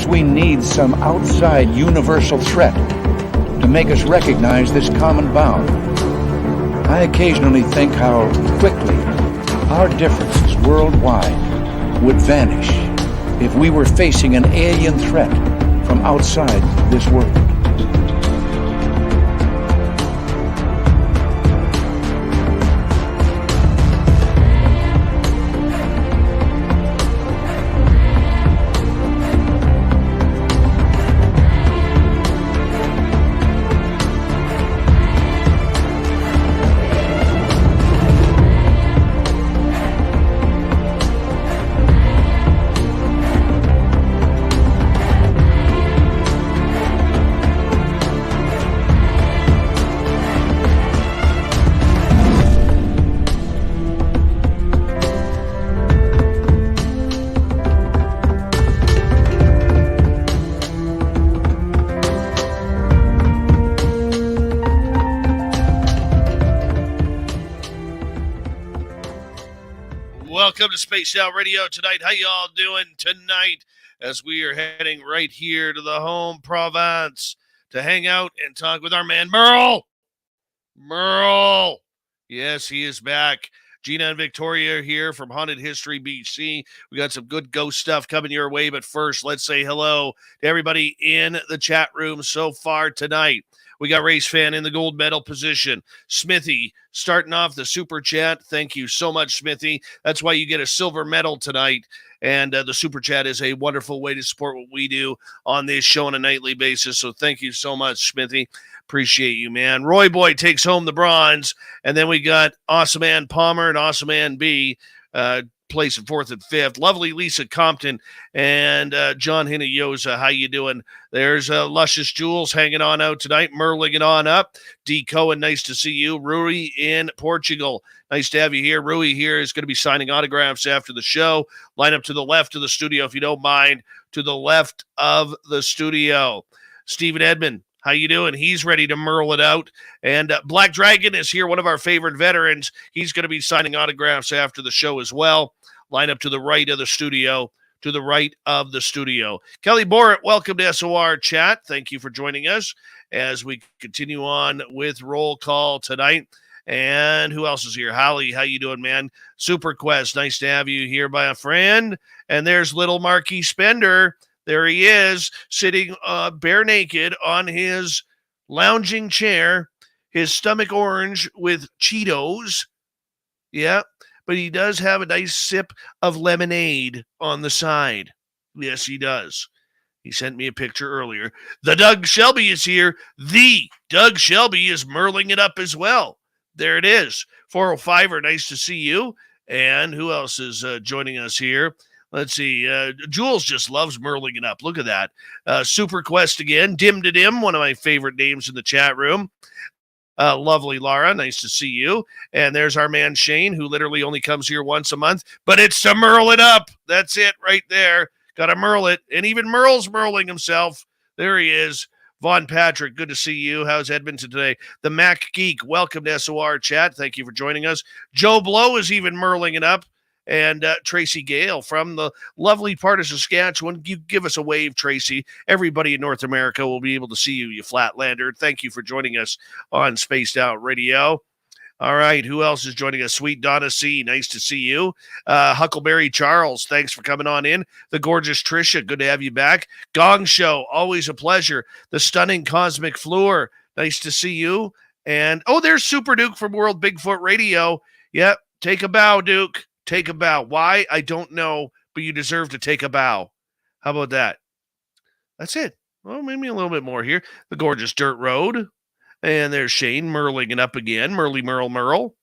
we need some outside universal threat to make us recognize this common bound. I occasionally think how quickly our differences worldwide would vanish if we were facing an alien threat from outside this world. Welcome to Spaced Out Radio tonight. How y'all doing tonight as we are heading right here to the home province to hang out and talk with our man Merle. Merle. Yes, he is back. Gina and Victoria here from Haunted History BC. We got some good ghost stuff coming your way, but first, let's say hello to everybody in the chat room so far tonight. We got Race Fan in the gold medal position. Smithy starting off the super chat. Thank you so much, Smithy. That's why you get a silver medal tonight. And the super chat is a wonderful way to support what we do on this show on a nightly basis. So thank you so much, Smithy. Appreciate you, man. Roy Boy takes home the bronze. And then we got Awesome Man Palmer and Awesome Man B place in fourth and fifth. Lovely Lisa Compton and John Hinoyosa. How you doing? There's Luscious Jules hanging on out tonight. Merling it on up. D. Cohen, nice to see you. Rui in Portugal. Nice to have you here. Rui here is going to be signing autographs after the show. Line up to the left of the studio, if you don't mind. To the left of the studio. Stephen Edmond, how you doing? He's ready to merle it out. And Black Dragon is here, one of our favorite veterans. He's going to be signing autographs after the show as well. Line up to the right of the studio. To the right of the studio. Kelly Borrett, welcome to SOR Chat. Thank you for joining us as we continue on with roll call tonight. And who else is here? Holly, how you doing, man? Super Quest, nice to have you here by a friend. And there's little Marky Spender. There he is, sitting bare naked on his lounging chair, his stomach orange with Cheetos. Yeah, but he does have a nice sip of lemonade on the side. Yes, he does. He sent me a picture earlier. The Doug Shelby is here. The Doug Shelby is merling it up as well. There it is. 405er, nice to see you. And who else is joining us here? Let's see. Jules just loves merling it up. Look at that. Super Quest again. Dim to Dim, one of my favorite names in the chat room. Lovely Laura, nice to see you. And there's our man Shane, who literally only comes here once a month. But it's to merle it up. That's it right there. Got to merle it. And even Merle's merling himself. There he is. Vaughn Patrick, good to see you. How's Edmonton today? The Mac Geek, welcome to SOR Chat. Thank you for joining us. Joe Blow is even merling it up. And Tracy Gale from the lovely part of Saskatchewan. You give us a wave, Tracy. Everybody in North America will be able to see you, you Flatlander. Thank you for joining us on Spaced Out Radio. All right, who else is joining us? Sweet Donna C., nice to see you. Huckleberry Charles, thanks for coming on in. The gorgeous Trisha, good to have you back. Gong Show, always a pleasure. The stunning Cosmic Fleur, nice to see you. And, oh, there's Super Duke from World Bigfoot Radio. Yep, take a bow, Duke. Take a bow. Why? I don't know, but you deserve to take a bow. How about that? That's it. Well, maybe a little bit more here. The gorgeous Dirt Road. And there's Shane merling it up again. Merle.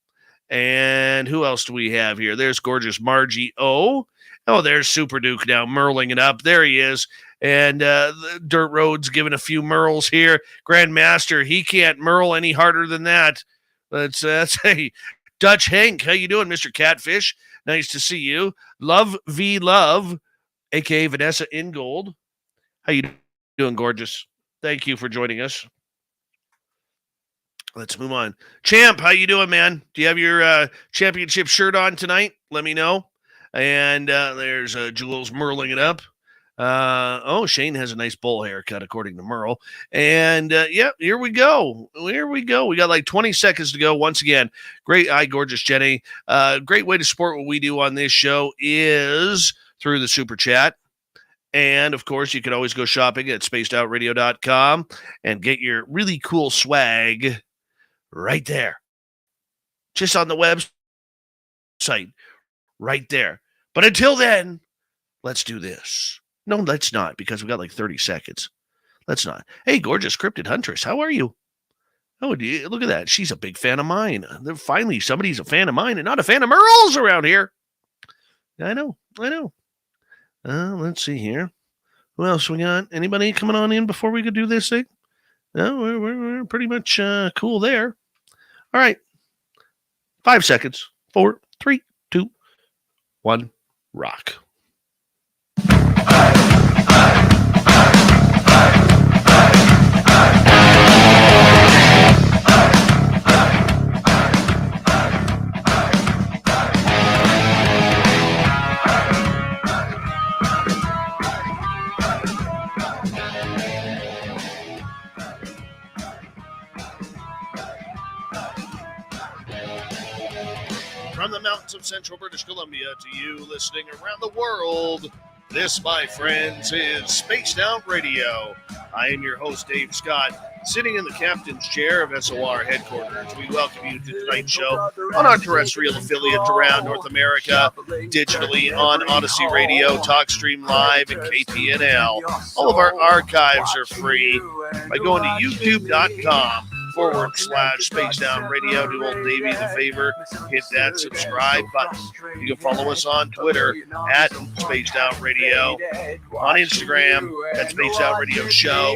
And who else do we have here? There's gorgeous Margie O. Oh, there's Super Duke now merling it up. There he is. And the Dirt Road's giving a few merles here. Grandmaster, he can't merle any harder than that. That's a Dutch Hank. How you doing, Mr. Catfish? Nice to see you. Love V Love, a.k.a. Vanessa Ingold. How you doing, gorgeous? Thank you for joining us. Let's move on. Champ, how you doing, man? Do you have your championship shirt on tonight? Let me know. And there's Jules merling it up. Shane has a nice bowl haircut, according to Merle. And here we go. Here we go. We got like 20 seconds to go. Once again, great. Hi, gorgeous Jenny. Great way to support what we do on this show is through the super chat. And of course, you can always go shopping at spacedoutradio.com and get your really cool swag right there. Just on the website, right there. But until then, let's do this. No, let's not, because we got like 30 seconds. Let's not. Hey, gorgeous cryptid huntress, how are you? Oh, look at that. She's a big fan of mine. Finally, somebody's a fan of mine and not a fan of Merle's around here. I know. Let's see here. Who else we got? Anybody coming on in before we could do this thing? No, we're pretty much cool there. All right. 5 seconds. 4, 3, 2, 1, rock. From the mountains of central British Columbia to you listening around the world, this, my friends, is Spaced Out Radio. I am your host, Dave Scott, sitting in the captain's chair of SOR headquarters. We welcome you to tonight's show on our terrestrial affiliates around North America, digitally on Odyssey Radio, TalkStream Live, and KPNL. All of our archives are free by going to youtube.com/Spaced Out Radio. Do old Davey the favor, hit that subscribe button. You can follow us on Twitter at Spaced Out Radio, on Instagram at Spaced Out Radio Show,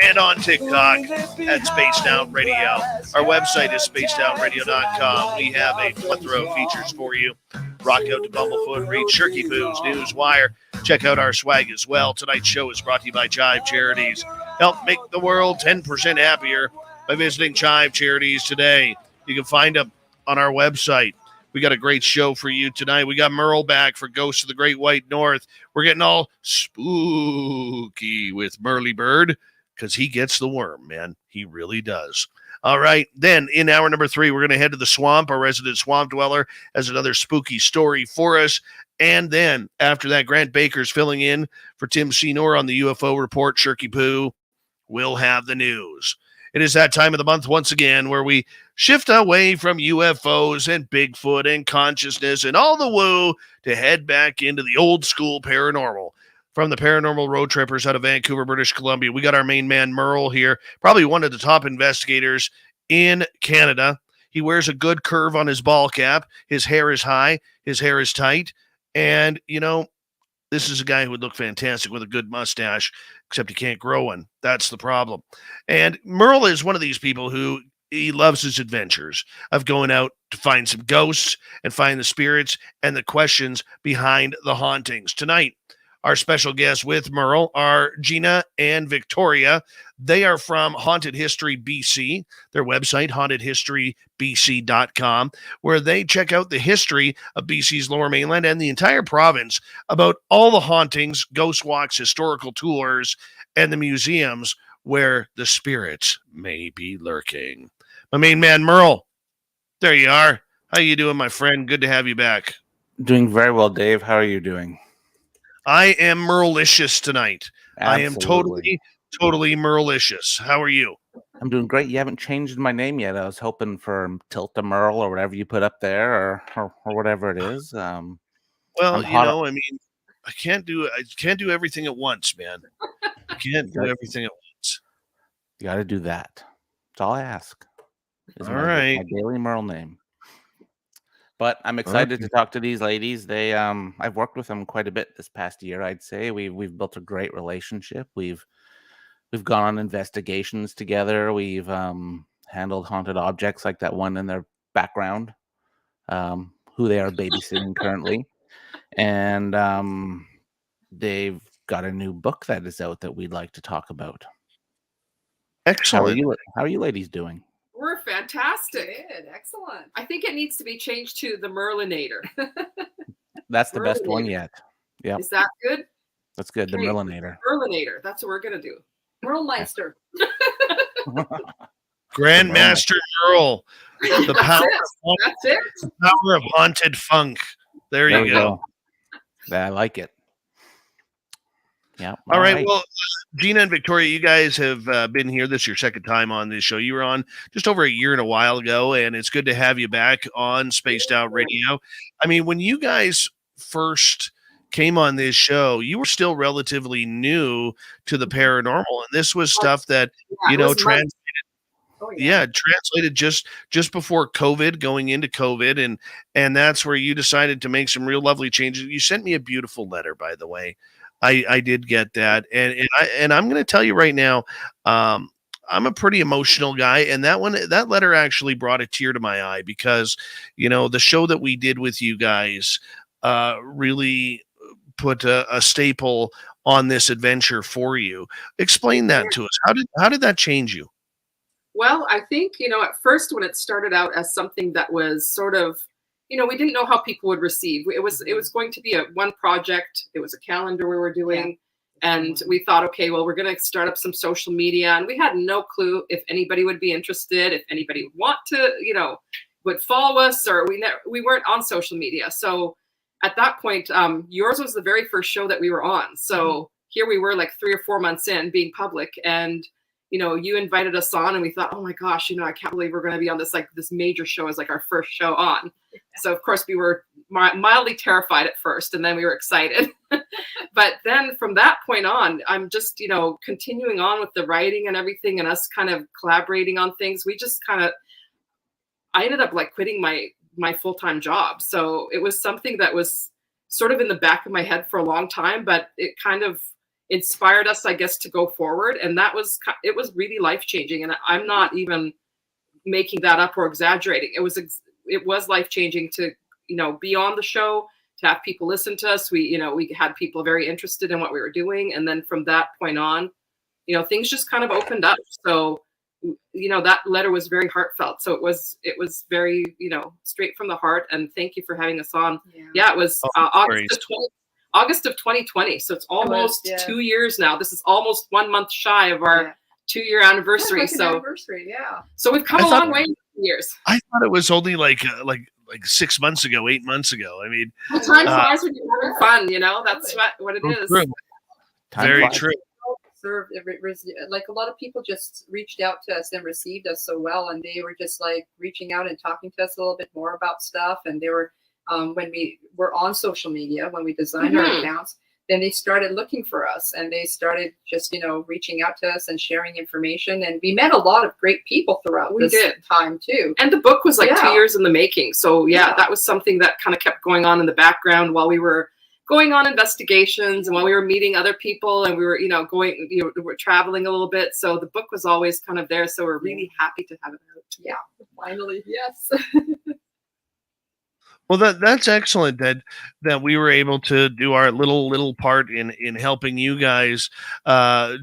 and on TikTok at Spaced Out Radio. Our website is spacedoutradio.com. We have a plethora of features for you. Rock out to Bumblefoot, read Shirky Poo's Newswire. Check out our swag as well. Tonight's show is brought to you by Chive Charities. Help make the world 10% happier by visiting Chive Charities today. You can find them on our website. We got a great show for you tonight. We got Merle back for Ghosts of the Great White North. We're getting all spooky with Merle Bird because he gets the worm, man. He really does. All right. Then in hour number 3, we're going to head to the swamp. Our resident swamp dweller has another spooky story for us. And then after that, Grant Baker's filling in for Tim Senor on the UFO report. Shirky Poo will have the news. It is that time of the month once again where we shift away from UFOs and Bigfoot and consciousness and all the woo to head back into the old school paranormal. From the Paranormal Road Trippers out of Vancouver, British Columbia, we got our main man Merle here, probably one of the top investigators in Canada. He wears a good curve on his ball cap. His hair is high. His hair is tight. And, this is a guy who would look fantastic with a good mustache, except he can't grow one. That's the problem. And Merle is one of these people who he loves his adventures of going out to find some ghosts and find the spirits and the questions behind the hauntings. Tonight, our special guests with Merle are Gina and Victoria. They are from Haunted History BC, their website, hauntedhistorybc.com, where they check out the history of BC's Lower Mainland and the entire province about all the hauntings, ghost walks, historical tours, and the museums where the spirits may be lurking. My main man, Merle, there you are. How you doing, my friend? Good to have you back. Doing very well, Dave. How are you doing? I am Merlicious tonight. Absolutely. I am totally Merlicious. How are you? I'm doing great. You haven't changed my name yet. I was hoping for Tilta Merle or whatever you put up there, or whatever it is. Well, I can't do everything at once, man. I can't do everything at once. You got to do that. That's all I ask. All right, my daily Merle name. But I'm excited to talk to these ladies. They, I've worked with them quite a bit this past year. I'd say we've built a great relationship. We've gone on investigations together. We've handled haunted objects like that one in their background, who they are babysitting currently, and they've got a new book that is out that we'd like to talk about. Excellent. How are you ladies doing? We're fantastic. Good, excellent. I think it needs to be changed to the Merlinator. That's the best one yet. Yeah. Is that good? That's good. The Okay, Merle'Nator. Merle'Nator. That's what we're gonna do. Merlemeister. Grandmaster Merle. The power, That's it. power of haunted funk. There you we go. I like it. Yeah. All right. Well, Gina and Victoria, you guys have been here. This is your second time on this show. You were on just over a year and a while ago, and it's good to have you back on Spaced Out Radio. I mean, when you guys first came on this show, you were still relatively new to the paranormal, and this was stuff that, you know, translated just before COVID, going into COVID, and that's where you decided to make some real lovely changes. You sent me a beautiful letter, by the way. I did get that, and I'm going to tell you right now, I'm a pretty emotional guy, and that letter actually brought a tear to my eye, because, you know, the show that we did with you guys really put a staple on this adventure for you. Explain that to us. How did that change you? Well, I think, you know, at first when it started out as something that was sort of, you know, we didn't know how people would receive. It was going to be one project. It was a calendar we were doing. Yeah. And we thought, okay, well, we're going to start up some social media. And we had no clue if anybody would be interested, if anybody would want to, you know, would follow us, or we weren't on social media. So at that point, yours was the very first show that we were on. So here we were, like 3 or 4 months in being public, and you know, you invited us on, and we thought, oh my gosh, you know, I can't believe we're going to be on this major show as like our first show on. So of course we were mildly terrified at first, and then we were excited. But then from that point on, I'm just, you know, continuing on with the writing and everything, and us kind of collaborating on things. We just I ended up like quitting my full-time job. So it was something that was sort of in the back of my head for a long time, but it kind of inspired us, I guess, to go forward. And it was really life-changing. And I'm not even making that up or exaggerating. It was life-changing to, you know, be on the show, to have people listen to us. We had people very interested in what we were doing. And then from that point on, you know, things just kind of opened up. So, you know, that letter was very heartfelt. So it was very, you know, straight from the heart. And thank you for having us on. Yeah, it was August of 2020. So it's almost 2 years now. This is almost 1 month shy of our 2-year anniversary. So we've come a long way in years. I thought it was only like 6 months ago, 8 months ago. I mean, well, time flies when you're having fun, you know, that's what it is. True. Very true. Like a lot of people just reached out to us and received us so well, and they were just like reaching out and talking to us a little bit more about stuff. And they were when we were on social media, when we designed our accounts, then they started looking for us, and they started just, you know, reaching out to us and sharing information. And we met a lot of great people throughout this time too. And the book was like 2 years in the making. So that was something that kind of kept going on in the background while we were going on investigations, and while we were meeting other people, and we were, you know, we're traveling a little bit. So the book was always kind of there. So we're really happy to have it out. Yeah, finally, yes. Well, that's excellent that we were able to do our little part in helping you guys,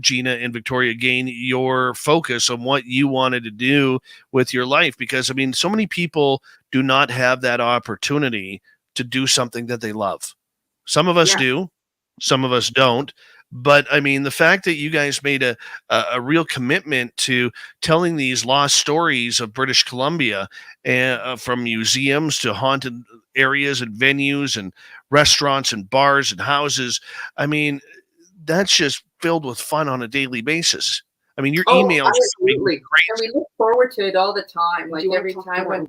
Gina and Victoria, gain your focus on what you wanted to do with your life. Because, I mean, so many people do not have that opportunity to do something that they love. Some of us do, some of us don't. But I mean, the fact that you guys made a real commitment to telling these lost stories of British Columbia, from museums to haunted areas and venues and restaurants and bars and houses, I mean, that's just filled with fun on a daily basis. I mean, your emails are great. And we look forward to it all the time. Like every time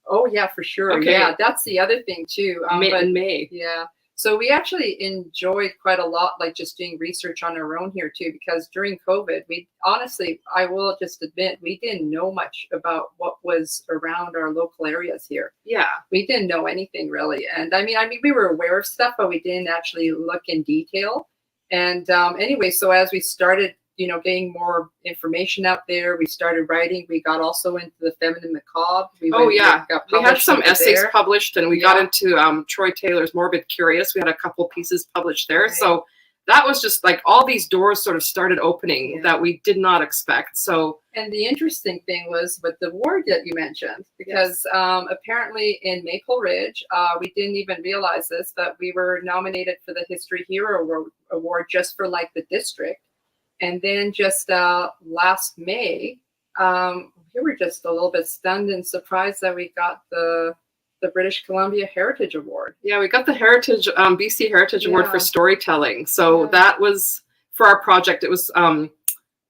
oh yeah, for sure. Okay. Yeah, that's the other thing too. In May. Yeah. So we actually enjoyed quite a lot, like just doing research on our own here too, because during COVID, I will just admit, we didn't know much about what was around our local areas here. Yeah. We didn't know anything really. And I mean, we were aware of stuff, but we didn't actually look in detail. And anyway, so as we started, you know, getting more information out there, we started writing. We got also into the feminine macabre. We had some essays published, and we got into Troy Taylor's Morbid Curious. We had a couple pieces published there. Right. So that was just like all these doors sort of started opening that we did not expect. So, and the interesting thing was with the award that you mentioned, because apparently in Maple Ridge, we didn't even realize this, but we were nominated for the History Hero Award just for like the district. And then just last May, we were just a little bit stunned and surprised that we got the British Columbia Heritage Award. Yeah, we got the Heritage BC Heritage Award for storytelling. So that was for our project. It was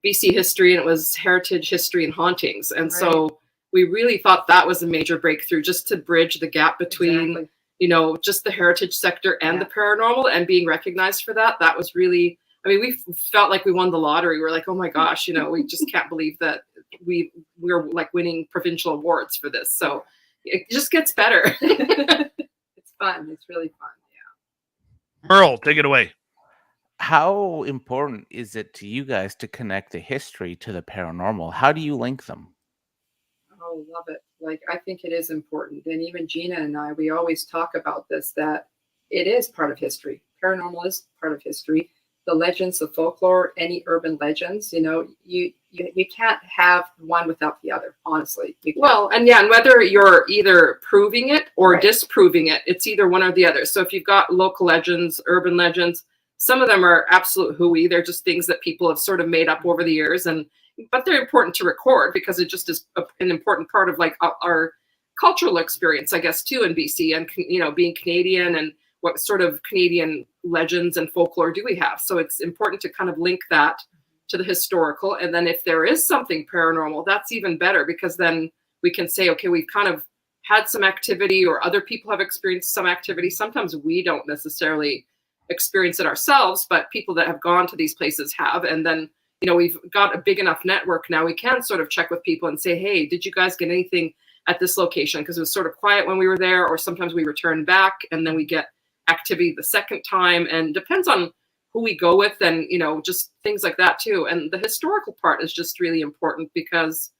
BC history, and it was heritage, history, and hauntings. And so we really thought that was a major breakthrough, just to bridge the gap between you know, just the heritage sector and the paranormal, and being recognized for that. That was really, I mean, we felt like we won the lottery. We're like, oh my gosh, you know, we just can't believe that we're like winning provincial awards for this. So it just gets better. It's fun. It's really fun. Yeah. Merle, take it away. How important is it to you guys to connect the history to the paranormal? How do you link them? Oh, love it. Like, I think it is important. And even Gina and I, we always talk about this, that it is part of history. Paranormal is part of history. The legends, the folklore, any urban legends, you know, you can't have one without the other, honestly. Well, and yeah, and whether you're either proving it or disproving it, it's either one or the other. So if you've got local legends, urban legends, some of them are absolute hooey. They're just things that people have sort of made up over the years, but they're important to record because it just is an important part of like our cultural experience, I guess, too, in BC, and, you know, being Canadian, and what sort of Canadian legends and folklore do we have. So it's important to kind of link that to the historical. And then if there is something paranormal, that's even better, because then we can say, okay, we've kind of had some activity, or other people have experienced some activity. Sometimes we don't necessarily experience it ourselves, but people that have gone to these places have. And then, you know, we've got a big enough network now, we can sort of check with people and say, hey, did you guys get anything at this location? Because it was sort of quiet when we were there, or sometimes we return back and then we get activity the second time, and depends on who we go with, and, you know, just things like that too. And the historical part is just really important, because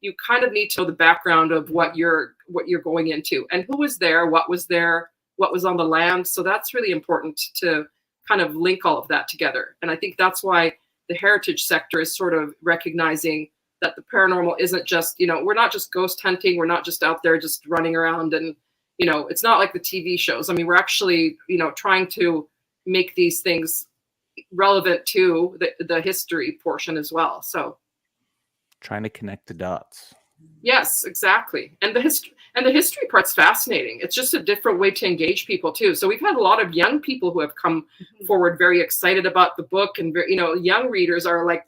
you kind of need to know the background of what you're going into, and who was there, what was on the land. So that's really important to kind of link all of that together. And I think that's why the heritage sector is sort of recognizing that the paranormal isn't just, you know, we're not just ghost hunting, we're not just out there just running around, and, you know, it's not like the TV shows. I mean, we're actually, you know, trying to make these things relevant to the history portion as well. So trying to connect the dots. Yes, exactly. And the history part's fascinating. It's just a different way to engage people too. So we've had a lot of young people who have come forward very excited about the book, and, you know, young readers are like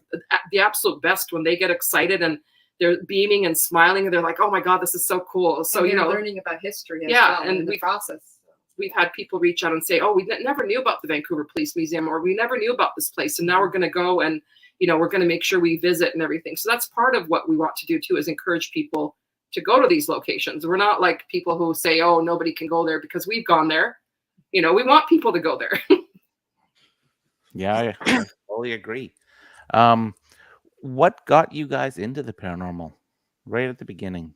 the absolute best when they get excited and they're beaming and smiling, and they're like, oh my God, this is so cool. So, you know, learning about history as well, and in the process. We've had people reach out and say, oh, we never knew about the Vancouver Police Museum, or we never knew about this place, and now we're going to go, and, you know, we're going to make sure we visit and everything. So that's part of what we want to do too, is encourage people to go to these locations. We're not like people who say, oh, nobody can go there because we've gone there. You know, we want people to go there. Yeah, I totally agree. What got you guys into the paranormal right at the beginning?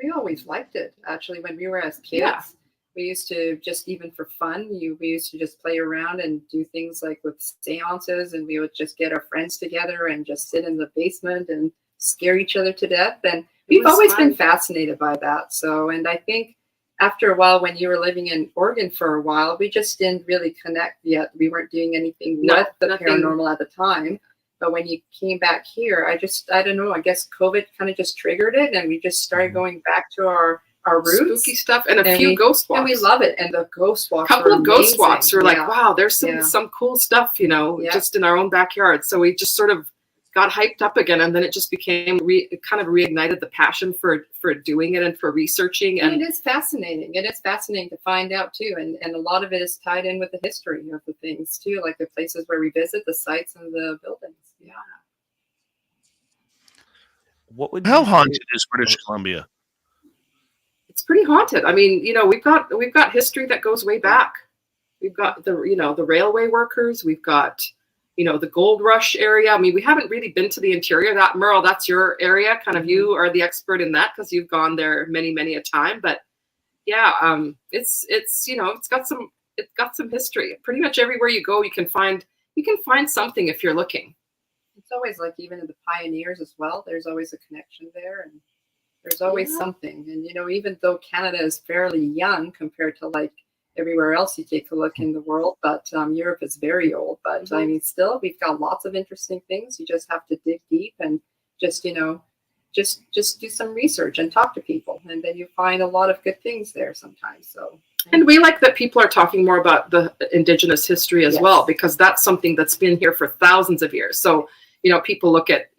We always liked it, actually. When we were as kids, we used to just, even for fun, we used to just play around and do things like with seances, and we would just get our friends together and just sit in the basement and scare each other to death. And we've always been fascinated by that. So, and I think after a while, when you were living in Oregon for a while, we just didn't really connect yet. We weren't doing anything with the paranormal at the time. But when you came back here, I don't know, I guess COVID kind of just triggered it, and we just started going back to our roots. Spooky stuff, and a few ghost walks. And we love it. And the ghost walks, a couple of ghost walks were like, wow, there's some cool stuff, you know, just in our own backyard. So we just sort of got hyped up again, and then it just became it kind of reignited the passion for doing it and for researching. And it is fascinating. It is fascinating to find out too, and a lot of it is tied in with the history of the things too, like the places where we visit, the sites and the buildings. Yeah. How haunted is British Columbia? It's pretty haunted. I mean, you know, we've got history that goes way back. We've got the railway workers. We've got, you know, the gold rush area. I mean, we haven't really been to the interior. That, Merle, that's your area. Kind of, you are the expert in that because you've gone there many, many a time. But yeah, it's you know, it's got some it's got some history. Pretty much everywhere you go, you can find something if you're looking. It's always like even in the pioneers as well. There's always a connection there, and there's always something. And even though Canada is fairly young compared to like everywhere else you take a look in the world, but Europe is very old. But I mean, still, we've got lots of interesting things. You just have to dig deep and just just do some research and talk to people, and then you find a lot of good things there sometimes. So. And we like that people are talking more about the Indigenous history as well, because that's something that's been here for thousands of years. So, people look at,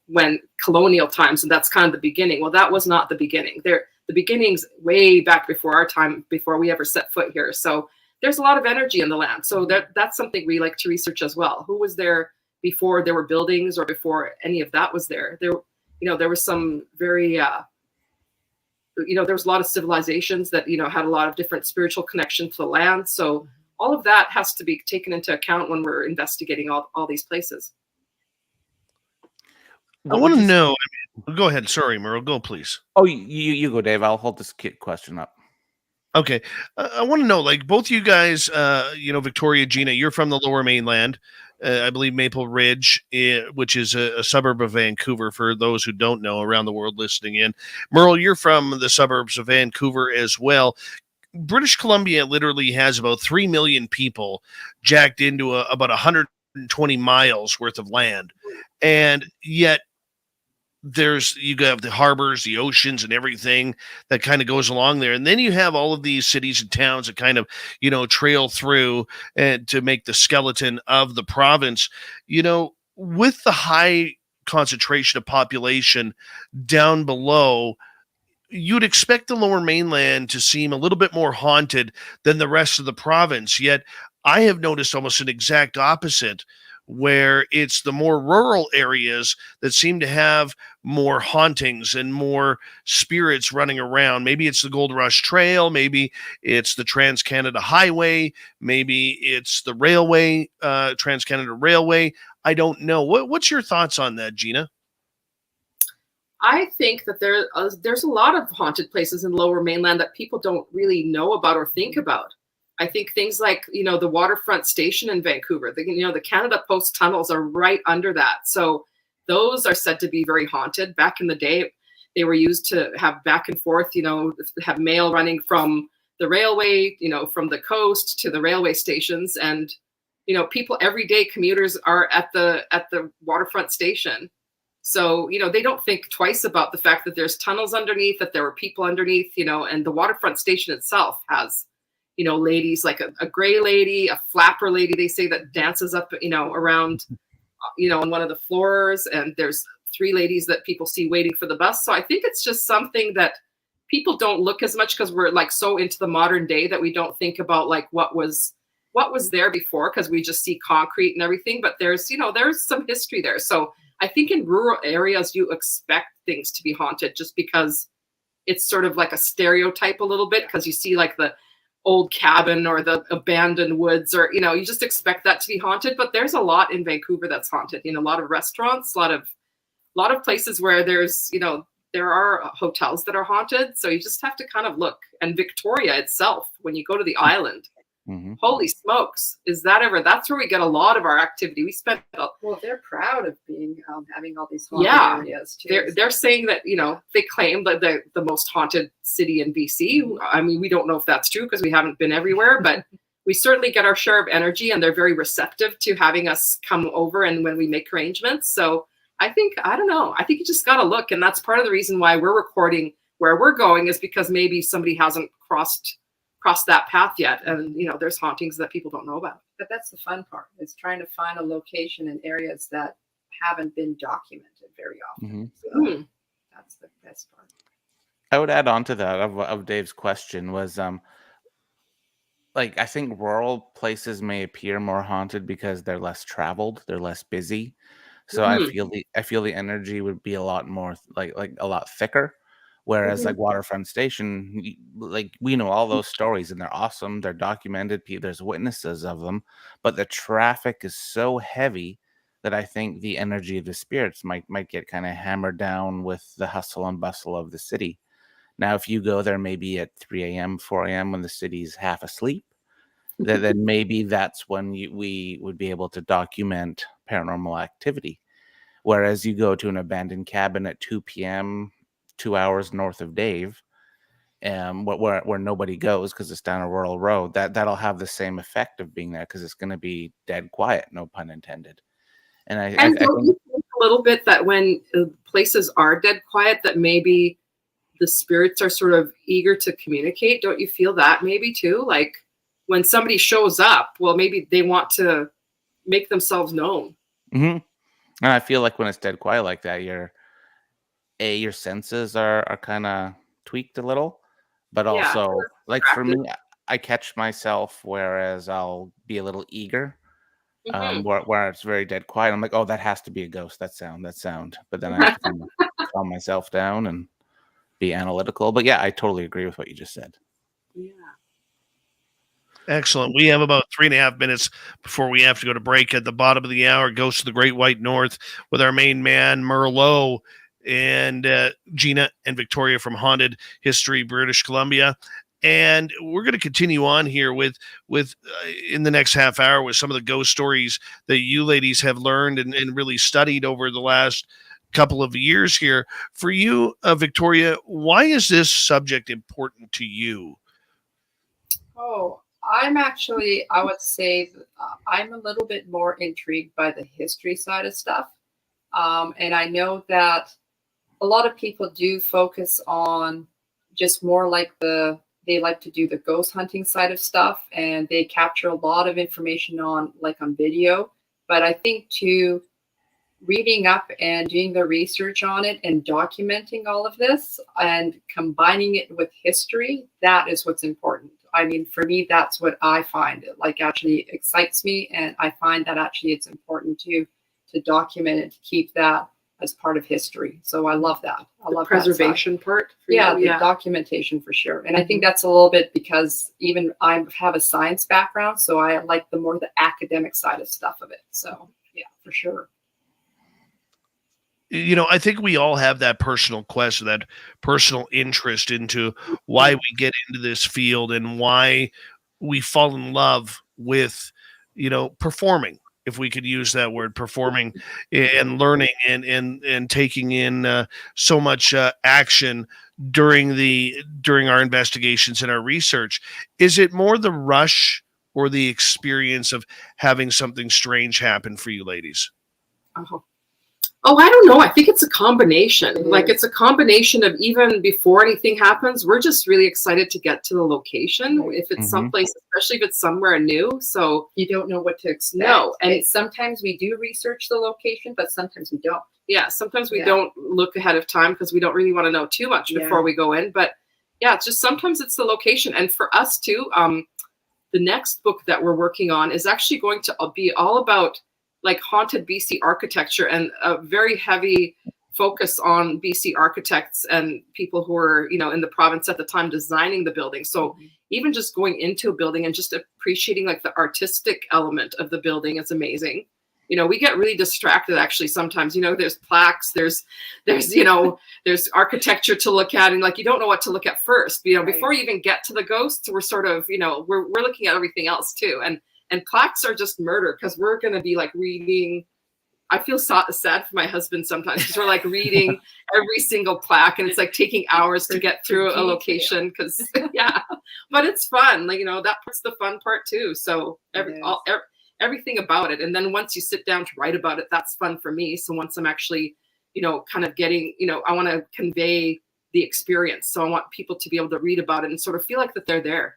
when colonial times, and that's kind of the beginning. Well, that was not the beginning. The beginning's way back before our time, before we ever set foot here. So there's a lot of energy in the land. So that's something we like to research as well. Who was there before there were buildings or before any of that was there? There was some very... there was a lot of civilizations that, had a lot of different spiritual connection to the land. So all of that has to be taken into account when we're investigating all these places. I want to know. Go ahead. Sorry, Merle. Go, please. Oh, you go, Dave. I'll hold this question up. Okay. I want to know, like, both you guys, Victoria, Gina, you're from the Lower Mainland. I believe Maple Ridge, which is a suburb of Vancouver, for those who don't know around the world listening in. Merle, you're from the suburbs of Vancouver as well. British Columbia literally has about 3 million people jacked into about 120 miles worth of land. And yet you have the harbors, the oceans, and everything that kind of goes along there. And then you have all of these cities and towns that kind of, trail through and to make the skeleton of the province. With the high concentration of population down below, you'd expect the Lower Mainland to seem a little bit more haunted than the rest of the province. Yet I have noticed almost an exact opposite, where it's the more rural areas that seem to have more hauntings and more spirits running around. Maybe it's the Gold Rush Trail, maybe it's the Trans-Canada Highway, maybe it's the railway, Trans-Canada Railway. I don't know. What's your thoughts on that, Gina? I think that there's a lot of haunted places in Lower Mainland that people don't really know about or think about. I think things like, the waterfront station in Vancouver, the Canada Post tunnels are right under that. So those are said to be very haunted. Back in the day, they were used to have back and forth, have mail running from the railway, from the coast to the railway stations. And, people, everyday commuters are at the waterfront station. So, they don't think twice about the fact that there's tunnels underneath, that there were people underneath, and the waterfront station itself has, ladies, like a gray lady, a flapper lady, they say, that dances up, around, on one of the floors. And there's 3 ladies that people see waiting for the bus. So I think it's just something that people don't look as much, because we're like so into the modern day that we don't think about like what was there before, because we just see concrete and everything. But there's some history there. So I think in rural areas, you expect things to be haunted just because it's sort of like a stereotype a little bit, because you see like the old cabin or the abandoned woods, or, you just expect that to be haunted. But there's a lot in Vancouver that's haunted. A lot of restaurants, a lot of places where there's, there are hotels that are haunted. So you just have to kind of look. And Victoria itself, when you go to the island, holy smokes, that's where we get a lot of our activity. We spend. Well, they're proud of being, having all these haunted areas too. They're saying that, they claim that the most haunted city in BC. I mean, we don't know if that's true because we haven't been everywhere, but we certainly get our share of energy, and they're very receptive to having us come over and when we make arrangements. So I think you just got to look. And that's part of the reason why we're recording where we're going, is because maybe somebody hasn't crossed that path yet. And, there's hauntings that people don't know about. But that's the fun part, is trying to find a location in areas that haven't been documented very often. So that's the best part. I would add on to that of Dave's question was, I think rural places may appear more haunted because they're less traveled, they're less busy. So I feel the energy would be a lot more like a lot thicker. Whereas like waterfront station, we know all those stories and they're awesome. They're documented. There's witnesses of them, but the traffic is so heavy that I think the energy of the spirits might get kind of hammered down with the hustle and bustle of the city. Now, if you go there maybe at 3 a.m., 4 a.m. when the city's half asleep, then maybe that's when we would be able to document paranormal activity. Whereas you go to an abandoned cabin at 2 p.m., 2 hours north of Dave, where nobody goes because it's down a rural road, that'll have the same effect of being there because it's going to be dead quiet, no pun intended. And I don't think you think a little bit that when places are dead quiet, that maybe the spirits are sort of eager to communicate? Don't you feel that maybe too? Like when somebody shows up, well, maybe they want to make themselves known. Mm-hmm. And I feel like when it's dead quiet like that, your senses are kind of tweaked a little, but also like for me, I catch myself, whereas I'll be a little eager. Where it's very dead quiet, I'm like, oh, that has to be a ghost. That sound. But then I have to kind of calm myself down and be analytical. But yeah, I totally agree with what you just said. Yeah. Excellent. We have about 3.5 minutes before we have to go to break. At the bottom of the hour, Ghosts of the Great White North with our main man, Merle, and Gina and Victoria from Haunted History, British Columbia. And we're going to continue on here with in the next half hour with some of the ghost stories that you ladies have learned and really studied over the last couple of years here. For you, Victoria, why is this subject important to you? Oh, I'm actually, I would say I'm a little bit more intrigued by the history side of stuff. And I know that a lot of people do focus on just more like they like to do the ghost hunting side of stuff, and they capture a lot of information on video. But I think too, reading up and doing the research on it and documenting all of this and combining it with history, that is what's important. I mean, for me, that's what I find it actually excites me. And I find that actually it's important to document it, to keep that as part of history. So I love that. I love preservation part. The documentation for sure. And I think that's a little bit because even I have a science background, so I like the academic side of stuff of it. So yeah, for sure. I think we all have that personal quest, that personal interest into why we get into this field and why we fall in love with, performing, if we could use that word, performing and learning and taking in so much action during our investigations and our research. Is it more the rush or the experience of having something strange happen for you ladies? Oh, I don't know. I think it's a combination. It's a combination of even before anything happens, we're just really excited to get to the location. If it's someplace, especially if it's somewhere new. So you don't know what to expect. No. And sometimes we do research the location, but sometimes we don't. Yeah. Sometimes we don't look ahead of time because we don't really want to know too much before we go in. But yeah, it's just sometimes it's the location. And for us too, the next book that we're working on is actually going to be all about haunted BC architecture and a very heavy focus on BC architects and people who were, in the province at the time designing the building. So even just going into a building and just appreciating the artistic element of the building is amazing. We get really distracted actually sometimes, there's plaques, there's architecture to look at, and you don't know what to look at first, before you even get to the ghosts, we're sort of, we're looking at everything else too. And plaques are just murder because we're going to be reading. I feel sad for my husband sometimes because we're reading every single plaque, and it's taking hours to get through a location because, but it's fun. That part's the fun part too. So everything about it. And then once you sit down to write about it, that's fun for me. So once I'm actually, kind of getting, I want to convey the experience. So I want people to be able to read about it and sort of feel that they're there.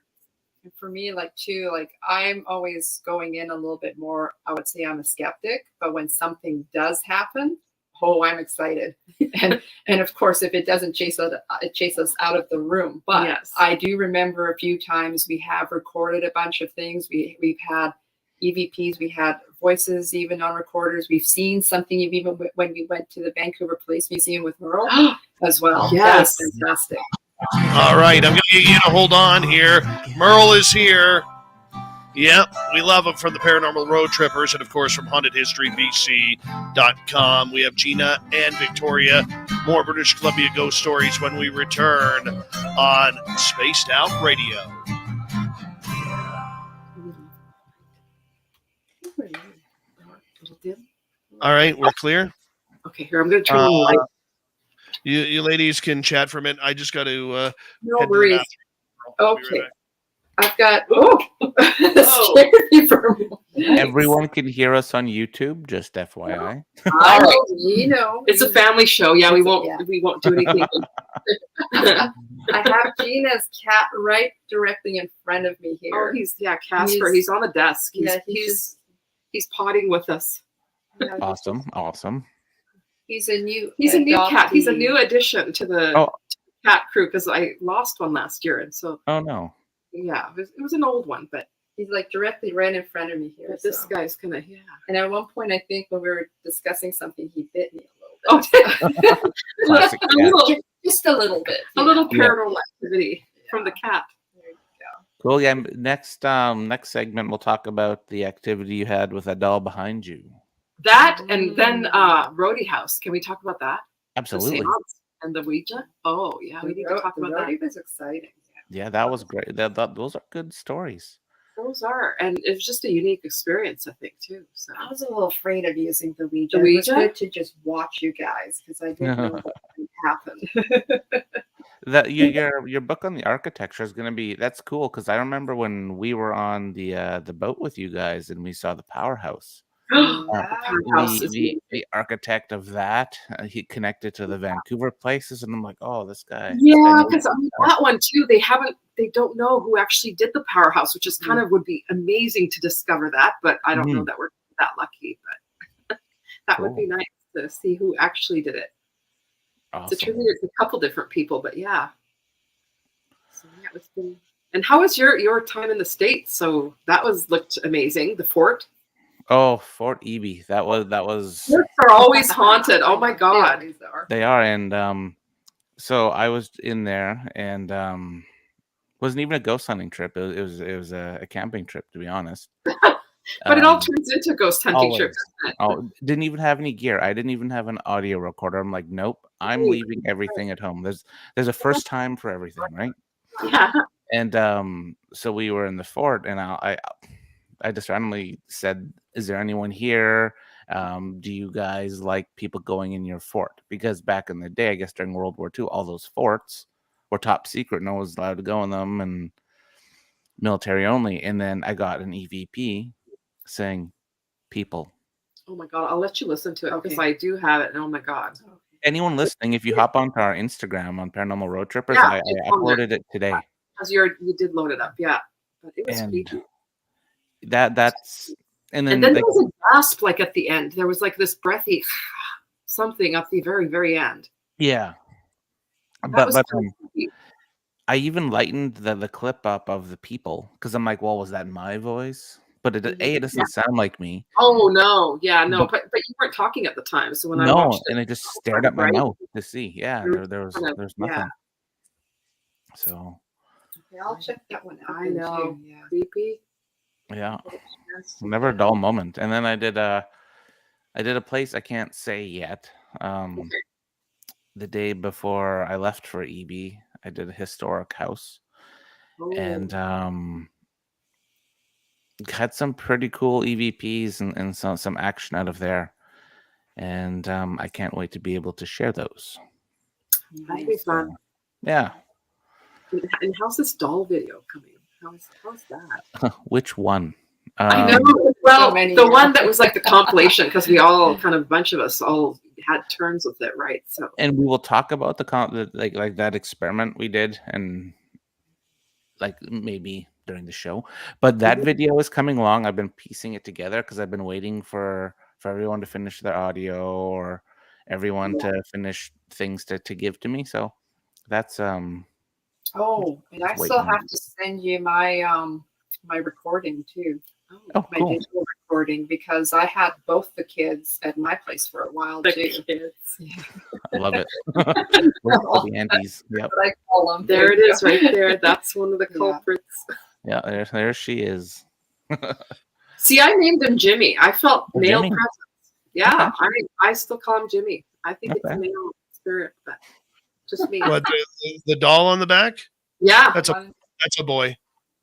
And for me, I'm always going in a little bit more, I would say I'm a skeptic, but when something does happen, I'm excited. and of course, if it doesn't chase us out of the room. But I do remember a few times we have recorded a bunch of things. We've had EVPs, we had voices even on recorders. We've seen something even when we went to the Vancouver Police Museum with Merle as well. Yes. That was fantastic. All right, I'm going to get you to hold on here. Merle is here. Yep, we love him from the Paranormal Road Trippers and, of course, from HauntedHistoryBC.com. We have Gina and Victoria. More British Columbia ghost stories when we return on Spaced Out Radio. All right, we're clear. Okay, here I'm going to turn on the light. You ladies can chat for a minute. I just got to No head to the worries. bathroom. I'll be right Okay. back. I've got Oh. scared me for a moment. Everyone can hear us on YouTube, just FYI. All right. You know, It's a family show. Yeah, we It's a- won't yeah. we won't do anything. I have Gina's cat right directly in front of me Oh, here. Casper. He's on the desk. He's He's potting with us. Yeah, Awesome. He's a new cat. He's a adoptee. new addition to the Oh. cat crew because I lost one last year, and so Oh no. yeah, it was an old one, but He's like directly right in front of me here. this so. guy's gonna And at one point, I think when we were discussing something, he bit me a Oh, little bit. Classic cat. Just a little bit. a you little know. paranormal activity from the cat. There you go. Cool. Yeah. Next segment, we'll talk about the activity you had with that doll behind you. That and then Roadie House. Can we talk about that? The Absolutely. seance and the Ouija. Oh yeah, we need to talk about that. It was exciting. Yeah, that was great. Those are good stories. Those are, and it's just a unique experience, I think, too. So I was a little afraid of using the Ouija. The It was Ouija? good to just watch you guys because I didn't know what would happen. That your book on the architecture is going to be that's cool because I remember when we were on the boat with you guys and we saw the powerhouse. Powerhouse is The architect of that he connected to the Vancouver places, and I'm like, oh, this guy. yeah, because that one too. They don't know who actually did the powerhouse, which is kind of would be amazing to discover that. But I don't know that we're that lucky. But that would be nice to see who actually did it. Awesome. It's attributed to a couple different people, but yeah. So yeah, it's been. And how was your time in the States? So that looked amazing. The fort. Oh, Fort Eby. That was. Forts are always haunted. Oh my God. They are, and so I was in there, and wasn't even a ghost hunting trip. It was a camping trip, to be honest. But it all turns into ghost hunting trips. Oh, didn't even have any gear. I didn't even have an audio recorder. I'm like, nope. I'm leaving everything at home. There's a first time for everything, right? Yeah. And so we were in the fort, and I just randomly said, "Is there anyone here? Do you guys like people going in your fort?" Because back in the day, I guess during World War II, all those forts were top secret. No one was allowed to go in them, and military only. And then I got an EVP saying, "People." Oh my God. I'll let you listen to it because I do have it. And oh my God. Anyone listening, if you hop onto our Instagram on Paranormal Road Trippers, Yeah, I uploaded it today. Because you did load it up. Yeah. But it was And creepy. that's and then there was a gasp like at the end. There was like this breathy something at the very, very end. yeah. That But was creepy. I even lightened the clip up of the people because I'm like, well, was that my voice? But it doesn't sound like me. Oh no, yeah, no, but you weren't talking at the time. So when I watched it, and I just stared at my mouth to see. Yeah, there's nothing. Yeah. So Yeah, I'll check that one out. I know. Too. Yeah. Creepy. yeah, never a dull moment. And then I did a place I can't say yet. The day before I left for EB, I did a historic house, and had some pretty cool EVPs and some action out of there. And I can't wait to be able to share those. That'd be fun. Yeah. And how's this doll video coming? How's that? Which one? I know. Well, many, the one that was like the compilation, because we all kind of a bunch of us all had turns with it, right? So. And we will talk about the like that experiment we did, and like maybe during the show. But that video is coming along. I've been piecing it together because I've been waiting for everyone to finish their audio or everyone to finish things to give to me. So that's Oh, and I still have to send you my my recording too. Oh, my cool. digital recording because I had both the kids at my place for a while too. Kids. I love it. The Andes. Yep. What I call them. There it is, right there. That's one of the culprits. Yeah, there she is. See, I named him Jimmy. I felt male Jimmy. presence. Yeah, Okay. I still call him Jimmy. I think it's a Okay. male spirit, but just me. What the doll on the back? Yeah. That's a boy.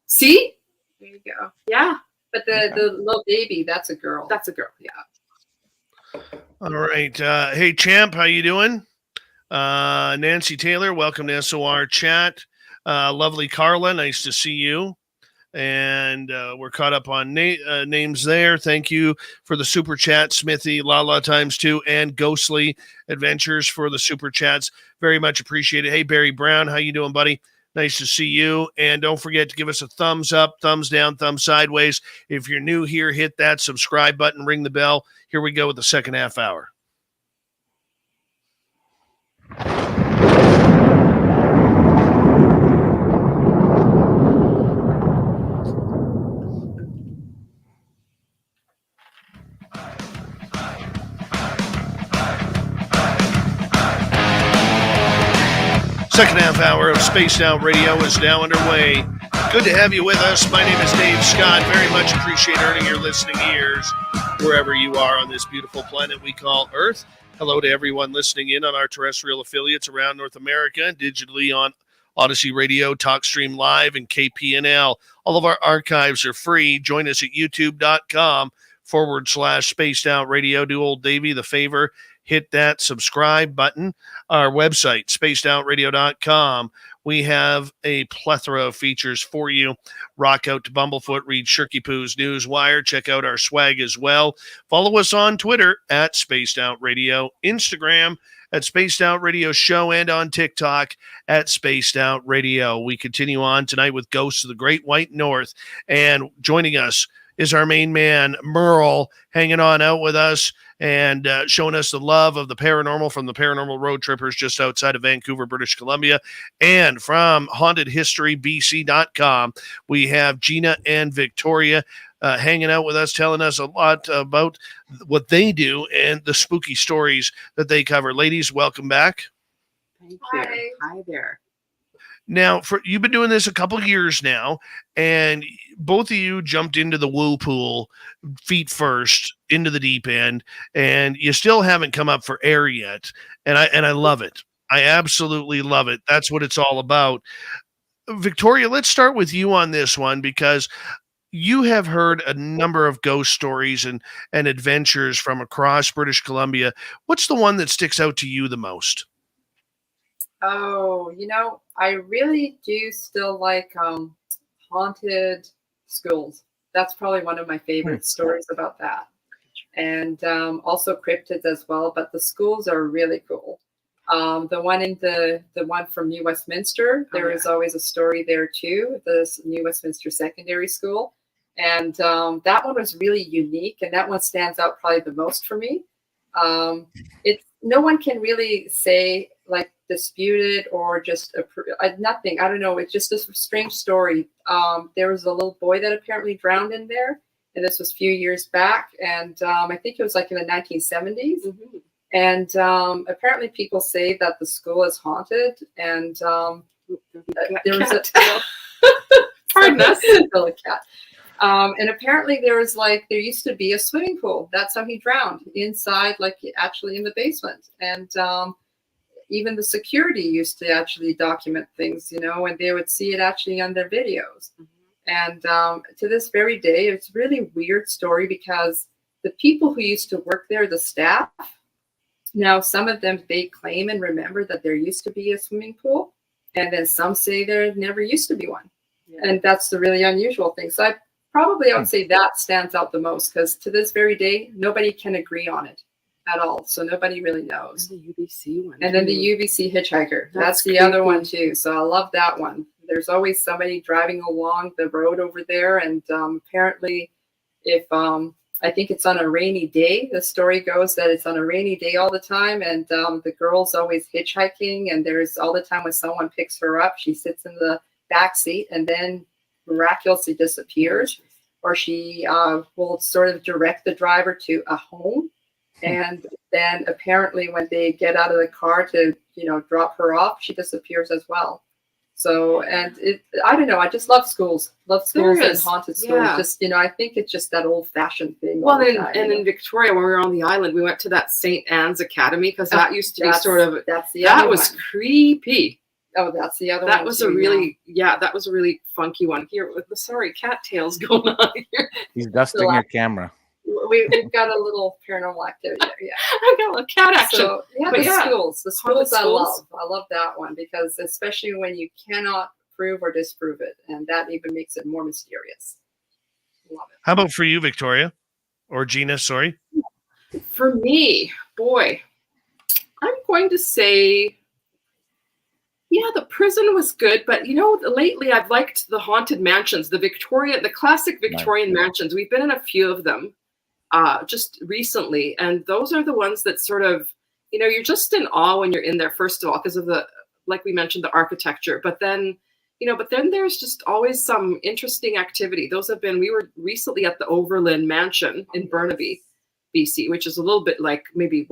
See? There you go. Yeah, But the little baby, that's a girl. that's a girl. Yeah. All right. Hey, Champ, how you doing? Nancy Taylor, welcome to SOR Chat. Lovely Carla, nice to see you. And we're caught up on names there. Thank you for the super chat, Smithy, Lala times 2, and Ghostly Adventures for the super chats. Very much appreciated. Hey, Barry Brown, how you doing, buddy? Nice to see you. And don't forget to give us a thumbs up, thumbs down, thumbs sideways. If you're new here, hit that subscribe button, ring the bell. Here we go with the second half hour. Second half hour of Spaced Out Radio is now underway. Good to have you with us. My name is Dave Scott. Very much appreciate earning your listening ears wherever you are on this beautiful planet we call Earth. Hello to everyone listening in on our terrestrial affiliates around North America, digitally on Odyssey Radio, TalkStream Live, and KPNL. All of our archives are free. Join us at youtube.com/Spaced Out Radio. Do old Davey the favor. Hit that subscribe button. Our website, spacedoutradio.com. We have a plethora of features for you. Rock out to Bumblefoot, read Shirky Poo's Newswire. Check out our swag as well. Follow us on Twitter at Spaced Out Radio, Instagram at Spaced Out Radio Show, and on TikTok at Spaced Out Radio. We continue on tonight with Ghosts of the Great White North. And joining us is our main man, Merle, hanging on out with us and showing us the love of the paranormal from the Paranormal Road Trippers just outside of Vancouver, British Columbia. And from hauntedhistorybc.com, we have Gina and Victoria hanging out with us, telling us a lot about what they do and the spooky stories that they cover. Ladies, welcome back. Thank you. Hi. Hi there. Now, you've been doing this a couple of years now, and both of you jumped into the woo pool feet first into the deep end, and you still haven't come up for air yet. And I love it. I absolutely love it. That's what it's all about. Victoria, let's start with you on this one, because you have heard a number of ghost stories and adventures from across British Columbia. What's the one that sticks out to you the most? Oh, I really do still like haunted schools. That's probably one of my favorite stories about that. And also cryptids as well, but the schools are really cool. The one from New Westminster, there is always a story there too, this New Westminster Secondary School. And that one was really unique, and that one stands out probably the most for me. No one can really say like dispute it or just nothing. I don't know. It's just a strange story. There was a little boy that apparently drowned in there, and this was a few years back. And I think it was like in the 1970s. Mm-hmm. And apparently people say that the school is haunted. And there was a pardon us, a cat. And apparently there used to be a swimming pool. That's how he drowned, inside, like actually in the basement. And even the security used to actually document things, and they would see it actually on their videos. Mm-hmm. And to this very day, it's a really weird story, because the people who used to work there, the staff, now some of them, they claim and remember that there used to be a swimming pool. And then some say there never used to be one. Yeah. And that's the really unusual thing. So I would say that stands out the most, because to this very day, nobody can agree on it at all. So nobody really knows. And the UBC one. And then the UBC hitchhiker. That's the other one too. So I love that one. There's always somebody driving along the road over there. And apparently if I think it's on a rainy day, the story goes that it's on a rainy day all the time. And the girl's always hitchhiking, and there's all the time when someone picks her up, she sits in the back seat and then miraculously disappears, or she will sort of direct the driver to a home. And then apparently when they get out of the car to, drop her off, she disappears as well. So, and I don't know, I just love schools and haunted schools. Yeah. Just, I think it's just that old fashioned thing. Well, in Victoria, when we were on the island, we went to that St. Anne's Academy, because that used to be that was creepy. Oh, that's the other one. That was a really funky one. Here, with the cattails going on here. He's dusting your camera. we've got a little paranormal activity there. Yeah, I got a little cat action. So, yeah, But the yeah, schools. The schools I schools. love. I love that one because especially when you cannot prove or disprove it, and that even makes it more mysterious. Love it. How about for you, Victoria? Or Gina, sorry. For me, boy, I'm going to say, yeah, the prison was good, but lately I've liked the haunted mansions, the classic Victorian mansions. We've been in a few of them just recently, and those are the ones that sort of, you're just in awe when you're in there, first of all, because of like we mentioned, the architecture, but then there's just always some interesting activity. We were recently at the Overland Mansion in Burnaby, BC, which is a little bit like maybe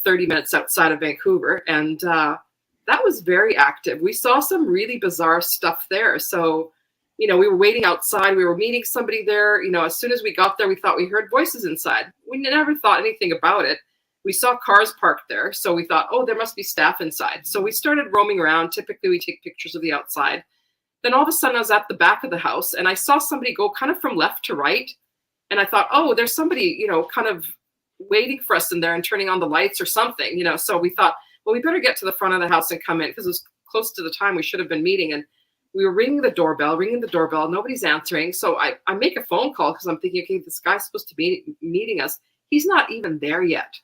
30 minutes outside of Vancouver. And that was very active. We saw some really bizarre stuff there. So, we were waiting outside. We were meeting somebody there. As soon as we got there, we thought we heard voices inside. We never thought anything about it. We saw cars parked there. So we thought, oh, there must be staff inside. So we started roaming around. Typically, we take pictures of the outside. Then all of a sudden, I was at the back of the house, and I saw somebody go kind of from left to right. And I thought, oh, there's somebody, kind of waiting for us in there and turning on the lights or something, So we thought, well, we better get to the front of the house and come in because it was close to the time we should have been meeting. And we were ringing the doorbell. Nobody's answering. So I make a phone call because I'm thinking, okay, this guy's supposed to be meeting us. He's not even there yet.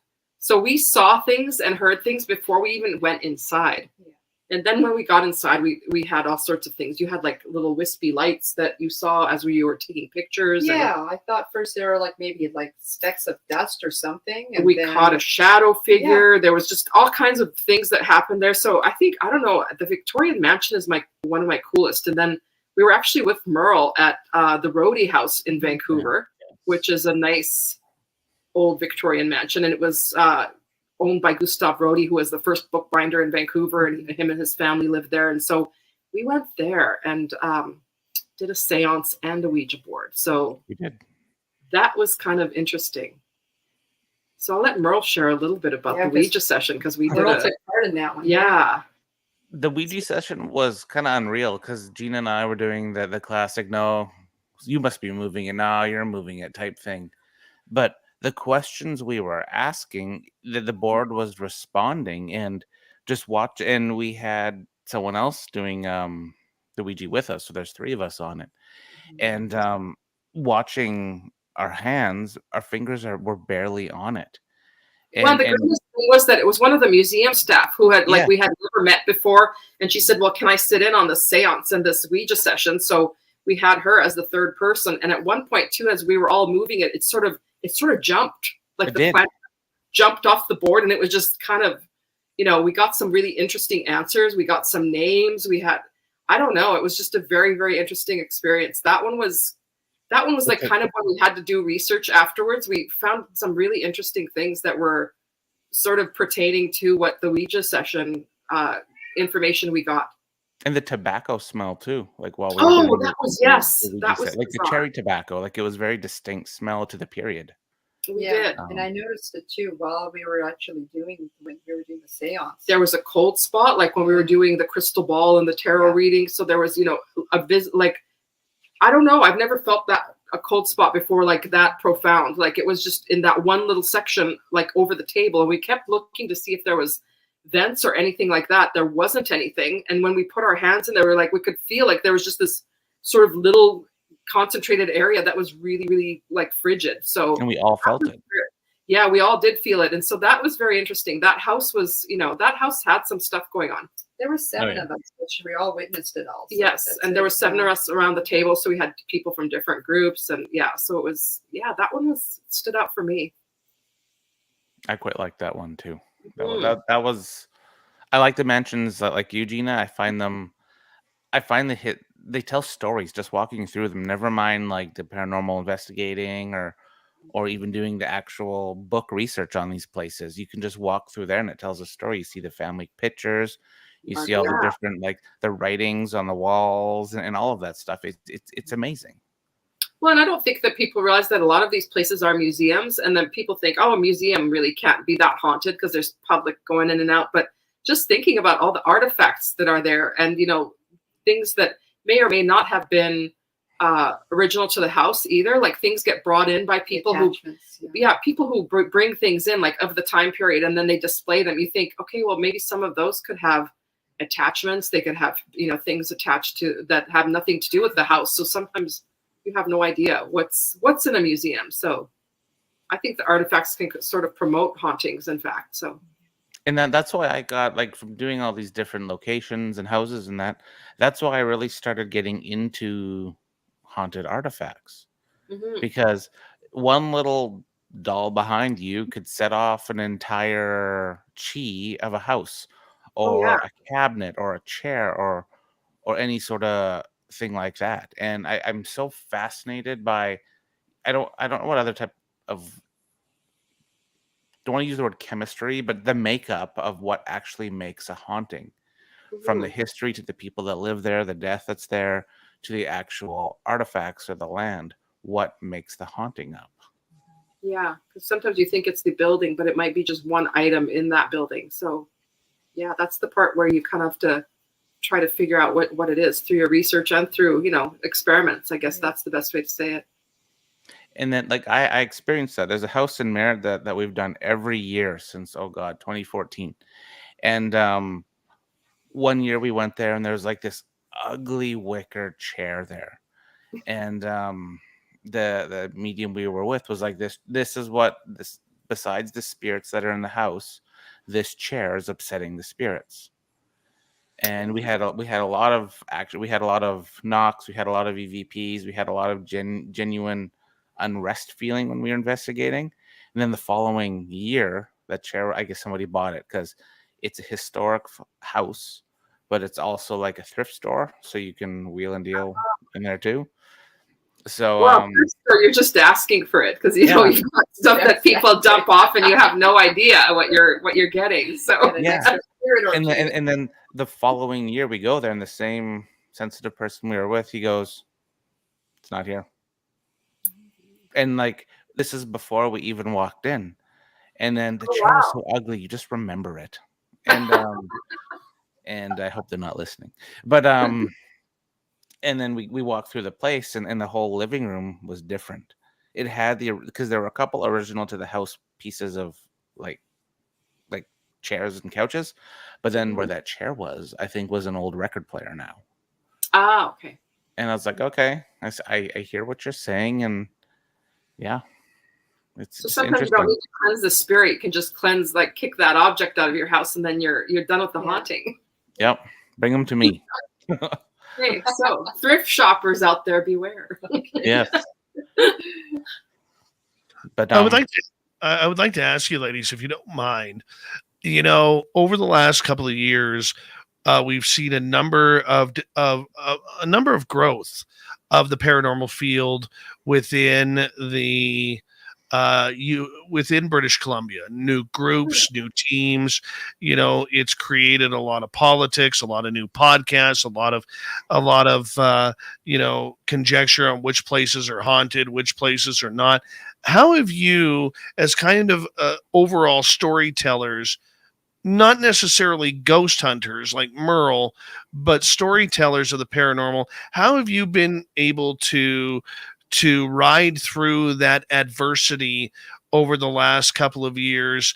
So we saw things and heard things before we even went inside. Yeah. And then when we got inside, we had all sorts of things. You had like little wispy lights that you saw as you were taking pictures. Yeah, I thought first they were like maybe like specks of dust or something. And we caught a shadow figure. Yeah. There was just all kinds of things that happened there. So I think, I don't know, the Victorian Mansion is one of my coolest. And then we were actually with Merle at the Roadie House in Vancouver, which is a nice old Victorian mansion. And it was owned by Gustav Rohde, who was the first bookbinder in Vancouver, and him and his family lived there. And so we went there and did a seance and a Ouija board. So we did. That was kind of interesting. So I'll let Merle share a little bit about the Ouija session because we Merle took part in that one. Yeah. The Ouija session was kind of unreal because Gina and I were doing the classic, no, you must be moving it. No, you're moving it type thing. But the questions we were asking, the board was responding, and just watch. And we had someone else doing the Ouija with us, so there's 3 of us on it. And watching our hands, our fingers were barely on it. Well, the goodness thing was that it was one of the museum staff who had we had never met before, and she said, "Well, can I sit in on the seance and this Ouija session?" So we had her as the 3rd person, and at one point too, as we were all moving it, it sort of jumped, like the planet jumped off the board, and it was just kind of, we got some really interesting answers. We got some names. We had, I don't know, it was just a very, very interesting experience. That one was like kind of when we had to do research afterwards. We found some really interesting things that were sort of pertaining to what the Ouija session information we got. And the tobacco smell too, like while we were that was that was like the cherry tobacco, like it was very distinct smell to the period. We did. And I noticed it too while we were actually doing the seance. There was a cold spot, like when we were doing the crystal ball and the tarot reading. So there was, like, I don't know, I've never felt a cold spot before, like that profound. Like it was just in that one little section, like over the table, and we kept looking to see if there was vents or anything like that. There wasn't anything. And when we put our hands in there, we could feel like there was just this sort of little concentrated area that was really, really like frigid. So, and we all felt it. Yeah, we all did feel it. And so that was very interesting. That house was, that house had some stuff going on. There were 7 of us, which we all witnessed it all. So yes. And there were 7 of us around the table. So we had people from different groups. And so it was, that one stood out for me. I quite like that one too. That was, I like the mansions like you, Gina. I find they tell stories just walking through them. Never mind like the paranormal investigating or even doing the actual book research on these places. You can just walk through there and it tells a story. You see the family pictures, you see all the different, like the writings on the walls and all of that stuff. It's amazing. Well, and I don't think that people realize that a lot of these places are museums, and then people think, oh, a museum really can't be that haunted because there's public going in and out. But just thinking about all the artifacts that are there and, things that may or may not have been original to the house either. Like things get brought in by people who, people who bring things in like of the time period, and then they display them. You think, okay, well maybe some of those could have attachments. They could have, you know, things attached to that have nothing to do with the house. So sometimes you have no idea what's in a museum. So I think the artifacts can sort of promote hauntings, in fact. So. And that's why I got, like, from doing all these different locations and houses and that's why I really started getting into haunted artifacts. Mm-hmm. Because one little doll behind you could set off an entire chi of a house, or a cabinet, or a chair, or any sort of thing like that. And I'm so fascinated by, I don't know what other type of, don't want to use the word chemistry, but the makeup of what actually makes a haunting, from the history to the people that live there, the death that's there, to the actual artifacts or the land. What makes the haunting up? Yeah, because sometimes you think it's the building, but it might be just one item in that building. So yeah, that's the part where you kind of have to try to figure out what it is through your research and through, you know, experiments. I guess that's the best way to say it. And then, like, I experienced that. There's a house in Merritt that we've done every year since 2014. And one year we went there, and there was like this ugly wicker chair there. And the medium we were with was like, this is what this, besides the spirits that are in the house, this chair is upsetting the spirits. And we had a lot of knocks, we had a lot of EVPs, we had a lot of genuine unrest feeling when we were investigating. And then the following year, that chair, I guess somebody bought it because it's a historic house, but it's also like a thrift store, so you can wheel and deal in there too. So well, you're just asking for it because you know you've got stuff that people dump off and you have no idea what you're getting. So yeah. And then the following year we go there, and the same sensitive person we were with, he goes, "It's not here." And like, this is before we even walked in. And then the chair was so ugly, you just remember it. And and I hope they're not listening. But and then we walked through the place, and the whole living room was different. It had because there were a couple original to the house pieces of like chairs and couches, but then where that chair was, I think, was an old record player now. Ah, okay. And I was like, okay, I hear what you're saying, and yeah. So sometimes you don't need to cleanse the spirit. You can just cleanse, like kick that object out of your house, and then you're done with the haunting. Yep. Bring them to me. Okay, so thrift shoppers out there, beware. Okay. Yes. But I would like to ask you, ladies, if you don't mind, you know, over the last couple of years, we've seen a number of growth of the paranormal field within the within British Columbia. New groups, new teams. You know, it's created a lot of politics, a lot of new podcasts, a lot of you know, conjecture on which places are haunted, which places are not. How have you, as kind of overall storytellers, not necessarily ghost hunters like Merle, but storytellers of the paranormal, how have you been able to ride through that adversity over the last couple of years,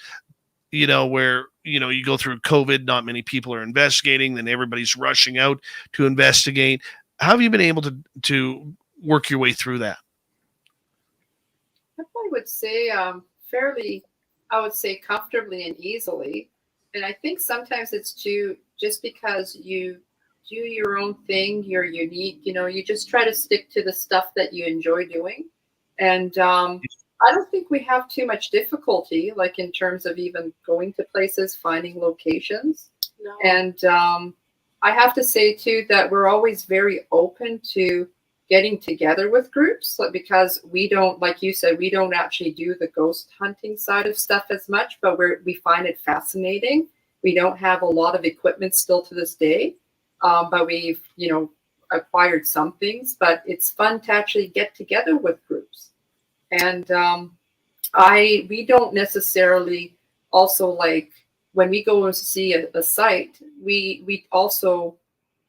you know, where, you know, you go through COVID, not many people are investigating, then everybody's rushing out to investigate. How have you been able to work your way through that? I probably would say fairly, I would say comfortably and easily. And I think sometimes it's just because you do your own thing, you're unique, you know, you just try to stick to the stuff that you enjoy doing. And I don't think we have too much difficulty, like in terms of even going to places, finding locations. No. And I have to say too that we're always very open to getting together with groups, because we don't, like you said, we don't actually do the ghost hunting side of stuff as much, but we find it fascinating. We don't have a lot of equipment still to this day, but we've, you know, acquired some things, but it's fun to actually get together with groups. And we don't necessarily also, like, when we go and see a site, we also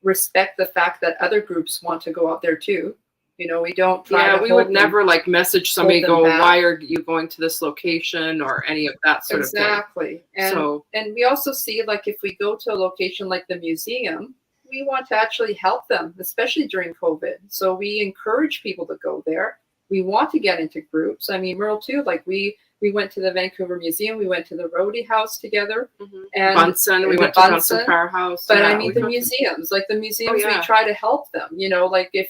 respect the fact that other groups want to go out there too. You know, we don't try Yeah, to we hold would them- never like message somebody, them go, back. why are you going to this location, or any of that sort of thing. Exactly. And So- and we also see, like, if we go to a location like the museum, we want to actually help them, especially during COVID. So we encourage people to go there. We want to get into groups. I mean, Merle too, like we went to the Vancouver Museum, we went to the Roadie House together. And Bunsen, we the went to Bunsen Bunsen. Powerhouse. But Yeah, I mean, we the went to- museums, like the museums, yeah. we try to help them, you know, like if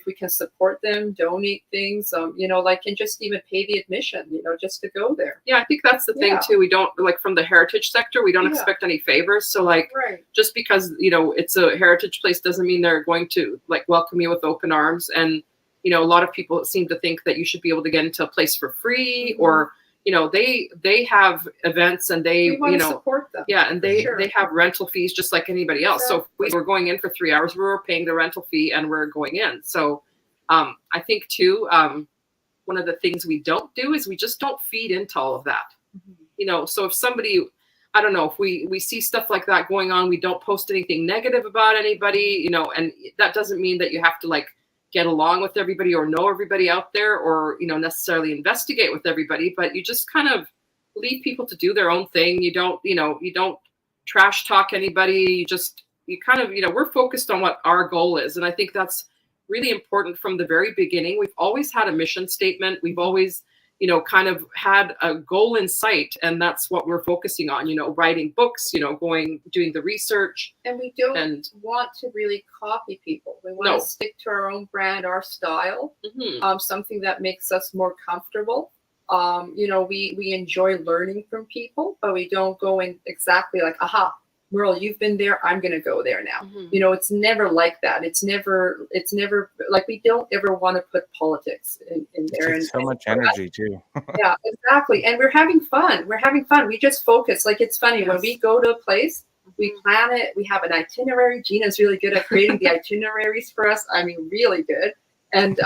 we can support them, donate things, you know, like, and just even pay the admission, you know, just to go there. Yeah, I think that's the thing Yeah. too. We don't, like, from the heritage sector, we don't Yeah. expect any favors. So like, Right. just because, you know, it's a heritage place doesn't mean they're going to like welcome you with open arms. And, you know, a lot of people seem to think that you should be able to get into a place for free, or, you know, they have events and they, We want you to know, support them. yeah, and they Sure. they have rental fees just like anybody else. So if we were going in for 3 hours, we were paying the rental fee and we're going in. So I think too, one of the things we don't do is we just don't feed into all of that. You know, so if somebody, I don't know, if we see stuff like that going on, we don't post anything negative about anybody, you know, and that doesn't mean that you have to like get along with everybody or know everybody out there, or, you know, necessarily investigate with everybody, but you just kind of leave people to do their own thing. You don't, you know, you don't trash talk anybody. You kind of, you know, we're focused on what our goal is. And I think that's really important from the very beginning. We've always had a mission statement. We've always, you know, kind of had a goal in sight, and that's what we're focusing on, you know, writing books, you know, doing the research. And we don't And- want to really copy people. We want No. to stick to our own brand, our style, Mhm. something that makes us more comfortable. You know, we enjoy learning from people, but we don't go in exactly like, aha, Merle, you've been there, I'm going to go there now. You know, it's never like that. It's never like, we don't ever want to put politics in there. It takes so much energy too. Yeah, exactly. And we're having fun. We just focus. Like, it's funny when we go to a place, we plan it. We have an itinerary. Gina's really good at creating the itineraries for us. I mean, really good. And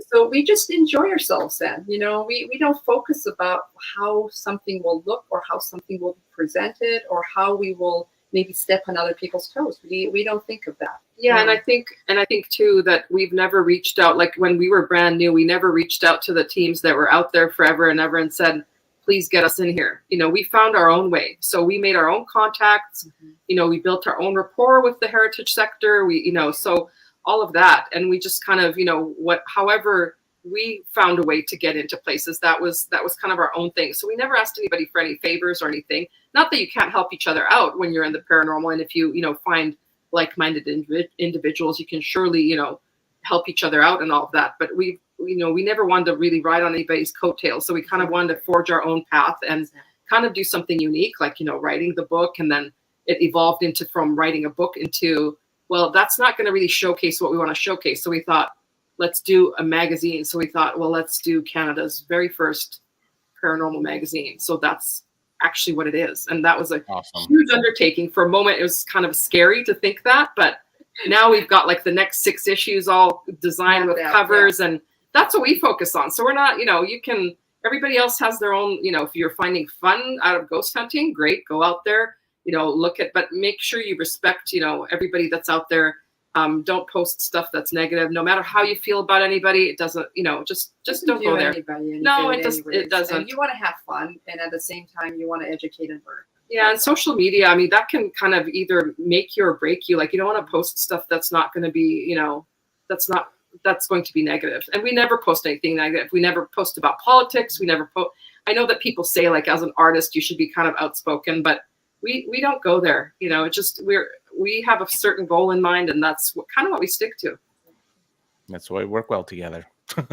so we just enjoy ourselves then. You know, we don't focus about how something will look, or how something will be presented, or how we will maybe step on other people's toes. We don't think of that. Yeah, and I think too that we've never reached out, like when we were brand new, we never reached out to the teams that were out there forever and ever and said, please get us in here. You know, we found our own way. So we made our own contacts. You know, we built our own rapport with the heritage sector. You know, so all of that. And we just kind of, you know, however we found a way to get into places, that was kind of our own thing. So we never asked anybody for any favors or anything. Not that you can't help each other out when you're in the paranormal. And if you know, find like-minded individuals, you can surely, you know, help each other out and all of that. But we never wanted to really ride on anybody's coattails. So we kind of wanted to forge our own path and kind of do something unique, like, you know, writing the book. And then it evolved from writing a book into, well, that's not going to really showcase what we want to showcase. So we thought, let's do a magazine. So we thought, well, let's do Canada's very first paranormal magazine. So that's actually what it is. And that was a huge undertaking. For a moment, it was kind of scary to think that, but now we've got like the next 6 issues all designed with covers, and that's what we focus on. So we're not, you know, everybody else has their own, you know, if you're finding fun out of ghost hunting, great, go out there, you know, but make sure you respect, you know, everybody that's out there. Don't post stuff that's negative. No matter how you feel about anybody, it doesn't, you know, just don't go there. No, it doesn't. And you want to have fun, and at the same time, you want to educate and learn. Yeah, and social media, I mean, that can kind of either make you or break you. Like, you don't want to post stuff that's not going to be, you know, that's going to be negative. And we never post anything negative. We never post about politics. We never post. I know that people say, like, as an artist, you should be kind of outspoken, but we don't go there. You know, it just, we have a certain goal in mind, and that's kind of what we stick to. That's why we work well together.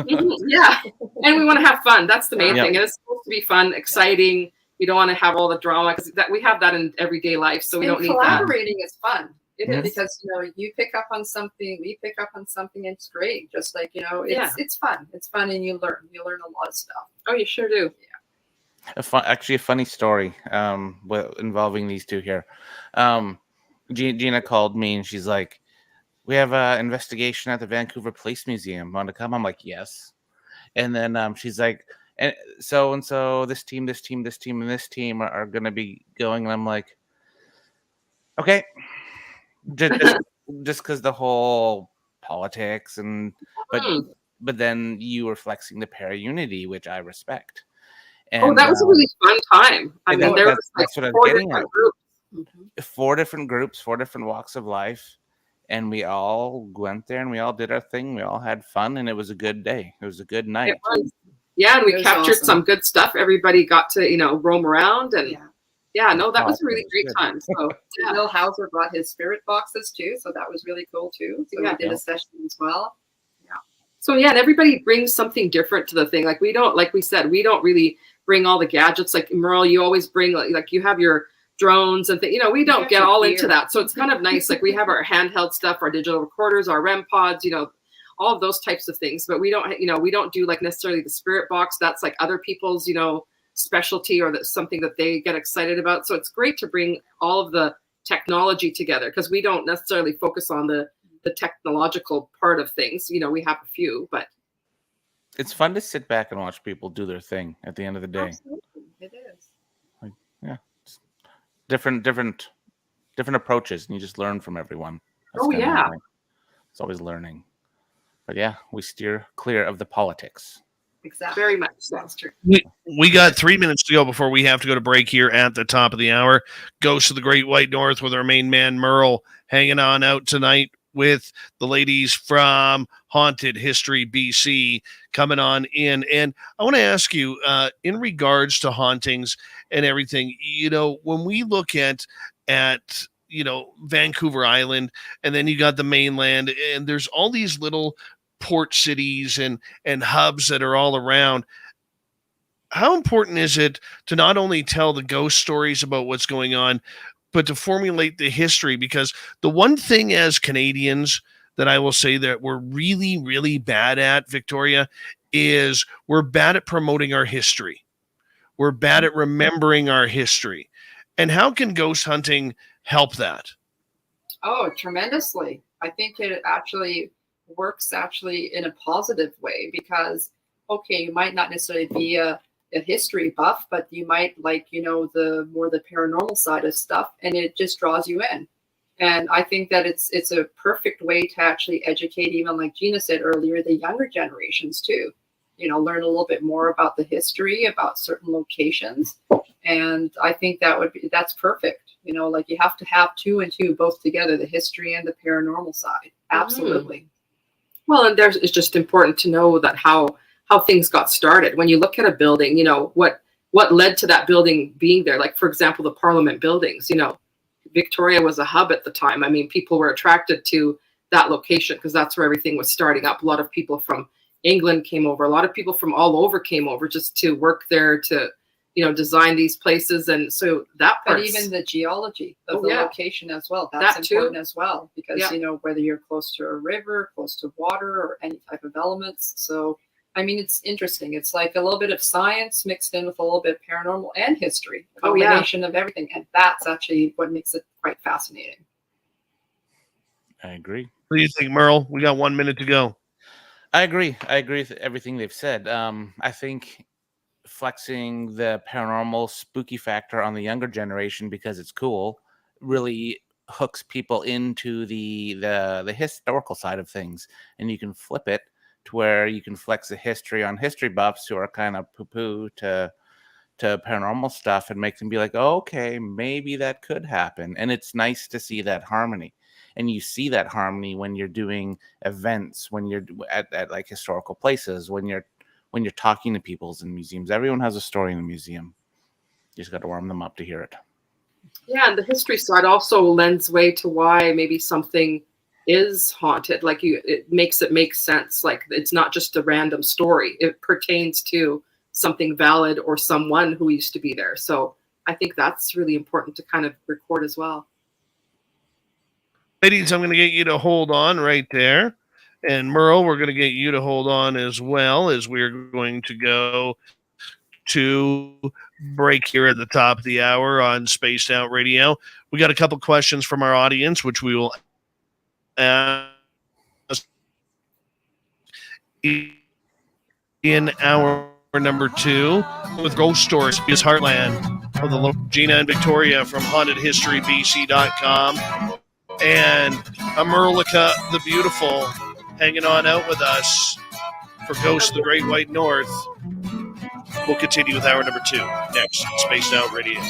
Yeah, and we want to have fun. That's the main thing. And it's supposed to be fun, exciting. You don't want to have all the drama, because we have that in everyday life, so we don't need that. Collaborating is fun. It is, Mhm. because, you know, you pick up on something, we pick up on something, and it's great. Just like, you know, it's fun. It's fun, and you learn a lot of stuff. Oh, you sure do. Actually, a funny story involving these two here. Gina called me and she's like, we have an investigation at the Vancouver Police Museum. Want to come? I'm like, yes. And then she's like, and so, this team, and this team are going to be going. And I'm like, okay. Just because the whole politics but but then you were flexing the para unity, which I respect. Oh, that was a really fun time. I mean, there was like that's what I was 4 getting different at. groups. 4 different groups, 4 different walks of life, and we all went there and we all did our thing. We all had fun, and it was a good day. It was a good night. It was. Yeah, and we captured some good stuff. Everybody got to, roam around, and that was a really great time. So Bill Hauser brought his spirit boxes too, so that was really cool too. So we did a session as well. So and everybody brings something different to the thing. Like we don't really bring all the gadgets. Like Merle, you always bring like you have your drones and we don't get all into that. So it's kind of nice. Like we have our handheld stuff, our digital recorders, our REM pods, all of those types of things. But we don't do like necessarily the spirit box. That's like other people's, specialty, or that's something that they get excited about. So it's great to bring all of the technology together, because we don't necessarily focus on the technological part of things. We have a few, but it's fun to sit back and watch people do their thing at the end of the day. Absolutely. It is. Different approaches, and you just learn from everyone. It's always learning. But we steer clear of the politics. Exactly. Very much. That's true. We got 3 minutes to go before we have to go to break here at the top of the hour. Ghosts of the Great White North with our main man Merle hanging on out tonight with the ladies from Haunted History BC coming on in. And I want to ask you, in regards to hauntings and everything, when we look at Vancouver Island, and then you got the mainland, and there's all these little port cities and hubs that are all around. How important is it to not only tell the ghost stories about what's going on, but to formulate the history? Because the one thing as Canadians that I will say that we're really, really bad at, Victoria, is we're bad at promoting our history. We're bad at remembering our history. And how can ghost hunting help that? Oh, tremendously. I think it actually works in a positive way, because, you might not necessarily be a history buff, but you might like, the paranormal side of stuff, and it just draws you in. And I think that it's a perfect way to actually educate, even like Gina said earlier, the younger generations too. Learn a little bit more about the history, about certain locations. And I think that's perfect. Like you have to have 2 and 2 both together, the history and the paranormal side. Absolutely. Well, and it's just important to know that how things got started. When you look at a building, what led to that building being there. Like, for example, the Parliament buildings, Victoria was a hub at the time. I mean, people were attracted to that location because that's where everything was starting up. A lot of people from England came over. A lot of people from all over came over just to work there, to design these places. And so that part. But even the geology of the location as well. That's important as well, because, whether you're close to a river, close to water, or any type of elements. So, I mean, it's interesting. It's like a little bit of science mixed in with a little bit of paranormal and history. A combination of everything. And that's actually what makes it quite fascinating. I agree. What do you think, Merle? We got 1 minute to go. I agree with everything they've said. I think flexing the paranormal spooky factor on the younger generation, because it's cool, really hooks people into the historical side of things, and you can flip it to where you can flex the history on history buffs who are kind of poo-poo to paranormal stuff, and make them be like, oh, okay, maybe that could happen. And it's nice to see that harmony. And you see that harmony when you're doing events, when you're at like historical places, when you're talking to people in museums. Everyone has a story in the museum. You just got to warm them up to hear it. Yeah, and the history side also lends way to why maybe something is haunted. Like it makes it make sense. Like it's not just a random story. It pertains to something valid or someone who used to be there. So I think that's really important to kind of record as well. Ladies, I'm going to get you to hold on right there. And Merle, we're going to get you to hold on as well, as we're going to go to break here at the top of the hour on Spaced Out Radio. We got a couple questions from our audience, which we will ask in our number 2 with Ghost Stories is Heartland of the Gina and Victoria from HauntedHistoryBC.com. And Merlica the Beautiful hanging on out with us for Ghosts of the Great White North. We'll continue with hour number 2 next, Spaced Out Radio.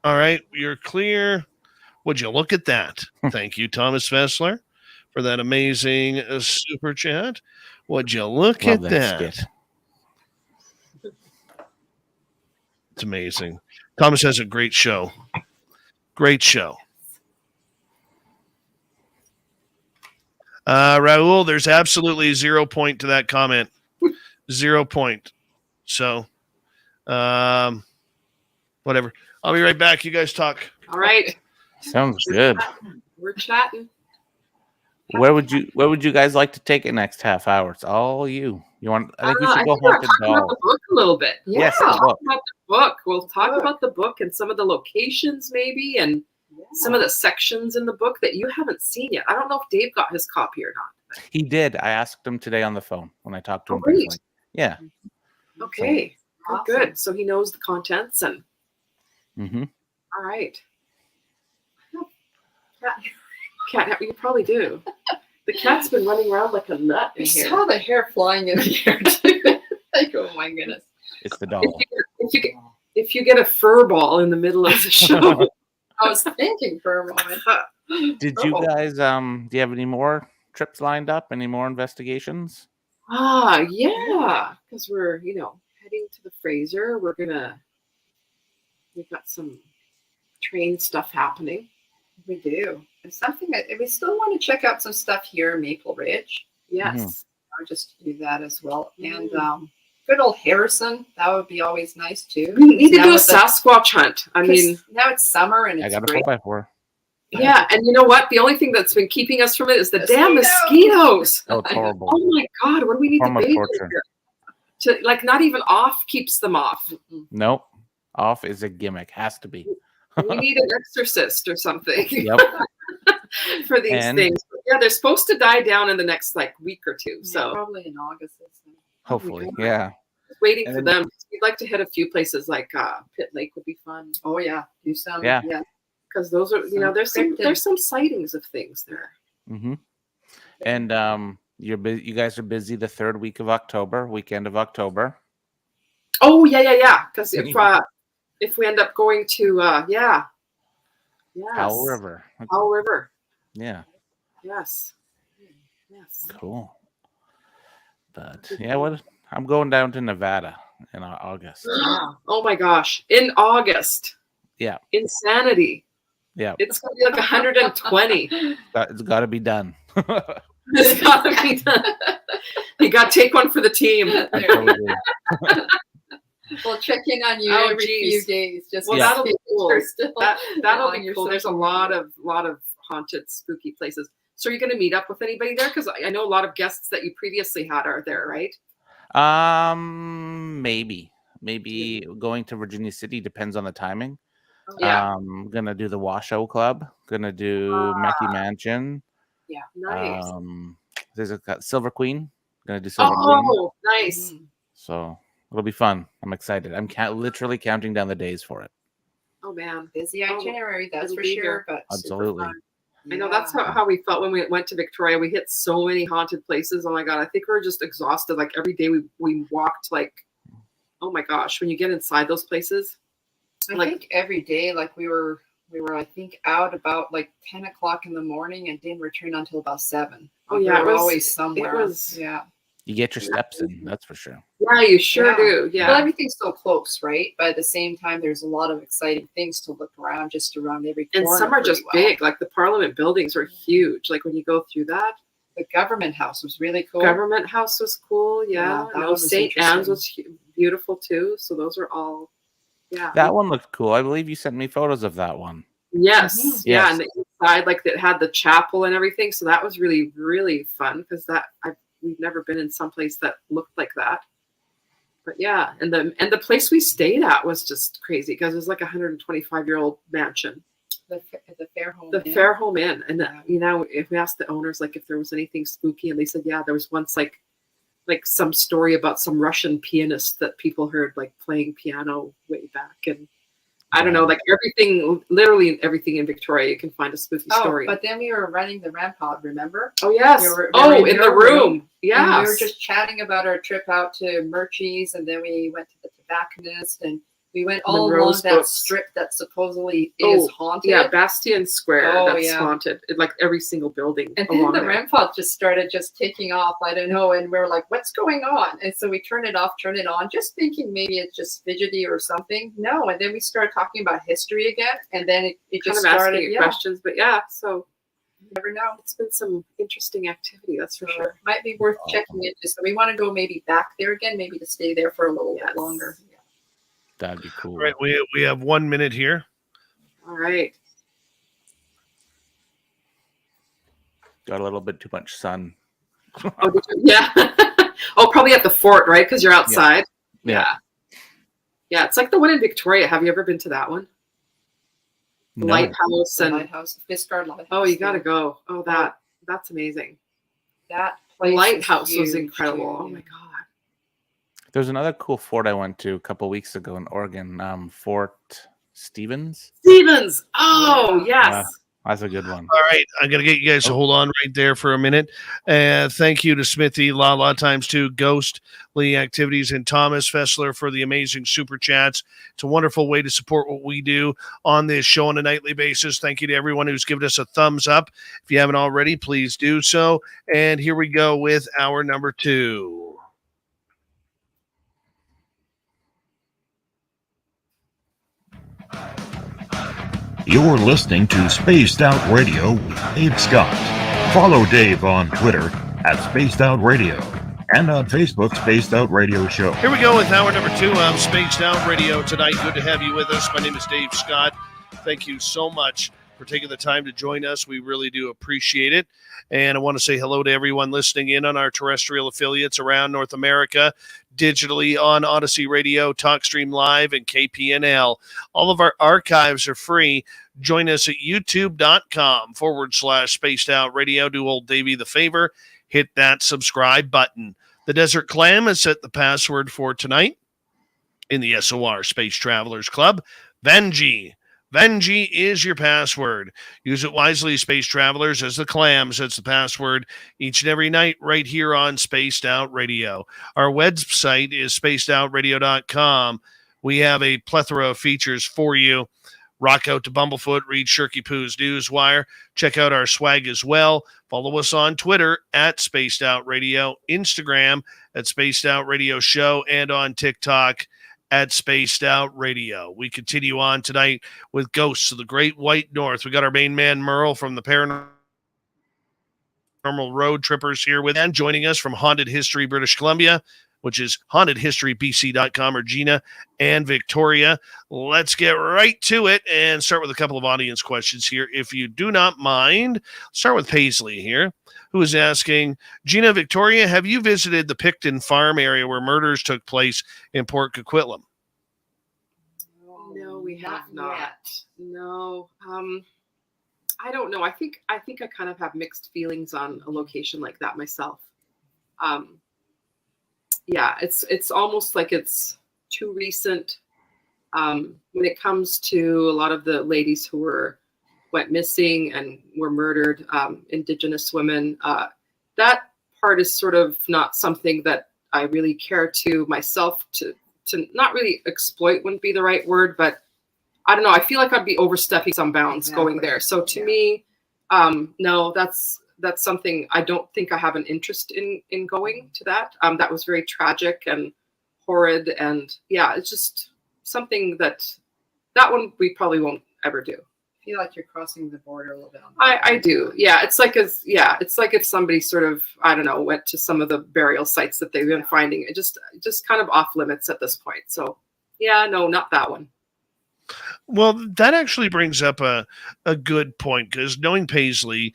All right, you're clear. Would you look at that? Thank you, Thomas Fessler, for that amazing super chat. Would you look Love at that that? skit. It's amazing. Thomas has a great show. Great show. Raul, there's absolutely 0 point to that comment. 0 point. So, whatever. I'll be right back. You guys talk. All right. Sounds good. We're chatting. Where would you guys like to take it next half hour? It's all you. You want? I think we should go we're haunted talking about doll. the book a little bit. Yes, We'll the talk book. about the book. We'll talk about the book and some of the locations maybe and some of the sections in the book that you haven't seen yet. I don't know if Dave got his copy or not. He did. I asked him today on the phone when I talked to him. great. briefly. Yeah. Okay. Awesome. Good. So he knows the contents and Mm-hmm. all right. Cat, you probably do. The cat's been running around like a nut I in here. saw the hair flying in the air too. Like, oh my goodness. It's the doll. If you get a fur ball in the middle of the show. I was thinking for a moment. Did you guys do you have any more trips lined up? Any more investigations? Yeah. Because we're, heading to the Fraser. We've got some train stuff happening. We do. It's something that we still want to check out some stuff here in Maple Ridge. Yes. I'll just do that as well. And good old Harrison, that would be always nice too. We need to Now do a with the- Sasquatch hunt. I mean, now it's summer and I it's got a great. 4x4. yeah. And you know what? The only thing that's been keeping us from it is the damn mosquitoes. Oh, it's horrible. Oh my God. What do we need Form to of bathe torture. here? To not even off keeps them off. Nope. Off is a gimmick. Has to be. We need an exorcist or something Yep. for these And- things. But yeah, they're supposed to die down in the next week or two. Yeah, So probably in August. Isn't it? Hopefully. Yeah. just waiting And for then- them. We'd like to hit a few places like Pitt Lake would be fun Oh yeah, do some. Yeah. because those are there's Cryptid. some sightings of things there. Mm-hmm. And you guys are busy the third weekend of October. Oh yeah. Because if we end up going to yes, Powell River. Powell River. Yeah. Yes. Cool. But yeah, I'm going down to Nevada in August. Oh my gosh! In August. Yeah. Insanity. Yeah. It's gonna be like 120. It's got to be done. It's gotta be done. You gotta take one for the team. Absolutely. We'll check in on you Oh, every few geez. days. Just Well, to that'll see be if cool. you're still That'll on be your cool. There's a social lot media. of haunted, spooky places. So are you going to meet up with anybody there? Because I know a lot of guests that you previously had are there, right? Maybe going to Virginia City depends on the timing. Yeah. Gonna do the Washoe Club. Gonna do Mackie Mansion. Yeah. Nice. There's a Silver Queen. Gonna do Silver Queen. Oh, nice. Mm. So it'll be fun. I'm excited. I'm literally counting down the days for it. Oh man, Busy itinerary, that's it'll for be sure. here. But Absolutely. I know that's how we felt when we went to Victoria. We hit so many haunted places. Oh my God, I think we were just exhausted. Like every day we walked oh my gosh, when you get inside those places. I Like- think every day, like we were I think out about like 10 o'clock in the morning and didn't return until about 7. Oh, Like, yeah, we it were was- always somewhere. was- Yeah. You get your steps in. That's for sure. Yeah, you sure Yeah. do. Yeah. Well, everything's so close, right? But at the same time, there's a lot of exciting things to look around, just around every corner. And some are just pretty well. big. Like the Parliament buildings are huge. Like when you go through that. The government house was really cool. Government House was cool. Yeah, Yeah. that No, one was St. Anne's interesting. was beautiful too. So those are all. Yeah. That one looked cool. I believe you sent me photos of that one. Yes. Mhm. Yeah. Yes. And the inside, like it had the chapel and everything. So that was really, really fun because we've never been in some place that looked like that. But yeah, and the place we stayed at was just crazy because it was like a 125-year-old mansion. The fair home. The Inn. Fair Home Inn. And Yeah. if we asked the owners like if there was anything spooky, and they said yeah, there was once like some story about some Russian pianist that people heard like playing piano way back, and I don't know, like everything, literally everything in Victoria, you can find a spooky story. But then we were running the REM pod, remember? Oh, yes. We were in the room. Yeah. And we were just chatting about our trip out to Murchie's, and then we went to the tobacconist, and we went all along that strip that supposedly is haunted. Yeah, Bastien Square. That's haunted. Like every single building. And then the REM pod just started taking off. I don't know. And we were like, what's going on? And so we turned it off, turned it on, just thinking maybe it's just fidgety or something. No. And then we started talking about history again. And then it just started. Asking questions. But yeah, so you never know. It's been some interesting activity, that's for sure. Might be worth checking into. So we want to go maybe back there again, maybe to stay there for a little bit longer. Yeah. That'd be cool. All right, we have 1 minute here. All right. Got a little bit too much sun. Yeah. Probably at the fort, right? Because you're outside. Yeah. Yeah, it's like the one in Victoria. Have you ever been to that one? No. Lighthouse and Lighthouse, Fiskard Lighthouse. Oh, you got to go. Oh, that's amazing. That place Lighthouse was incredible. Oh my God. There's another cool fort I went to a couple weeks ago in Oregon, Fort Stevens. Oh, yes. That's a good one. All right. I'm going to get you guys to hold on right there for a minute. Thank you to Smithy, La times 2, Ghost, Lee Activities, and Thomas Fessler for the amazing super chats. It's a wonderful way to support what we do on this show on a nightly basis. Thank you to everyone who's given us a thumbs up. If you haven't already, please do so. And here we go with our number 2. You're listening to Spaced Out Radio with Dave Scott. Follow Dave on Twitter at Spaced Out Radio and on Facebook, Spaced Out Radio Show. Here we go with hour number 2 of Spaced Out Radio tonight. Good to have you with us. My name is Dave Scott. Thank you so much for taking the time to join us. We really do appreciate it. And I want to say hello to everyone listening in on our terrestrial affiliates around North America, digitally on Odyssey Radio, TalkStream Live, and KPNL. All of our archives are free. Join us at youtube.com/Spaced Out Radio. Do old Davey the favor. Hit that subscribe button. The Desert Clam has set the password for tonight in the SOR Space Travelers Club. Vanji. Vanji is your password. Use it wisely, Space Travelers, as the Clam sets the password each and every night right here on Spaced Out Radio. Our website is spacedoutradio.com. We have a plethora of features for you. Rock out to Bumblefoot, read Shirky Poo's Newswire. Check out our swag as well. Follow us on Twitter at Spaced Out Radio, Instagram at Spaced Out Radio Show, and on TikTok at Spaced Out Radio. We continue on tonight with Ghosts of the Great White North. We got our main man Merle from the Paranormal Road Trippers here with, and joining us from Haunted History British Columbia, which is hauntedhistorybc.com, or Gina and Victoria. Let's get right to it and start with a couple of audience questions here, if you do not mind. Start with Paisley here, who is asking, Gina, Victoria, have you visited the Picton Farm area where murders took place in Port Coquitlam? No, we have not. No. I don't know. I think I kind of have mixed feelings on a location like that myself. Yeah, it's almost like it's too recent. When it comes to a lot of the ladies who went missing and were murdered, Indigenous women, that part is sort of not something that I really care to myself to not really exploit wouldn't be the right word, but I don't know. I feel like I'd be overstepping some bounds going there. So to me, no, that's something I don't think I have an interest in going to that. That was very tragic and horrid. And yeah, it's just something that one we probably won't ever do. I feel like you're crossing the border a little bit. I do. Yeah. It's like if somebody sort of, I don't know, went to some of the burial sites that they've been finding. It just kind of off limits at this point. So yeah, no, not that one. Well, that actually brings up a good point, because knowing Paisley,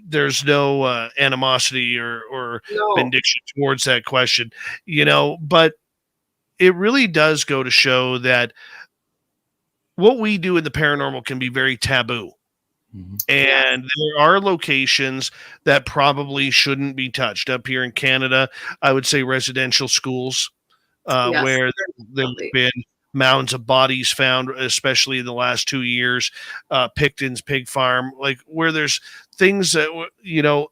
there's no animosity or vindication towards that question, but it really does go to show that what we do in the paranormal can be very taboo. Mm-hmm. And there are locations that probably shouldn't be touched. Up here in Canada, I would say residential schools, where there have been mounds of bodies found, especially in the last 2 years, Picton's pig farm, like where there's things that,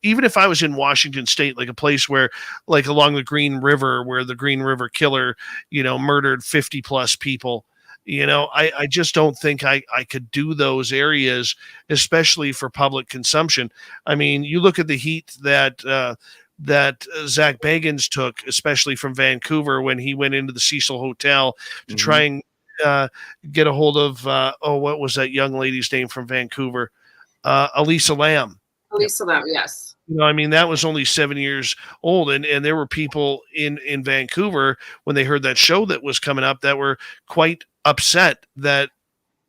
even if I was in Washington State, like a place where, like along the Green River, where the Green River killer, murdered 50 plus people, I just don't think I could do those areas, especially for public consumption. I mean, you look at the heat that Zach Bagans took, especially from Vancouver when he went into the Cecil Hotel to try and get a hold of, what was that young lady's name from Vancouver? Elisa Lam. Elisa Lam, yes. That was only 7 years old. And there were people in Vancouver when they heard that show that was coming up that were quite upset that,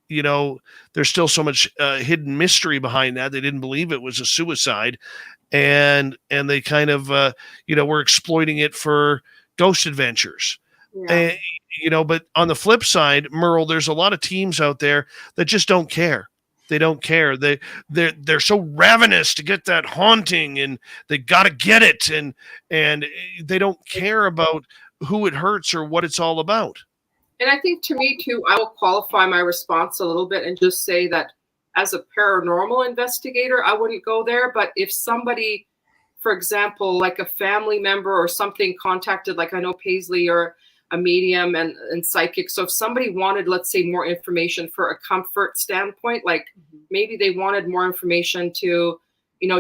there's still so much hidden mystery behind that. They didn't believe it was a suicide. And they kind of, were exploiting it for ghost adventures. Yeah. But on the flip side, Merle, there's a lot of teams out there that just don't care. They don't care. They're so ravenous to get that haunting, and they got to get it, and they don't care about who it hurts or what it's all about. And I think, to me too, I will qualify my response a little bit and just say that as a paranormal investigator, I wouldn't go there. But if somebody, for example, like a family member or something contacted, like I know Paisley or a medium and psychic. So if somebody wanted, let's say, more information for a comfort standpoint, like maybe they wanted more information to,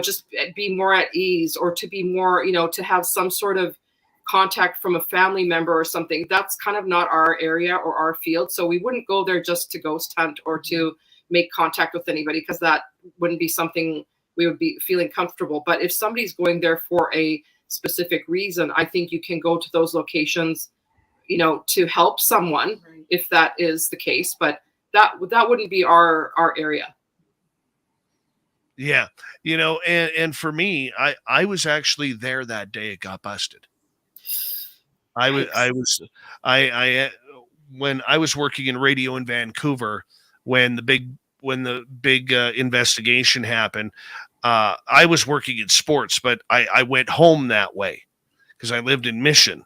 just be more at ease, or to be more, to have some sort of contact from a family member or something, that's kind of not our area or our field. So we wouldn't go there just to ghost hunt or to make contact with anybody, because that wouldn't be something we would be feeling comfortable. But if somebody's going there for a specific reason, I think you can go to those locations, to help someone, if that is the case. But that wouldn't be our area. Yeah. And for me, I was actually there that day it got busted. When I was working in radio in Vancouver, when the big investigation happened, I was working in sports, but I went home that way because I lived in Mission,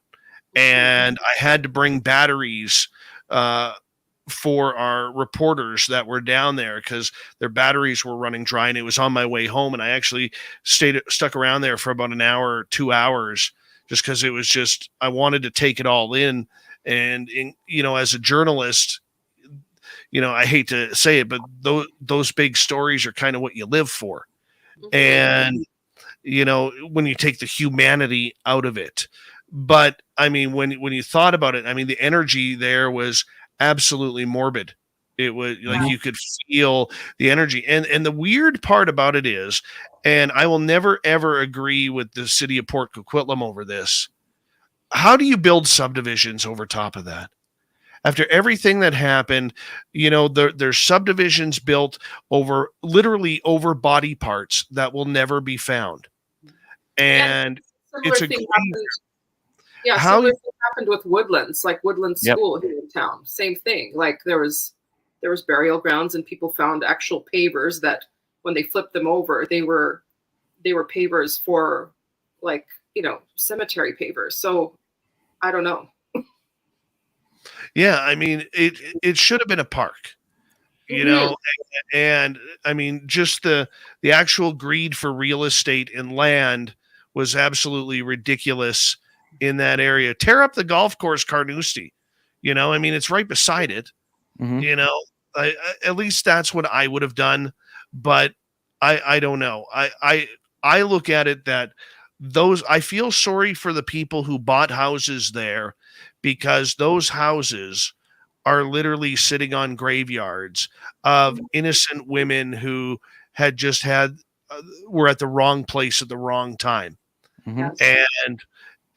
and I had to bring batteries for our reporters that were down there because their batteries were running dry, and it was on my way home. And I actually stuck around there for about an hour or 2 hours, just because it was just, I wanted to take it all in. And as a journalist, I hate to say it, but those big stories are kind of what you live for. And, when you take the humanity out of it. But I mean, when you thought about it, I mean, the energy there was absolutely morbid. It was like you could feel the energy. And the weird part about it is, and I will never, ever agree with the city of Port Coquitlam over this, how do you build subdivisions over top of that? After everything that happened, there's subdivisions built literally over body parts that will never be found. And it's a similar thing happened with Woodlands, like Woodlands School here in town. Same thing. Like there was burial grounds, and people found actual pavers that when they flipped them over, they were pavers for, like, cemetery pavers. So I don't know. Yeah, I mean, it should have been a park, and I mean, just the actual greed for real estate and land was absolutely ridiculous in that area. Tear up the golf course, Carnoustie. I mean, it's right beside it. At least that's what I would have done. But I don't know. I look at it that I feel sorry for the people who bought houses there, because those houses are literally sitting on graveyards of innocent women who had just were at the wrong place at the wrong time.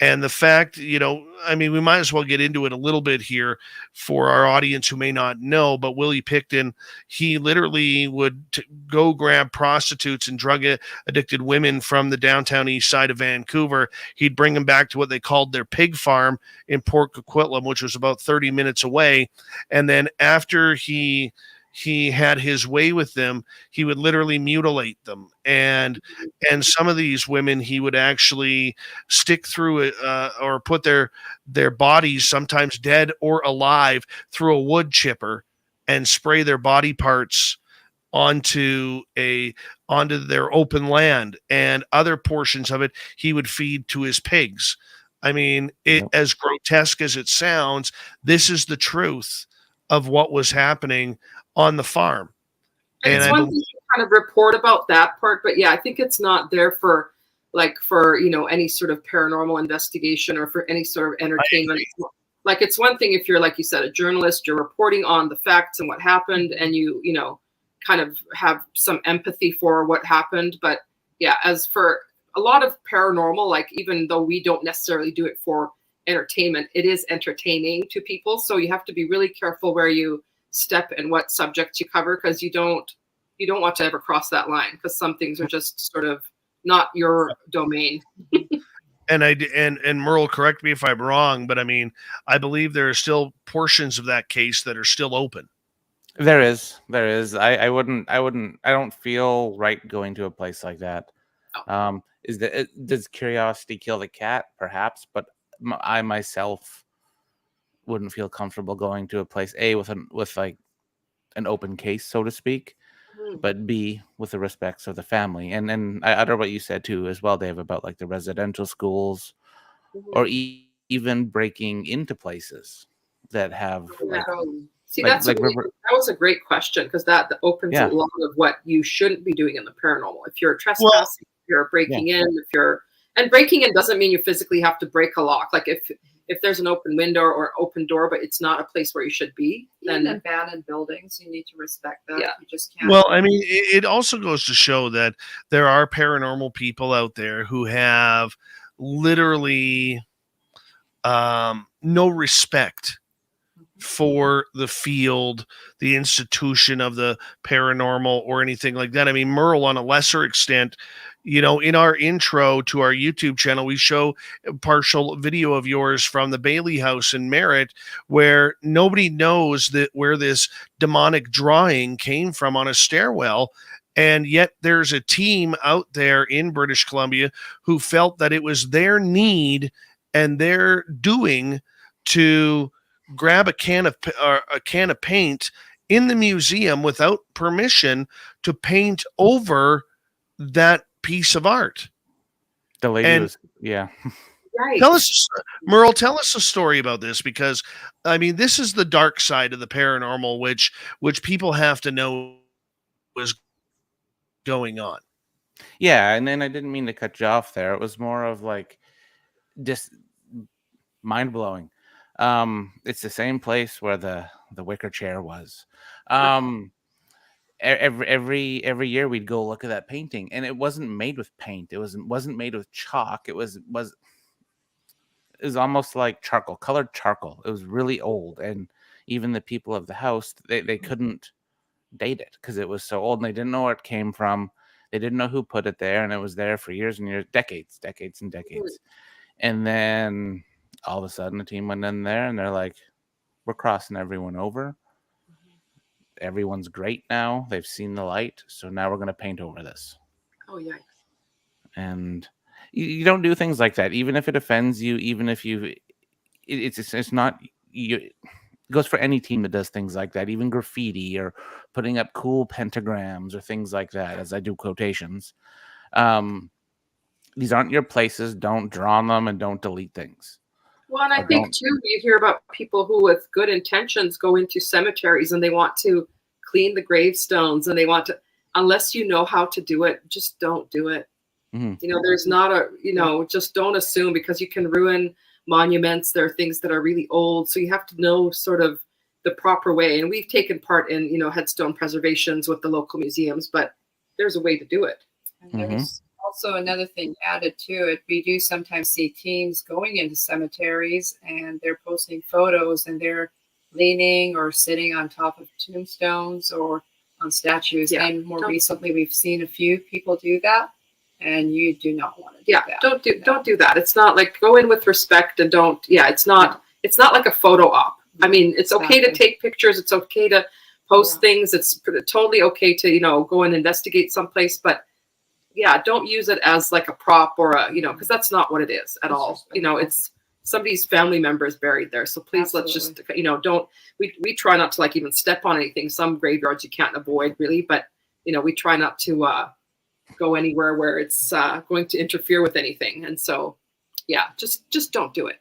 And the fact, I mean, we might as well get into it a little bit here for our audience who may not know, but Willie Picton, he literally would go grab prostitutes and drug addicted women from the downtown east side of Vancouver. He'd bring them back to what they called their pig farm in Port Coquitlam, which was about 30 minutes away. And then after he he had his way with them, he would literally mutilate them. And some of these women, he would actually stick through it, or put their bodies, sometimes dead or alive, through a wood chipper and spray their body parts onto their open land, and other portions of it he would feed to his pigs. I mean, as grotesque as it sounds, this is the truth of what was happening on the farm. And it's one thing to kind of report about that part, but yeah, I think it's not there for any sort of paranormal investigation or for any sort of entertainment. Like, it's one thing if you're, like you said, a journalist, you're reporting on the facts and what happened, and you kind of have some empathy for what happened. But yeah, as for a lot of paranormal, like, even though we don't necessarily do it for entertainment, it is entertaining to people. So you have to be really careful where you step and what subjects you cover, because you don't want to ever cross that line, because some things are just sort of not your domain. And Merle, correct me if I'm wrong, but I mean, I believe there are still portions of that case that are still open. There is. I don't feel right going to a place like that. Does curiosity kill the cat? Perhaps, but I myself wouldn't feel comfortable going to a place with like an open case, so to speak, but B, with the respects of the family. And I utter what you said too as well, Dave, about like the residential schools, or even breaking into places that have See, that was a great question, because that opens a lot of what you shouldn't be doing in the paranormal. If you're trespassing, if you're breaking in, and breaking in doesn't mean you physically have to break a lock. Like, if there's an open window or open door, but it's not a place where you should be, then even abandoned buildings, you need to respect that. Yeah. You just can't. Well, I mean, it also goes to show that there are paranormal people out there who have literally no respect for the field, the institution of the paranormal, or anything like that. I mean, Merle, on a lesser extent, in our intro to our YouTube channel, we show a partial video of yours from the Bailey House in Merritt, where nobody knows where this demonic drawing came from on a stairwell. And yet there's a team out there in British Columbia who felt that it was their need and their doing to grab a can of paint in the museum without permission to paint over that piece of art. The lady was, right. Merle, tell us a story about this, because I mean, this is the dark side of the paranormal, which people have to know is going on. Yeah, and then I didn't mean to cut you off there. It was more of like just mind blowing. It's the same place where the wicker chair was. Every year we'd go look at that painting, and it wasn't made with paint. It wasn't made with chalk. It was almost like colored charcoal. It was really old, and even the people of the house, they couldn't date it because it was so old, and they didn't know where it came from. They didn't know who put it there, and it was there for years and years, decades and decades. And then all of a sudden, the team went in there, and they're like, "We're crossing everyone over. Everyone's great now. They've seen the light, so now we're going to paint over this." Oh, yeah. And you don't do things like that, even if it offends you, even if it's not you. It goes for any team that does things like that, even graffiti or putting up cool pentagrams or things like that, as I do quotations. These aren't your places. Don't draw on them, and don't delete things. Well, and I think too, you hear about people who with good intentions go into cemeteries and they want to clean the gravestones, and they want to, unless you know how to do it, just don't do it. Mm-hmm. There's not just don't assume, because you can ruin monuments. There are things that are really old. So you have to know sort of the proper way. And we've taken part in, headstone preservations with the local museums, but there's a way to do it. And there's also another thing added to it. We do sometimes see teams going into cemeteries, and they're posting photos, and they're leaning or sitting on top of tombstones or on statues. Yeah. And more recently, we've seen a few people do that, and you do not want to do that. Don't do that. It's not like, go in with respect, and don't. Yeah, it's not like a photo op. I mean, it's okay to take pictures. It's okay to post things. It's totally okay to, you know, go and investigate someplace, but yeah, don't use it as like a prop or a, you know, because that's not what it is at all. You know, it's somebody's family member is buried there. So please, let's just, you know, we try not to like even step on anything. Some graveyards you can't avoid really, but you know, we try not to go anywhere where it's going to interfere with anything. And so, yeah, just don't do it.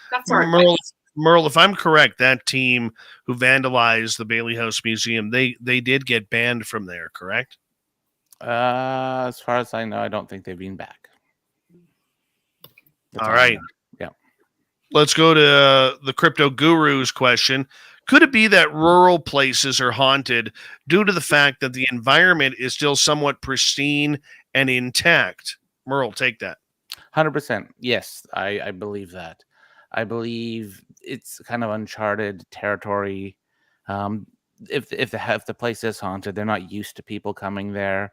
That's our advice. Merle, if I'm correct, that team who vandalized the Bailey House Museum, they did get banned from there, correct? As far as I know, I don't think they've been back. That's all right. Yeah. Let's go to the crypto guru's question. Could it be that rural places are haunted due to the fact that the environment is still somewhat pristine and intact? Merle, take that. 100%. Yes, I believe that. I believe it's kind of uncharted territory. If the place is haunted, they're not used to people coming there.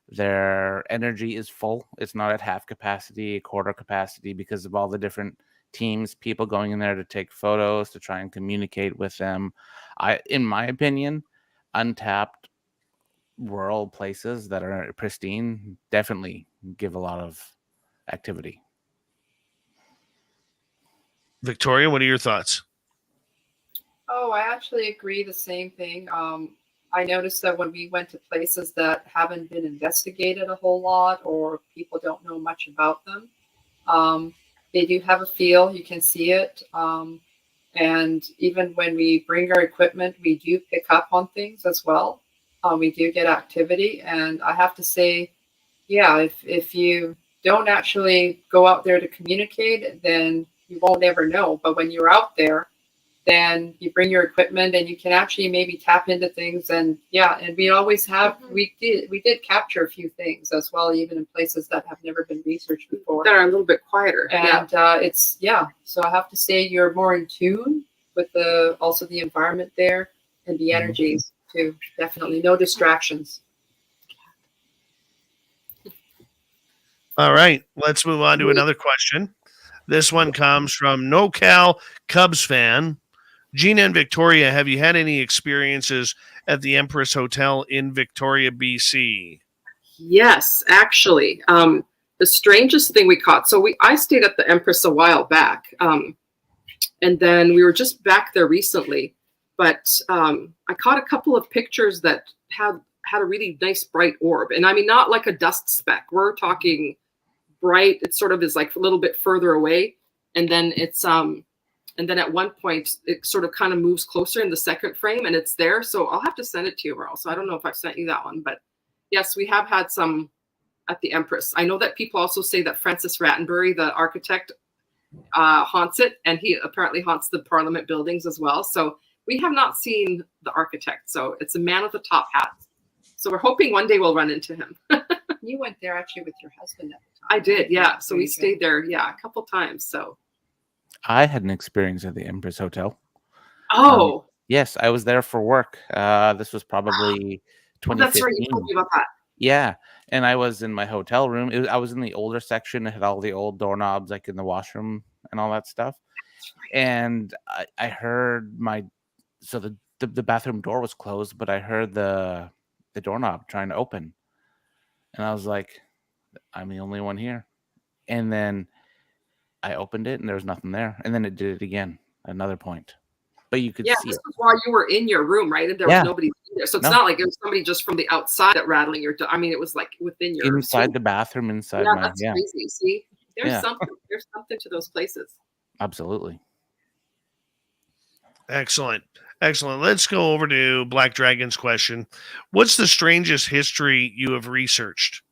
Their energy is full. It's not at half capacity, quarter capacity, because of all the different teams, people going in there to take photos, to try and communicate with them. In my opinion, untapped rural places that are pristine definitely give a lot of activity. Victoria, what are your thoughts? Oh, I actually agree the same thing. I noticed that when we went to places that haven't been investigated a whole lot or people don't know much about them, they do have a feel. You can see it. And even when we bring our equipment, we do pick up on things as well. We do get activity. And I have to say, yeah, if you don't actually go out there to communicate, then you won't ever know. But when you're out there, then you bring your equipment and you can actually maybe tap into things. And yeah, and we always have, we did capture a few things as well, even in places that have never been researched before. That are a little bit quieter. And so I have to say you're more in tune with also the environment there and the energies too. Definitely no distractions. All right, let's move on to another question. This one comes from NoCal Cubs fan. Gina and Victoria, have you had any experiences at the Empress Hotel in Victoria, BC? Yes, actually. The strangest thing we caught. So I stayed at the Empress a while back. And then we were just back there recently. But I caught a couple of pictures that had a really nice bright orb. And I mean, not like a dust speck. We're talking bright. It sort of is like a little bit further away. And then it's and then at one point it sort of kind of moves closer in the second frame and it's there. So I'll have to send it to you, Merle. So I don't know if I've sent you that one, but yes, we have had some at the Empress. I know that people also say that Francis Rattenbury, the architect, haunts it, and he apparently haunts the Parliament buildings as well. So we have not seen the architect. So it's a man with a top hat. So we're hoping one day we'll run into him. You went there actually with your husband at the time. I did, yeah. So we stayed there, a couple times. So I had an experience at the Empress Hotel. Oh. Yes, I was there for work. This was probably 2015. That's right, you told me about that. Yeah, and I was in my hotel room. I was in the older section. It had all the old doorknobs, like in the washroom and all that stuff. And I heard the bathroom door was closed, but I heard the doorknob trying to open. And I was like, I'm the only one here. And then I opened it and there was nothing there. And then it did it again, another point. But you could see this it. was while you were in your room, right? And there was nobody in there. So it's not like it was somebody just from the outside that rattling your door. I mean, it was like within your inside the bathroom, inside my that's crazy. See? There's something to those places. Absolutely. Excellent. Let's go over to Black Dragon's question. What's the strangest history you have researched?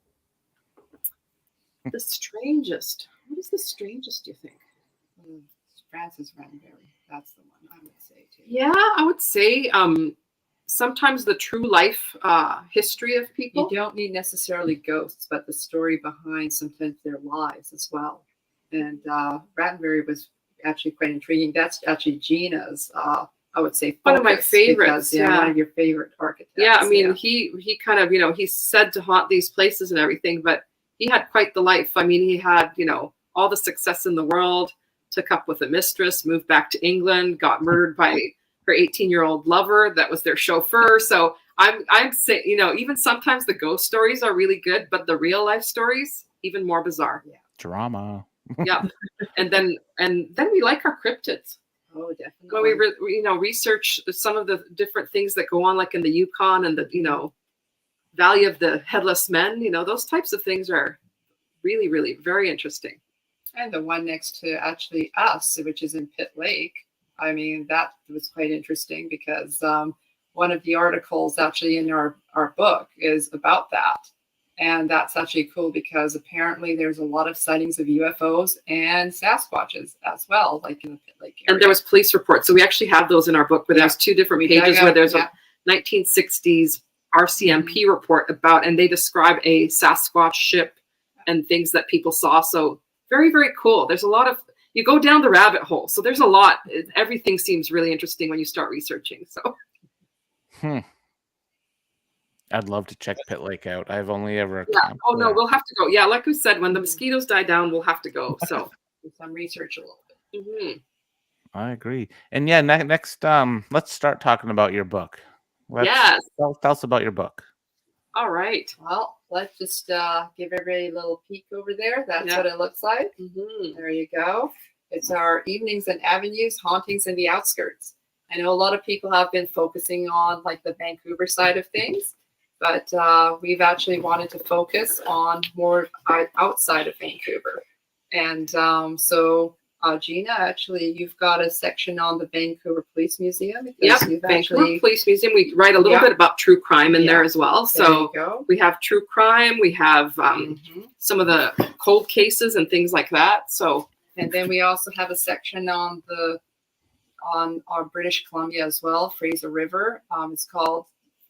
The strangest. What is the strangest, do you think? Francis Rattenbury. That's the one I would say too. Yeah, I would say sometimes the true life history of people. You don't need necessarily ghosts, but the story behind sometimes their lives as well. And Rattenbury was actually quite intriguing. That's actually Gina's, I would say, one of my favorites. Because, one of your favorite architects. Yeah, I mean, he kind of, he's said to haunt these places and everything, but he had quite the life. I mean, he had, all the success in the world, took up with a mistress, moved back to England, got murdered by her 18-year-old lover that was their chauffeur. So I'm saying, you know, even sometimes the ghost stories are really good, but the real life stories even more bizarre. Yeah. Drama. Yeah. and then we like our cryptids. Oh, definitely. When we you know, research some of the different things that go on, like in the Yukon and the, you know, Valley of the Headless Men, you know, those types of things are really, really very interesting. And the one next to actually us, which is in Pitt Lake, I mean, that was quite interesting because one of the articles actually in our book is about that. And that's actually cool because apparently there's a lot of sightings of UFOs and Sasquatches as well, like in the Pitt Lake area. And there was police reports. So we actually have those in our book, where there's two different pages where there's a 1960s RCMP report about, and they describe a Sasquatch ship and things that people saw. So very, very cool. There's a lot of, you go down the rabbit hole. So there's a lot. Everything seems really interesting when you start researching. So. I'd love to check Pitt Lake out. I've only ever. Yeah. Oh no, we'll have to go. Yeah, like we said, when the mosquitoes die down, we'll have to go. So do some research a little bit. Mm-hmm. I agree. And yeah, next, let's start talking about your book. Yes. Tell us about your book. All right. Well, let's just give everybody a little peek over there. That's what it looks like. Mm-hmm. There you go. It's our Evenings and Avenues, Hauntings in the Outskirts. I know a lot of people have been focusing on like the Vancouver side of things, but we've actually wanted to focus on more outside of Vancouver. And so Gina, actually, you've got a section on the Vancouver Police Museum. Yeah, Vancouver Police Museum. We write a little bit about true crime in there as well. So we have true crime. We have some of the cold cases and things like that. So, and then we also have a section on our British Columbia as well, Fraser River. It's called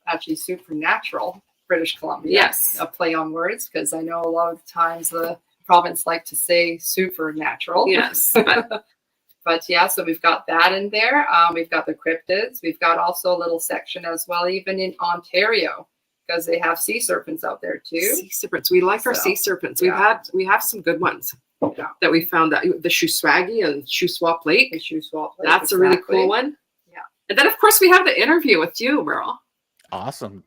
actually Supernatural British Columbia. Yes, a play on words, because I know a lot of the times the province like to say supernatural. Yes. But yeah, so we've got that in there. We've got the cryptids. We've got also a little section as well, even in Ontario, because they have sea serpents out there too. Sea serpents. We like our sea serpents. We have some good ones that we found, that the Shuswagi and Shuswap Lake. That's a really cool one. Yeah. And then of course we have the interview with you, Merle. Awesome.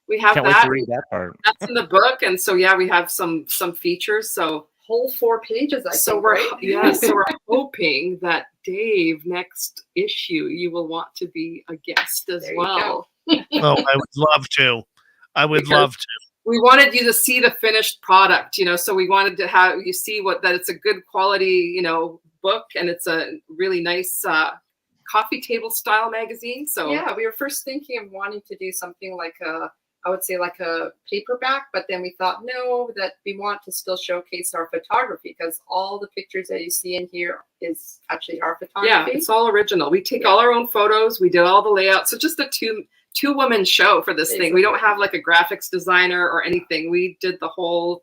We have Can't that. wait to read that part. That's in the book, and so yeah, we have some features. So whole 4 pages. So we're hoping that Dave, next issue, you will want to be a guest as well. Oh, I would love to. I would love to. We wanted you to see the finished product, you know. So we wanted to have you see that it's a good quality, you know, book, and it's a really nice coffee table style magazine. So yeah, we were first thinking of wanting to do something like I would say like a paperback, but then we thought, no, that we want to still showcase our photography, because all the pictures that you see in here is actually our photography. Yeah, it's all original. We take all our own photos. We did all the layouts. So just a two-woman show for this thing. We don't have like a graphics designer or anything. We did the whole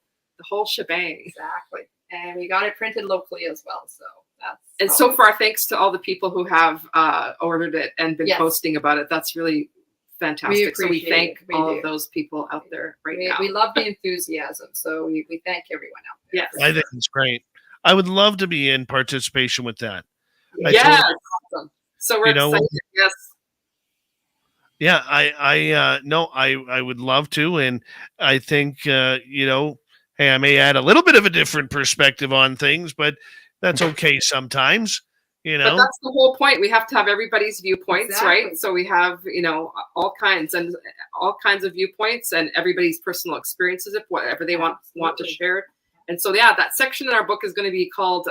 shebang. Exactly. And we got it printed locally as well. So that's and so far, thanks to all the people who have ordered it and been posting about it. That's really fantastic. So we thank all of those people out there now. We love the enthusiasm. So we thank everyone out there. Yes. I think it's great. I would love to be in participation with that. Yeah. Awesome. So we're excited. Yes. Yeah, I would love to. And I think, hey, I may add a little bit of a different perspective on things, but that's okay sometimes. But that's the whole point. We have to have everybody's viewpoints, right? So we have, all kinds of viewpoints and everybody's personal experiences of whatever they want to share. And so, that section in our book is going to be called,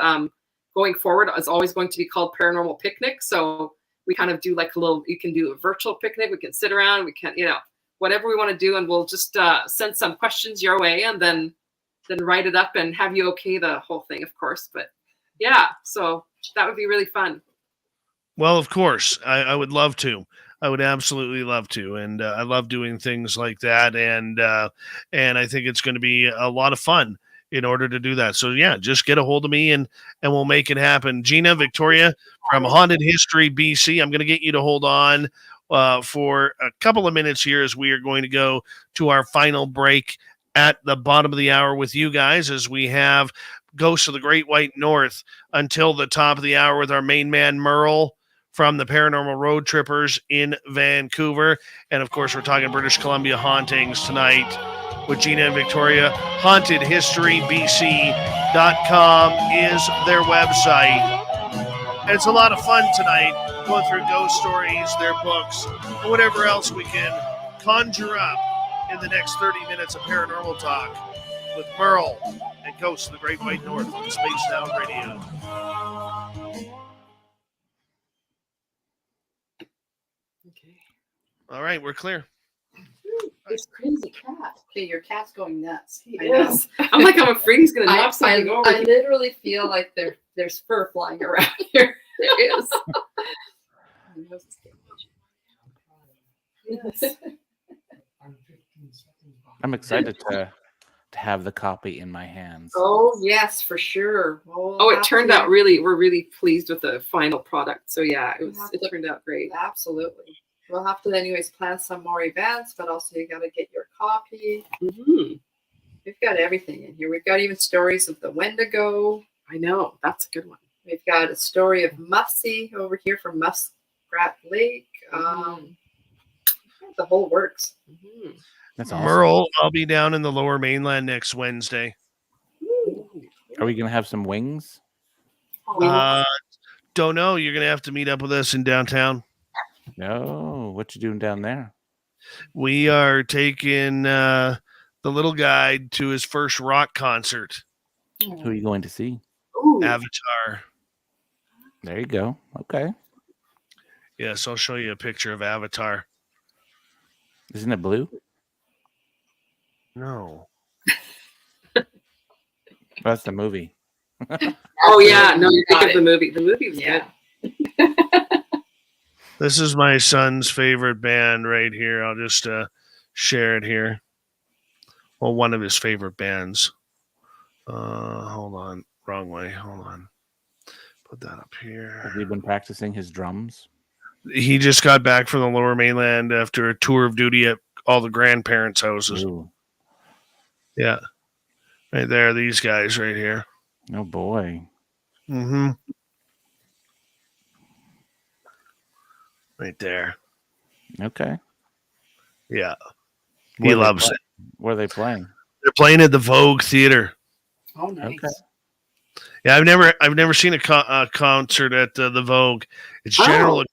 going forward, is always going to be called Paranormal Picnic. So we kind of do like you can do a virtual picnic. We can sit around. We can, whatever we want to do. And we'll just send some questions your way and then write it up and have you okay the whole thing, of course. But yeah, so that would be really fun. Well, of course, I would love to. I would absolutely love to, and I love doing things like that. And I think it's going to be a lot of fun in order to do that. So yeah, just get a hold of me and we'll make it happen. Gina, Victoria from Haunted History BC. I'm going to get you to hold on for a couple of minutes here as we are going to go to our final break at the bottom of the hour with you guys, as we have Ghosts of the Great White North until the top of the hour with our main man Merle from the Paranormal Road Trippers in Vancouver. And of course, we're talking British Columbia hauntings tonight with Gina and Victoria. HauntedHistoryBC.com is their website. And it's a lot of fun tonight going through ghost stories, their books, and whatever else we can conjure up in the next 30 minutes of paranormal talk with Merle and Ghosts of the Great White North on Spaced Out Radio. Okay. All right, we're clear. This crazy cat. Okay, your cat's going nuts. Yes. I'm like, I'm afraid he's going to knock something over. I literally feel like there's fur flying around here. There is. Yes. I'm excited to have the copy in my hands. Oh yes, for sure. Oh, it turned out really. We're really pleased with the final product. So yeah, it turned out great. Absolutely. We'll have to, anyways, plan some more events, but also you got to get your copy. Mm-hmm. We've got everything in here. We've got even stories of the Wendigo. I know, that's a good one. We've got a story of Mussy over here from Muskrat Lake. The whole works. Mm-hmm. That's awesome. Merle, I'll be down in the Lower Mainland next Wednesday. Are we going to have some wings? Don't know. You're going to have to meet up with us in downtown. No. What you doing down there? We are taking the little guy to his first rock concert. Who are you going to see? Ooh. Avatar. There you go. Okay. Yes, I'll show you a picture of Avatar. Isn't it blue? No. That's the movie. Oh yeah, no, you think of the movie. The movie was good. This is my son's favorite band right here. I'll just share it here. Well, one of his favorite bands. Hold on. Wrong way. Hold on. Put that up here. Have you been practicing his drums? He just got back from the Lower Mainland after a tour of duty at all the grandparents' houses. Ooh. Yeah. Right there, these guys right here. Oh, boy. Mm-hmm. Right there. Okay. Yeah. Where He are they loves playing? it. Where are they playing? They're playing at the Vogue Theater. Oh, nice. Okay. Yeah, I've never seen a concert at the Vogue. It's general.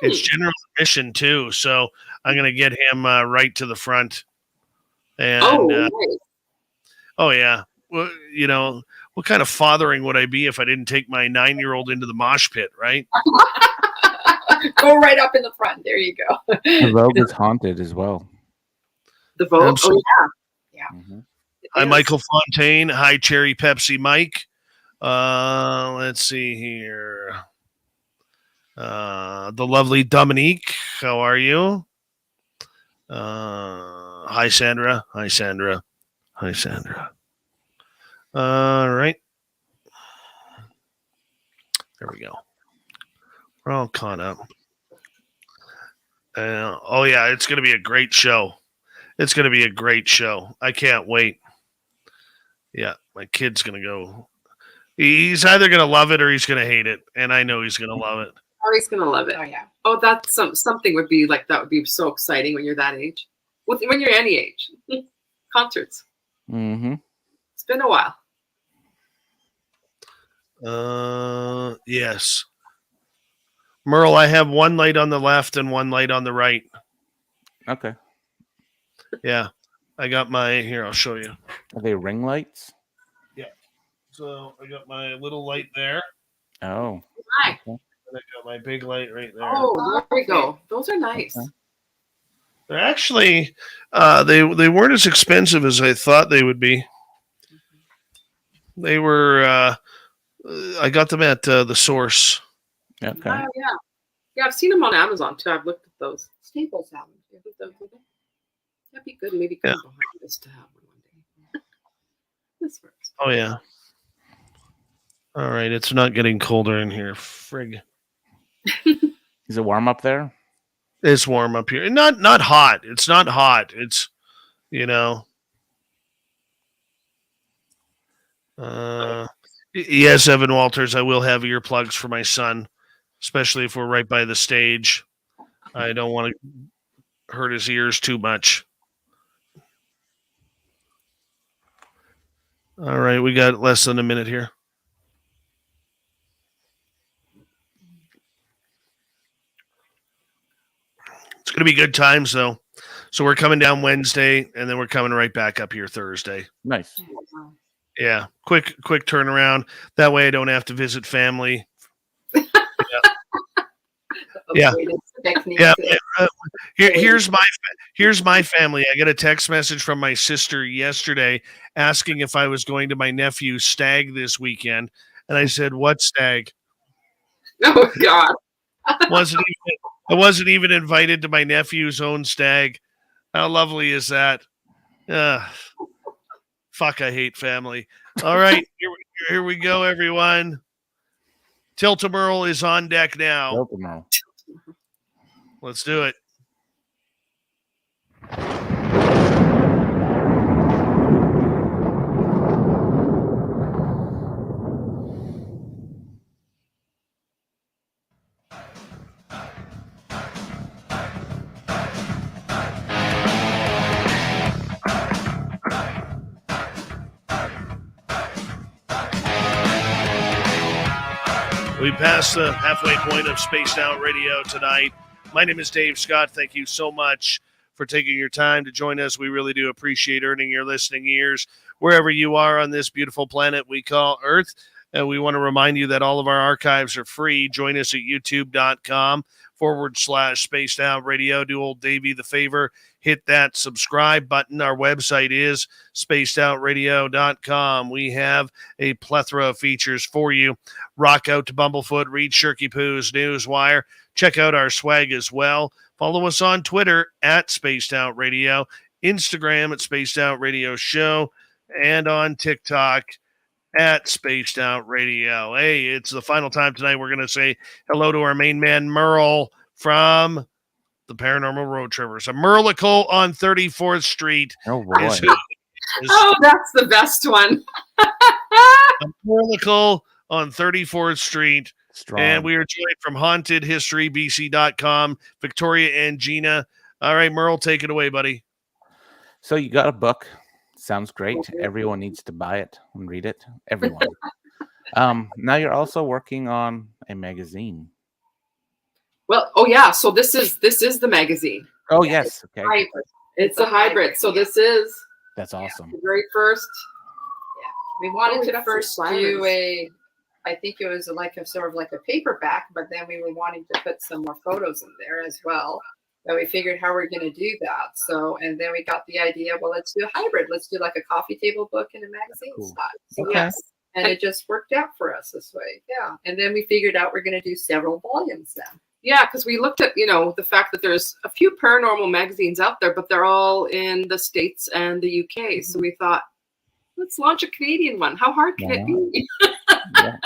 It's general admission too. So I'm gonna get him right to the front. And nice. oh yeah, well, you know, what kind of fathering would I be if I didn't take my 9-year-old into the mosh pit, right? Go right up in the front. There you go. The Vogue is haunted as well. The Vogue. Absolutely. Oh yeah. Mm-hmm. Hi, Michael Fontaine. Hi, Cherry Pepsi Mike. Let's see here. The lovely Dominique. How are you? Hi, Sandra. Hi, Sandra. Hi, Sandra. All right. There we go. We're all caught up. Oh, yeah. It's going to be a great show. It's going to be a great show. I can't wait. Yeah. My kid's going to go. He's either going to love it or he's going to hate it. And I know he's going to love it. Oh, he's going to love it. Oh, yeah. Oh, that's something would be like, that would be so exciting when you're that age. When you're any age. Concerts. Mm-hmm. It's been a while. Yes. Merle, I have one light on the left and one light on the right. Okay. Yeah. I got my, here, I'll show you. Are they ring lights? So I got my little light there. Oh. Hi. And I got my big light right there. Oh, there we go. Those are nice. Okay. They're actually, they weren't as expensive as I thought they would be. They were, I got them at the Source. Okay. Oh, yeah. Yeah, I've seen them on Amazon too. I've looked at those. Staples have them. That'd be good. Maybe come behind this to have one day. This works. Oh, yeah. All right. It's not getting colder in here. Frig. Is it warm up there? It's warm up here. Not hot. It's not hot. It's, you know. Yes, Evan Walters, I will have earplugs for my son. especially if we're right by the stage. I don't want to hurt his ears too much. All right, we got less than a minute here. It's going to be good times, though. So we're coming down Wednesday, and then we're coming right back up here Thursday. Nice. Yeah, quick turnaround. That way I don't have to visit family. Yeah. Here's my family. I got a text message from my sister yesterday asking if I was going to my nephew's stag this weekend, and I said, "What stag?" Oh God! I wasn't even invited to my nephew's own stag. How lovely is that? Fuck, I hate family. All right, here we go, everyone. Tilt-A-Merle is on deck now. Tilt-A-Merle. Let's do it. We passed the halfway point of Spaced Out Radio tonight. My name is Dave Scott. Thank you so much for taking your time to join us. We really do appreciate earning your listening ears wherever you are on this beautiful planet we call Earth. And we want to remind you that all of our archives are free. Join us at youtube.com/Spaced Out Radio. Do old Davey the favor. Hit that subscribe button. Our website is spacedoutradio.com. We have a plethora of features for you. Rock out to Bumblefoot, read Shirky Poo's Newswire. Check out our swag as well. Follow us on Twitter at Spaced Out Radio, Instagram at Spaced Out Radio Show, and on TikTok at Spaced Out Radio. Hey, it's the final time tonight. We're going to say hello to our main man, Merle, from the Paranormal Road Trippers. A Merlicle on 34th Street. Oh, boy. Oh, that's the best one. A Merlicle on 34th Street. Strong. And we are joined from hauntedhistorybc.com, Victoria and Gina. All right, Merle, take it away, buddy. So you got a book. Sounds great. Everyone needs to buy it and read it. Everyone. Now you're also working on a magazine. Well, oh yeah. So this is the magazine. Oh yes. Okay. Hybrid. It's a hybrid. So this is That's awesome. the very first. We wanted we to got first some do flyers. I think it was like a sort of like a paperback, but then we were wanting to put some more photos in there as well. And we figured how we're going to do that. So, and then we got the idea, well, let's do a hybrid. Let's do like a coffee table book and a magazine Cool. spot. So, Okay. yes. And it just worked out for us this way. Yeah. And then we figured out we're going to do several volumes then. Yeah, because we looked at, the fact that there's a few paranormal magazines out there, but they're all in the States and the UK. So we thought, let's launch a Canadian one. How hard can it be? Yeah.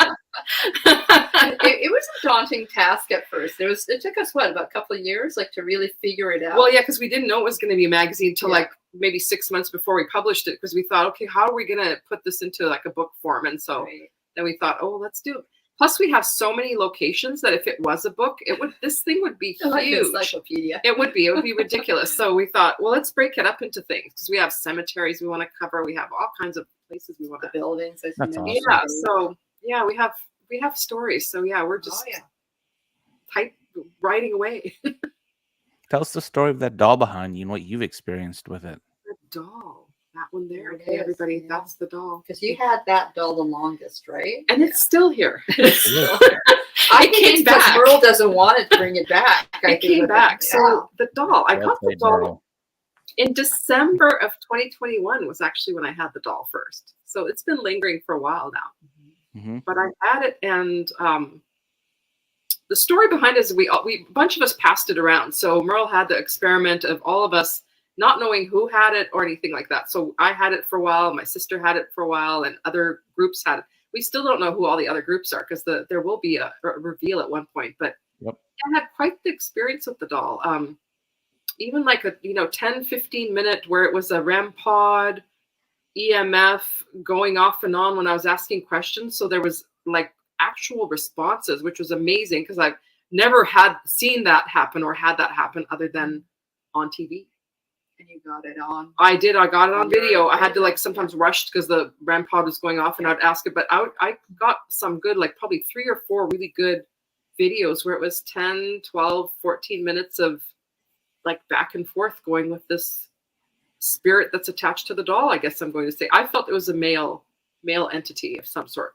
It was a daunting task at first. It took us about a couple of years, like to really figure it out. Well, yeah, because we didn't know it was going to be a magazine till like maybe 6 months before we published it, because we thought, okay, how are we going to put this into like a book form? And so then we thought, oh, let's do it. Plus, we have so many locations that if it was a book, this thing would be like an huge. encyclopedia. It would be ridiculous. So we thought, well, let's break it up into things, because we have cemeteries we want to cover. We have all kinds of places we want The to. buildings. As That's you awesome. Yeah. So yeah, we have stories. So yeah, we're just writing away. Tell us the story of that doll behind you and what you've experienced with it. The doll. That one there. There it Okay, is, everybody, yeah. that's the doll. Because you had that doll the longest, right? And it's still here. I It think came it's because back. Merle doesn't want it to bring it back. It came back. So the doll, I Well got the played, doll Merle. in December of 2021 was actually when I had the doll first. So it's been lingering for a while now. Mhm. But I had it, and the story behind it is we a bunch of us passed it around. So Merle had the experiment of all of us not knowing who had it or anything like that. So I had it for a while, my sister had it for a while, and other groups had it. We still don't know who all the other groups are, because there will be a reveal at one point. But Yep. I had quite the experience with the doll. Even like a 10-15 minute where it was a REM pod, EMF going off and on when I was asking questions. So there was like actual responses, which was amazing, because never had seen that happen or had that happen other than on TV. And you got it on. I did. I got it on video. I had to like sometimes rush because the REM pod was going off, and I'd ask it. But I got some good, like probably 3 or 4 really good videos where it was 10, 12, 14 minutes of like back and forth going with this spirit that's attached to the doll. I guess I'm going to say. I felt it was a male entity of some sort.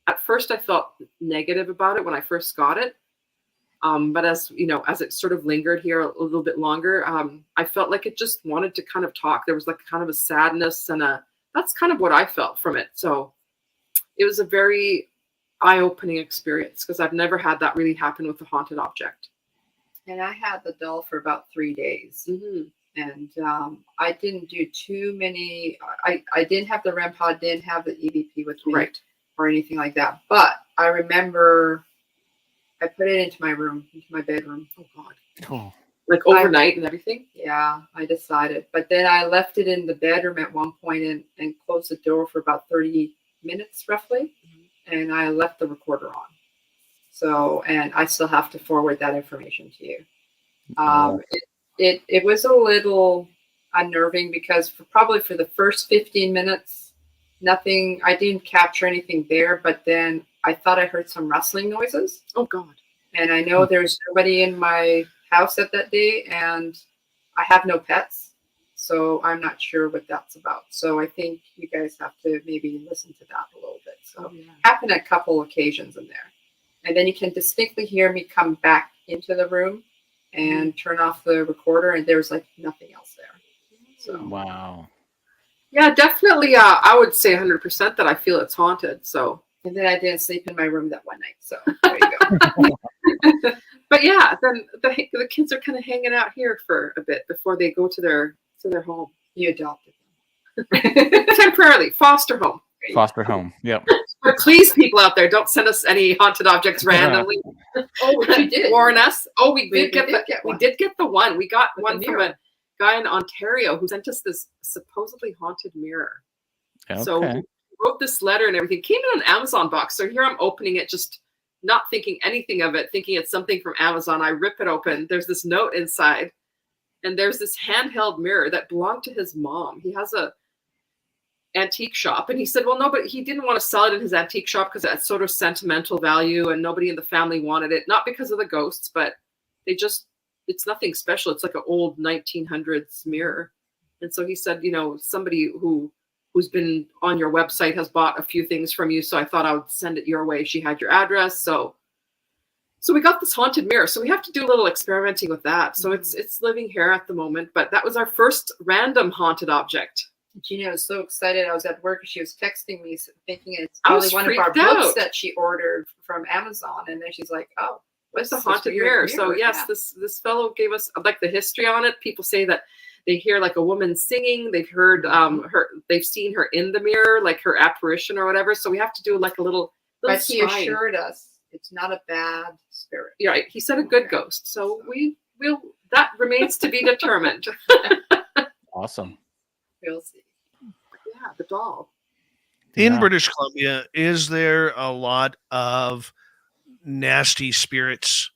At first, I felt negative about it when I first got it. But as you know, as it sort of lingered here a little bit longer, I felt like it just wanted to kind of talk. There was like kind of a sadness and that's kind of what I felt from it. So it was a very eye-opening experience because I've never had that really happen with a haunted object. And I had the doll for about 3 days. And I didn't do too many. I didn't have the REM pod, didn't have the EVP with me, Right, or anything like that. But I remember I put it into my room, into my bedroom. oh God, Oh. like overnight and everything. Yeah, I decided. But then I left it in the bedroom at one point and closed the door for about 30 minutes roughly. And I left the recorder on. So, and I still have to forward that information to you. It was a little unnerving because probably for the first 15 minutes, nothing, I didn't capture anything there, but then I thought I heard some rustling noises. Oh God. And I know there's nobody in my house at that day, and I have no pets. So I'm not sure what that's about. So I think you guys have to maybe listen to that a little bit. So happened a couple occasions in there. And then you can distinctly hear me come back into the room and turn off the recorder, and there was like nothing else there. So Wow. Yeah, definitely. I would say 100% that I feel it's haunted. So. And then I didn't sleep in my room that one night. So there you go. But yeah, then the kids are kind of hanging out here for a bit before they go to their home. You adopted them. Temporarily. Foster home. Foster home. Yep. But please, people out there, don't send us any haunted objects randomly. Oh, you did warn us. Oh, we did get the one. We got one from a guy in Ontario who sent us this supposedly haunted mirror. Okay. So he wrote this letter and everything. Came in an Amazon box. So here I'm opening it, just not thinking anything of it, thinking it's something from Amazon. I rip it open. There's this note inside, and there's this handheld mirror that belonged to his mom. He has a antique shop, and he said, well, no, but he didn't want to sell it in his antique shop because that's sort of sentimental value, and nobody in the family wanted it, not because of the ghosts, but it's nothing special. It's like an old 1900s mirror. And so he said, you know, somebody who's been on your website has bought a few things from you, so I thought I would send it your way. She had your address, so we got this haunted mirror. So we have to do a little experimenting with that. So it's living here at the moment, but that was our first random haunted object. Gina was so excited. I was at work and she was texting me thinking it's probably one of our books that she ordered from Amazon. And then she's like, oh, what's a haunted mirror? So yes, this fellow gave us like the history on it. People say that they hear like a woman singing. They've heard they've seen her in the mirror, like her apparition or whatever. So we have to do like a little but he assured us it's not a bad spirit. Yeah, right. He said a good ghost. So we'll that remains to be determined. Awesome. We'll see. Yeah, the doll. In British Columbia, is there a lot of nasty spirits?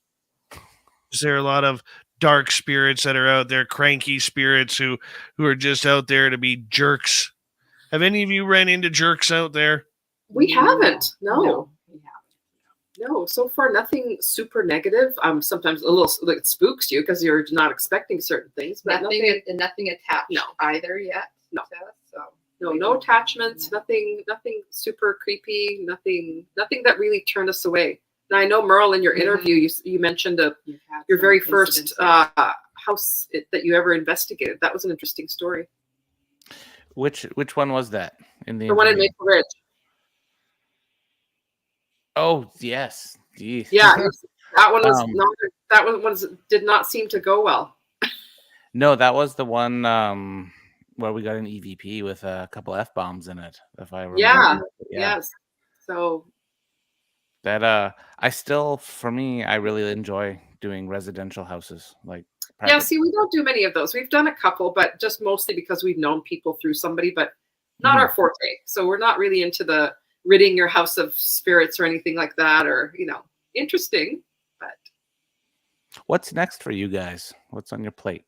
Is there a lot of dark spirits that are out there, cranky spirits who are just out there to be jerks? Have any of you ran into jerks out there? We haven't. No. No, so far nothing super negative. Sometimes a little like it spooks you because you're not expecting certain things, but nothing attached either yet. No. No attachments, nothing super creepy, nothing that really turned us away. Now I know, Merle, in your interview, you mentioned your very first house that you ever investigated. That was an interesting story. Which one was that? The one in Maple Ridge. Oh yes. Jeez. Yeah, that one was not. That one did not seem to go well. No, that was the one where we got an EVP with a couple F-bombs in it, if I remember. Yeah. Yes. So that I really enjoy doing residential houses. Like yeah, see, we don't do many of those. We've done a couple, but just mostly because we've known people through somebody, but not our forte. So we're not really into the ridding your house of spirits or anything like that, or interesting, but What's next for you guys? What's on your plate?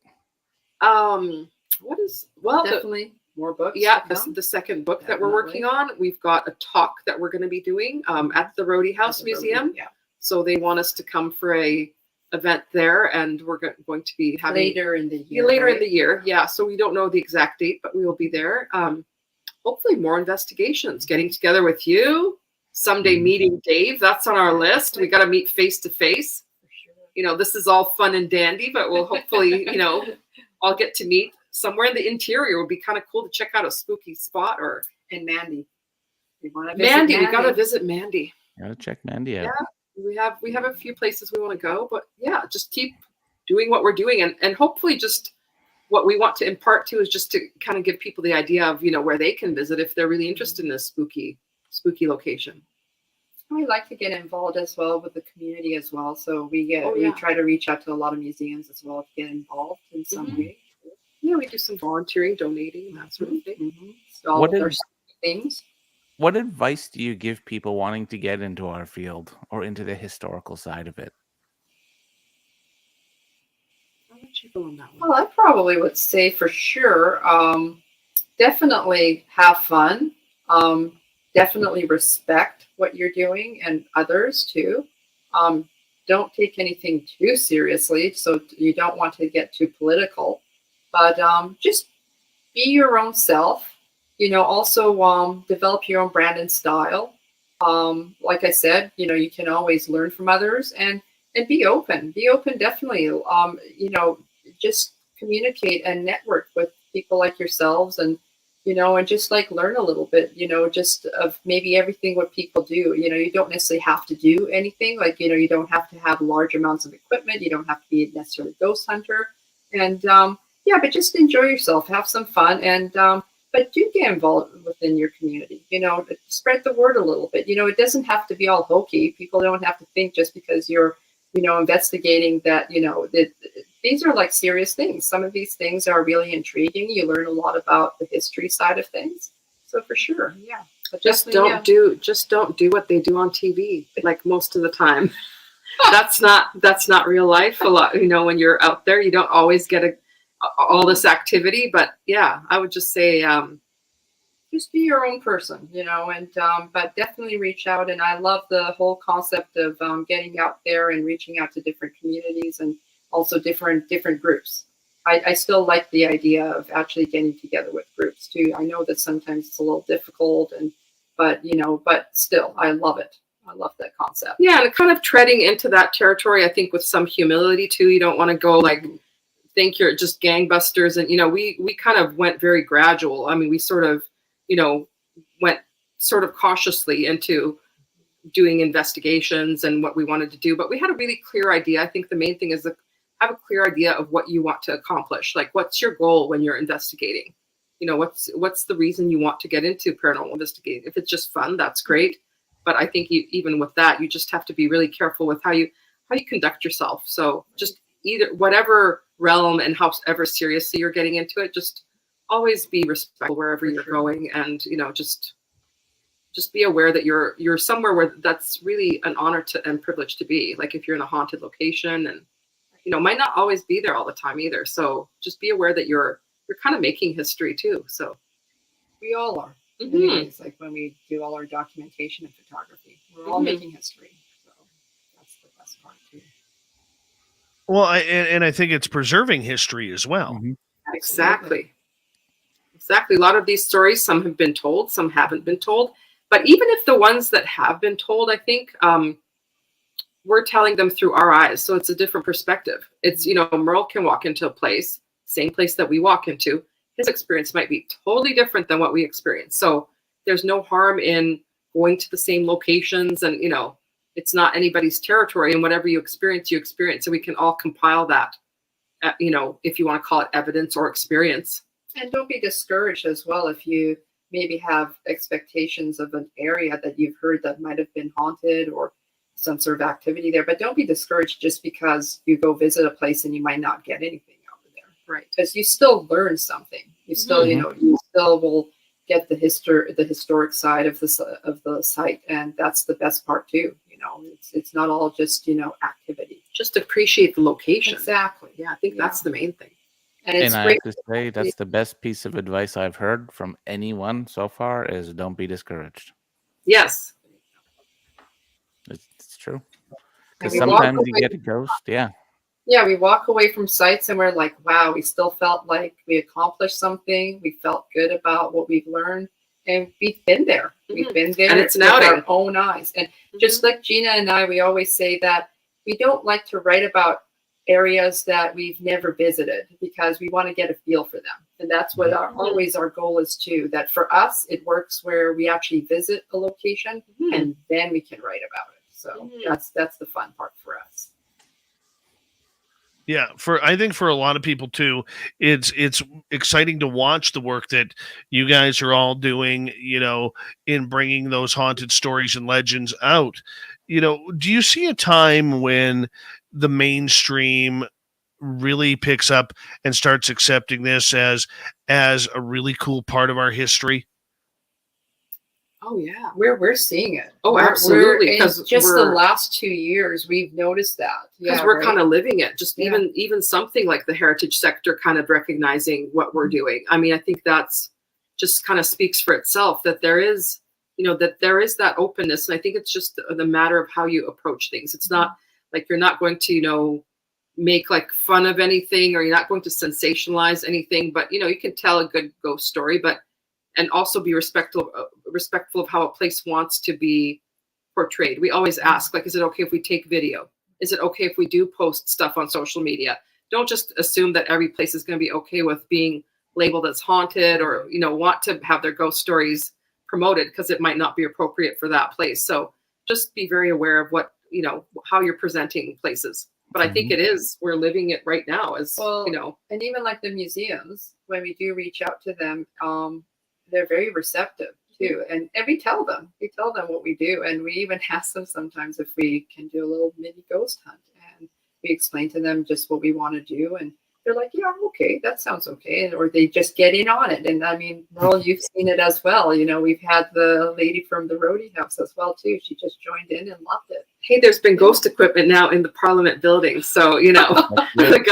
What is Definitely more books. Yeah, to come. the second book that we're working on. We've got a talk that we're going to be doing at the Roadie House At the Roadie, Museum. yeah. So they want us to come for a event there, and we're going to be having Later in the year. later in right? the year. Yeah, so we don't know the exact date, but we will be there. Hopefully more investigations. Getting together with you someday. Meeting Dave. That's on our list. We got to meet face to face. For sure. You know, this is all fun and dandy, but we'll hopefully, you know, I'll get to meet somewhere in the interior. It would be kind of cool to check out a spooky spot. Or And Mandy. We want to visit Mandy, we got to visit Mandy. Gotta check Mandy out. Yeah, we have a few places we want to go, but yeah, just keep doing what we're doing, and hopefully just what we want to impart to is just to kind of give people the idea of, you know, where they can visit if they're really interested in a spooky location. We like to get involved as well with the community as well. So we try to reach out to a lot of museums as well to get involved in some way. Yeah, we do some volunteering, donating, that sort of thing. Mm-hmm. So all What of is- their things. What advice do you give people wanting to get into our field or into the historical side of it? I'll let you go on that one. Well, I probably would say for sure, definitely have fun. Definitely respect what you're doing and others too. Don't take anything too seriously, so you don't want to get too political. But just be your own self. You know, also develop your own brand and style. Like I said, you know, you can always learn from others and be open. Be open, definitely. You know, just communicate and network with people like yourselves, and you know, and just like learn a little bit. You know, just of maybe everything what people do. You know, you don't necessarily have to do anything. Like, you know, you don't have to have large amounts of equipment. You don't have to be necessarily a ghost hunter. And yeah, but just enjoy yourself, have some fun, and but do get involved within your community. You know, spread the word a little bit. You know, it doesn't have to be all hokey. People don't have to think just because you're, you know, investigating that, you know, that these are like serious things. Some of these things are really intriguing. You learn a lot about the history side of things. So for sure, yeah. But Just don't do what they do on TV, like most of the time. That's not real life. A lot, you know, when you're out there, you don't always get all this activity. But yeah, I would just say, just be your own person, you know, and but definitely reach out. And I love the whole concept of getting out there and reaching out to different communities and also different groups. I still like the idea of actually getting together with groups too. I know that sometimes it's a little difficult, but you know, but still, I love it. I love that concept. yeah, and kind of treading into that territory, I think, with some humility too. You don't want to go like think you're just gangbusters, and you know, we kind of went very gradual. I mean, we sort of, you know, went sort of cautiously into doing investigations and what we wanted to do, but we had a really clear idea. I think the main thing is to have a clear idea of what you want to accomplish. Like, what's your goal when you're investigating? You know, what's the reason you want to get into paranormal investigating? If it's just fun, that's great. But I think even with that, you just have to be really careful with how you conduct yourself. So just either whatever realm and however seriously you're getting into it, just always be respectful wherever you're going, and you know, just be aware that you're somewhere where that's really an honor and privilege to be. Like if you're in a haunted location, and you know, might not always be there all the time either. So just be aware that you're kind of making history too. So We all are. Mhm. Anyways, like when we do all our documentation and photography, we're all Mhm. making history. So that's the best part too. Well, and I think it's preserving history as well. Exactly. A lot of these stories, some have been told, some haven't been told. But even if the ones that have been told, I think we're telling them through our eyes. So it's a different perspective. It's, you know, Merle can walk into a place, same place that we walk into. His experience might be totally different than what we experience. So there's no harm in going to the same locations, and, you know, it's not anybody's territory, and whatever you experience, you experience. So we can all compile that, you know, if you want to call it evidence or experience. And don't be discouraged as well if you maybe have expectations of an area that you've heard that might have been haunted or some sort of activity there. But don't be discouraged just because you go visit a place and you might not get anything over there. Right. Because you still learn something. You still, you know, you still will get the historic side of the site, and that's the best part too. You know, it's not all just, you know, activity. just appreciate the location. Exactly. Yeah, I think that's the main thing. And it's And I great. have to say, that's the best piece of advice I've heard from anyone so far is don't be discouraged. Yes. It's true. And Because we walk sometimes you away- get a ghost. Yeah. Yeah, we walk away from sites and we're like, wow, we still felt like we accomplished something. We felt good about what we've learned. And we've been there. We've been there And it's an with our outing. own eyes. And just like Gina and I, we always say that we don't like to write about areas that we've never visited because we want to get a feel for them. And that's what always our goal is too, that for us, it works where we actually visit a location and then we can write about it. So that's the fun part for us. Yeah, I think for a lot of people too, it's exciting to watch the work that you guys are all doing, in bringing those haunted stories and legends out. Do you see a time when the mainstream really picks up and starts accepting this as a really cool part of our history? Oh yeah. We're seeing it. Oh, We're- absolutely, in 'cause just the we're- last 2 years, we've noticed that. Because Yeah, we're right? kind of living it. Just Yeah. even something like the heritage sector kind of recognizing what we're doing. I mean, I think that's just kind of speaks for itself that there is, that openness. And I think it's just the matter of how you approach things. It's not like you're not going to, make like fun of anything, or you're not going to sensationalize anything, but you can tell a good ghost story, and also be respectful of how a place wants to be portrayed. We always ask, like, is it okay if we take video? Is it okay if we do post stuff on social media? Don't just assume that every place is going to be okay with being labeled as haunted, or want to have their ghost stories promoted, because it might not be appropriate for that place. So just be very aware of what how you're presenting places. But I think it is, we're living it right now as and even like the museums, when we do reach out to them, they're very receptive too. And we tell them what we do. And we even ask them sometimes if we can do a little mini ghost hunt. And we explain to them just what we want to do. And they're like, yeah, okay, that sounds okay. Or they just get in on it. And I mean, Merle, you've seen it as well. We've had the lady from the Roadie House as well too. She just joined in and loved it. hey, there's been ghost equipment now in the Parliament building. So, the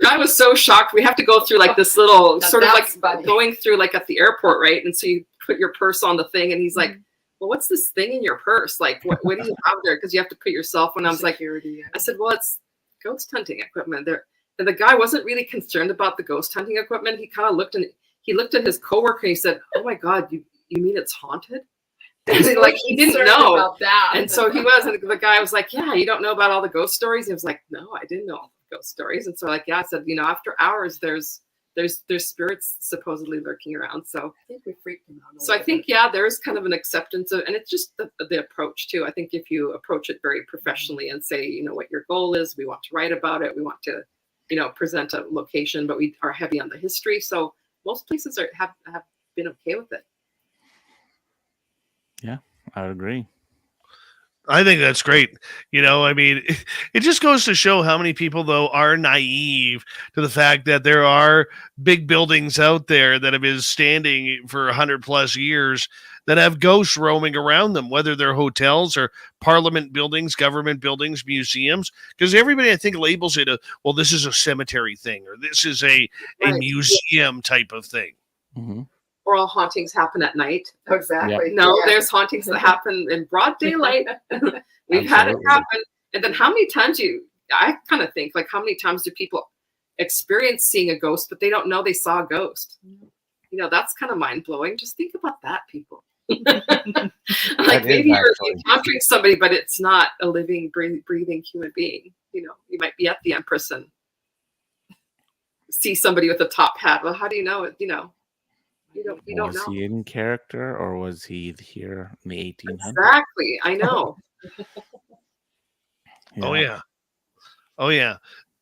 guy was so shocked. We have to go through like this little Now sort of like that's funny. going through like at the airport, right? And so you put your purse on the thing, and he's like, well, what's this thing in your purse? Like, what do you have there? Because you have to put your cell phone. I was like, Security, I said, well, it's ghost hunting equipment there. And the guy wasn't really concerned about the ghost hunting equipment. He kind of looked at his coworker and he said, oh my God, you mean it's haunted? And like he didn't concerned know about that. And so he was, and the guy was like, yeah, you don't know about all the ghost stories? He was like, no, I didn't know all the ghost stories. And so like, yeah, I said, after hours, there's spirits supposedly lurking around. So I think we freaked him out. I think, yeah, there's kind of an acceptance of, and it's just the approach too. I think if you approach it very professionally and say, what your goal is, we want to write about it. We want to, present a location, but we are heavy on the history. So most places have been okay with it. Yeah, I would agree. I think that's great. It just goes to show how many people, though, are naive to the fact that there are big buildings out there that have been standing for 100+ years that have ghosts roaming around them, whether they're hotels or Parliament buildings, government buildings, museums. Because everybody, I think, labels it this is a cemetery thing, or this is a museum type of thing. Mm-hmm. Or all hauntings happen at night. Exactly. No, Yeah. there's hauntings that happen in broad daylight. We've had it happen. And then how many times I kind of think, like, how many times do people experience seeing a ghost, but they don't know they saw a ghost? That's kind of mind blowing. Just think about that, people. Like maybe you're encountering somebody, but it's not a living, breathing human being. You might be at the Empress and see somebody with a top hat. Well, how do you know it? You don't know. Was he in character, or was he here in the 1800s? Exactly. I know. Yeah. Oh yeah.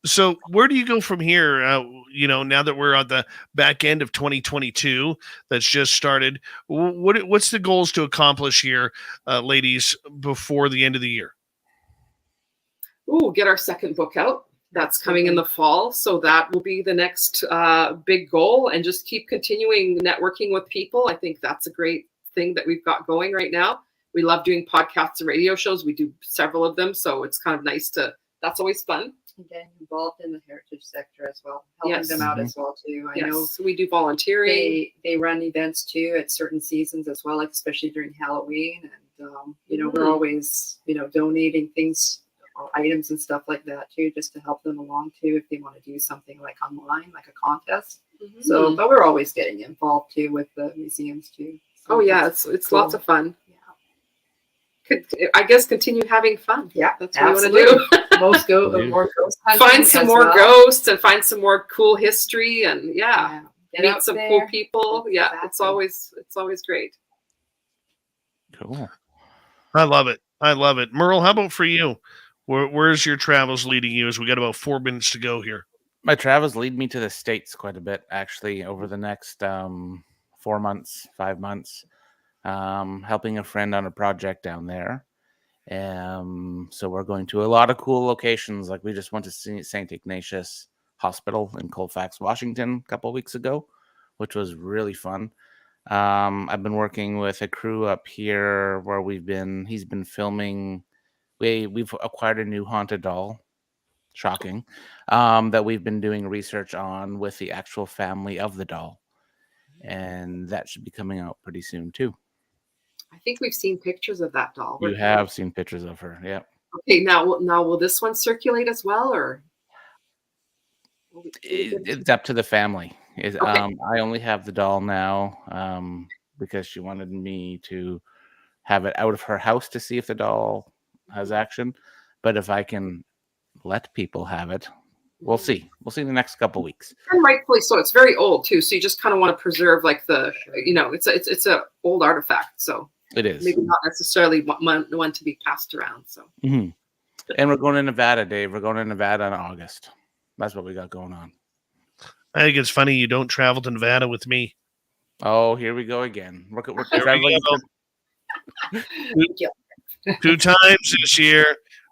So where do you go from here? Now that we're on the back end of 2022, that's just started. What's the goals to accomplish here, ladies, before the end of the year? Get our second book out. That's coming in the fall. So that will be the next big goal, and just keep continuing networking with people. I think that's a great thing that we've got going right now. We love doing podcasts and radio shows. We do several of them. So it's kind of nice to That's always fun. And getting involved in the heritage sector as well, helping Yes. them out as well too. I know Yes, we do volunteering. they run events too at certain seasons as well, like especially during Halloween. And we're Mhm. always donating things, items and stuff like that too, just to help them along too if they want to do something like online, like a contest. Mhm. So, but we're always getting involved too with the museums too. So Oh yeah, that's it's cool. lots of fun. Yeah. I guess continue having fun. Yeah, That's what you want to do. Most more ghost hunting Find some as more well. ghosts and find some more cool history and Get meet out some there. cool people. Yeah, it's Exactly. always great. Cool. I love it. I love it. Merle, how about for you? Where's your travels leading you as we got about 4 minutes to go here? My travels lead me to the States quite a bit, actually, over the next 4 months, 5 months, helping a friend on a project down there. So we're going to a lot of cool locations. Like we just went to St. Ignatius Hospital in Colfax, Washington, a couple of weeks ago, which was really fun. I've been working with a crew up here where he's been filming. We've acquired a new haunted doll. Shocking. That we've been doing research on with the actual family of the doll. And that should be coming out pretty soon too. I think we've seen pictures of that doll. You have seen pictures of her, yeah. Okay, now will this one circulate as well, or? It's up to the family. Okay. I only have the doll now because she wanted me to have it out of her house to see if the doll has action. But if I can let people have it, we'll see. We'll see in the next couple weeks. And rightfully so. It's very old too, so you just kind of want to preserve like it's a old artifact. So it is maybe not necessarily one to be passed around. So. Mm-hmm. And we're going to Nevada, Dave. We're going to Nevada in August. That's what we got going on. I think it's funny you don't travel to Nevada with me. Oh, here we go again. We're traveling 2 times this year.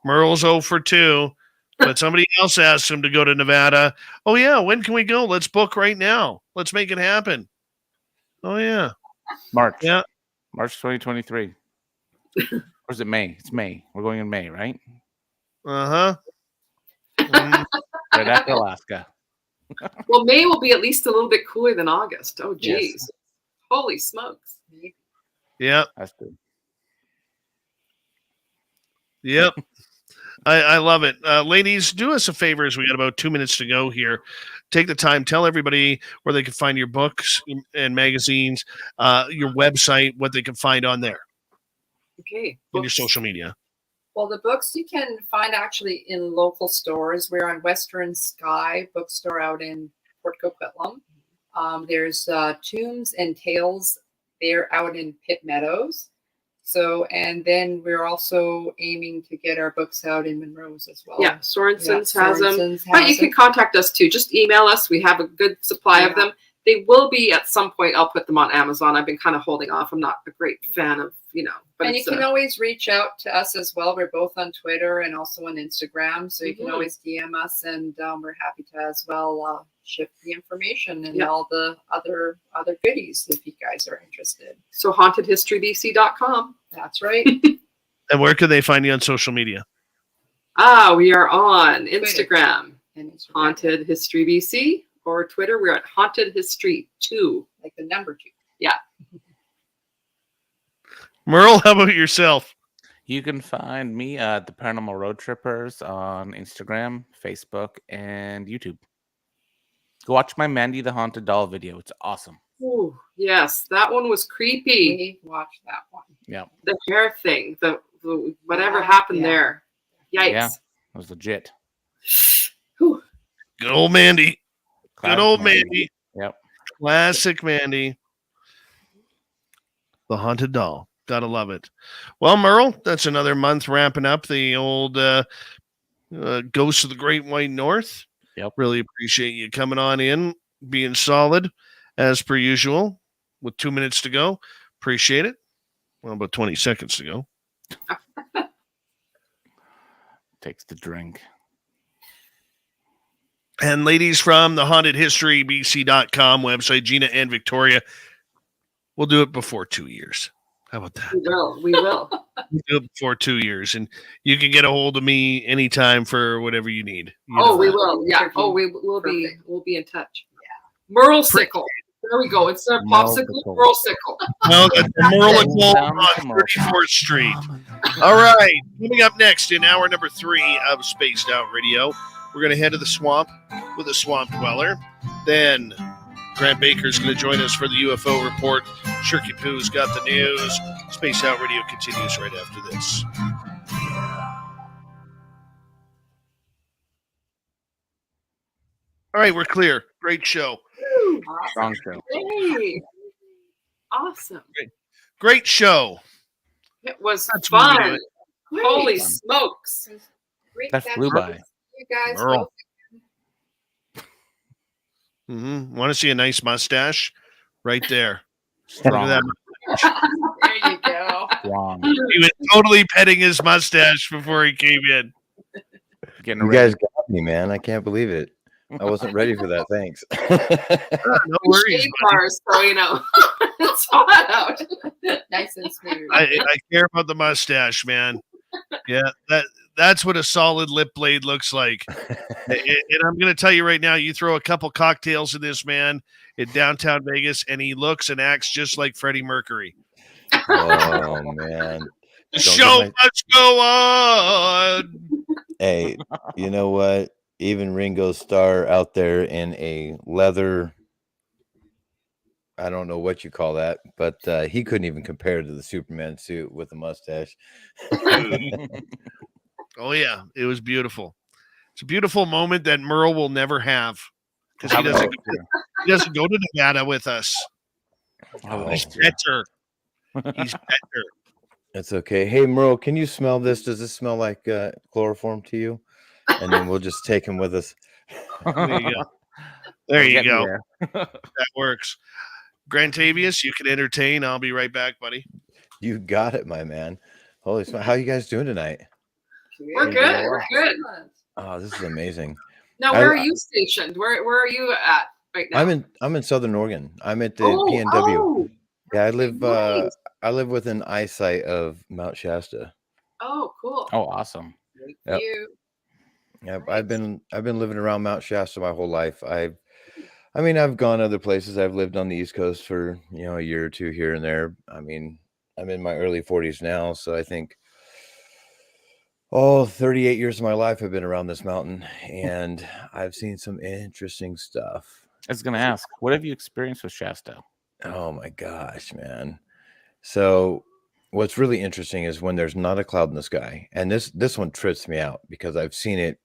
Merle's 0 for 2, but somebody else asked him to go to Nevada. Oh yeah, when can we go? Let's book right now. Let's make it happen. Oh yeah, March. Yeah, March 2023. Or is it May? It's May. We're going in May, right? Uh-huh. Right after Alaska. Well, May will be at least a little bit cooler than August. Oh, geez. Yes. Holy smokes. Yeah. That's good. Yep. I love it. Ladies, do us a favor as we got about 2 minutes to go here. Take the time. Tell everybody where they can find your books and magazines, your website, what they can find on there. Okay. And your social media. Well, the books you can find actually in local stores. We're on Western Sky Bookstore out in Port Coquitlam. There's Tombs and Tales. They're out in Pitt Meadows. So, and then we're also aiming to get our books out in Monroe's as well. Yeah, Sorensen's has them. Sorensen's But has you can them. contact us too. Just email us. We have a good supply of them. They will be at some point. I'll put them on Amazon. I've been kind of holding off. I'm not a great fan of, but And you can always reach out to us as well. We're both on Twitter and also on Instagram. So you can always DM us, and we're happy to as well ship the information and all the other goodies if you guys are interested. So hauntedhistorybc.com. That's right. And where can they find you on social media? We are on Instagram. And Instagram. Haunted History BC, or Twitter. We're at Haunted History 2. Like the number 2. Yeah. Merle, how about yourself? You can find me at the Paranormal Road Trippers on Instagram, Facebook, and YouTube. Go watch my Mandy the Haunted Doll video. It's awesome. Ooh, yes, that one was creepy. We watched that one. Yeah. The hair thing, the whatever happened there. Yikes. Yeah. It was legit. Whew. Good old Mandy. Classic Good old Mandy. Yep. Classic Mandy. The Haunted Doll. Gotta love it. Well, Merle, that's another month ramping up the old Ghosts of the Great White North. Yep. Really appreciate you coming on in, being solid as per usual with 2 minutes to go. Appreciate it. Well, about 20 seconds to go. Takes the drink. And ladies from the hauntedhistorybc.com website, Gina and Victoria, we'll do it before 2 years. How about that? We will. We'll do it before 2 years, and you can get a hold of me anytime for whatever you need. We will. Yeah. Oh, we'll be in touch. Yeah. Merlesicle. There we go. Instead of popsicle, Merlesicle. No, that's the Merle'S on 34th Street. All right. Coming up next in hour number 3 of Spaced Out Radio, we're going to head to the swamp with a swamp dweller. Then Grant Baker's going to join us for the UFO report. Shirky Poo's got the news. Spaced Out Radio continues right after this. All right, we're clear. Great show. Strong show. Hey. Awesome. Great show. It was That's what we fun. do. Holy smokes. Great That flew catch. by. You guys. Merle. Want to see a nice mustache? Right there. Look at that. There you go. Strong. He was totally petting his mustache before he came in. Getting You ready. guys got me, man. I can't believe it. I wasn't ready for that. Thanks. No worries. Shade bars, so it's hot out. Nice and smooth. I care about the mustache, man. Yeah, that's what a solid lip blade looks like. And I'm going to tell you right now, you throw a couple cocktails in this man in downtown Vegas, and he looks and acts just like Freddie Mercury. Oh man. The show must go on. Hey, you know what? Even Ringo Starr out there in a leather, I don't know what you call that, but he couldn't even compare to the Superman suit with a mustache. Oh, yeah. It was beautiful. It's a beautiful moment that Merle will never have because he doesn't go to Nevada with us. He's better. He's better. It's okay. Hey, Merle, can you smell this? Does this smell like chloroform to you? And then we'll just take him with us. There you go. There you go. That works. Grantavius, you can entertain. I'll be right back, buddy. You got it, my man. Holy smokes. How are you guys doing tonight? We're good. We're good. Oh, this is amazing. Now, where are you stationed? Where are you at right now? I'm in Southern Oregon. I'm at the PNW. Oh, Yeah, I live nice. I live within eyesight of Mount Shasta. Oh, cool. Oh, awesome. Yep. You. Yeah, I've been living around Mount Shasta my whole life. I mean, I've gone other places. I've lived on the East Coast for, a year or two here and there. I mean, I'm in my early 40s now, so I think 38 years of my life I've been around this mountain, and I've seen some interesting stuff. I was going to ask, what have you experienced with Shasta? Oh my gosh, man. So what's really interesting is when there's not a cloud in the sky, and this one trips me out because I've seen it,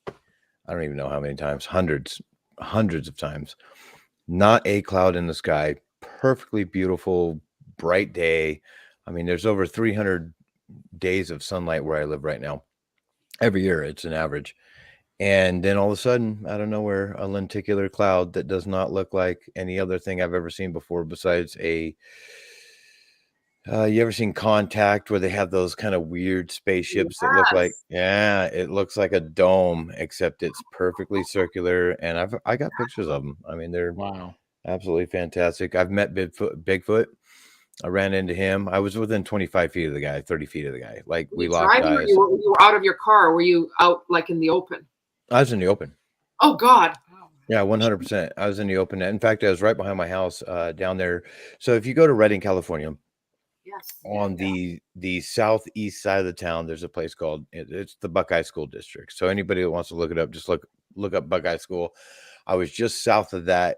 I don't even know how many times, hundreds of times. Not a cloud in the sky, perfectly beautiful, bright day. I mean, there's over 300 days of sunlight where I live right now. Every year, it's an average. And then all of a sudden, out of nowhere, a lenticular cloud that does not look like any other thing I've ever seen before besides you ever seen Contact where they have those kind of weird spaceships that look like, it looks like a dome, except it's perfectly circular. And I got pictures of them. I mean, they're absolutely fantastic. I've met Bigfoot. I ran into him. I was within 25 feet of the guy, 30 feet of the guy. Like we locked eyes. You were out of your car. Were you out like in the open? I was in the open. Oh God. Yeah, 100%. I was in the open. In fact, I was right behind my house down there. So if you go to Redding, California, on the southeast side of the town, there's a place called, it's the Buckeye School District. So anybody that wants to look it up, just look up Buckeye School. I was just south of that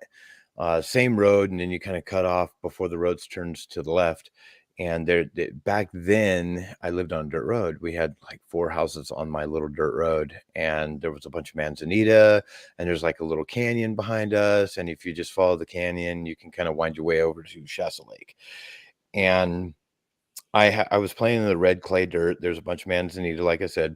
same road, and then you kind of cut off before the road turns to the left. And back then, I lived on a dirt road. We had like 4 houses on my little dirt road, and there was a bunch of manzanita, and there's like a little canyon behind us. And if you just follow the canyon, you can kind of wind your way over to Shasta Lake. And I was playing in the red clay dirt. There's a bunch of manzanita, like I said.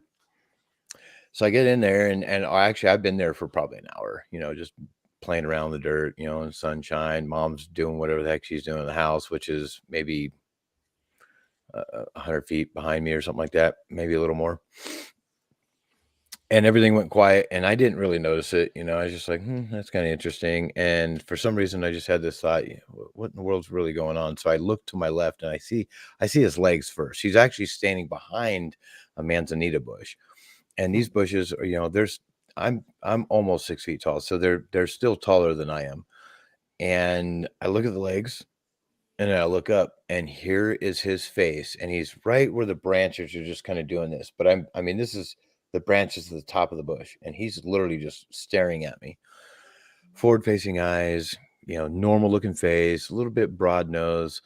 So I get in there, and actually I've been there for probably an hour, just playing around the dirt, in sunshine. Mom's doing whatever the heck she's doing in the house, which is maybe 100 feet behind me or something like that, maybe a little more. and everything went quiet, and I didn't really notice it. I was just like, that's kind of interesting. And for some reason, I just had this thought, what in the world's really going on? So I look to my left, and I see his legs first. He's actually standing behind a manzanita bush, and these bushes are, I'm almost 6 feet tall, so they're still taller than I am. And I look at the legs, and then I look up, and here is his face, and he's right where the branches are just kind of doing this. But I mean, this is the branches at the top of the bush, and he's literally just staring at me. Forward-facing eyes, normal looking face, a little bit broad nose.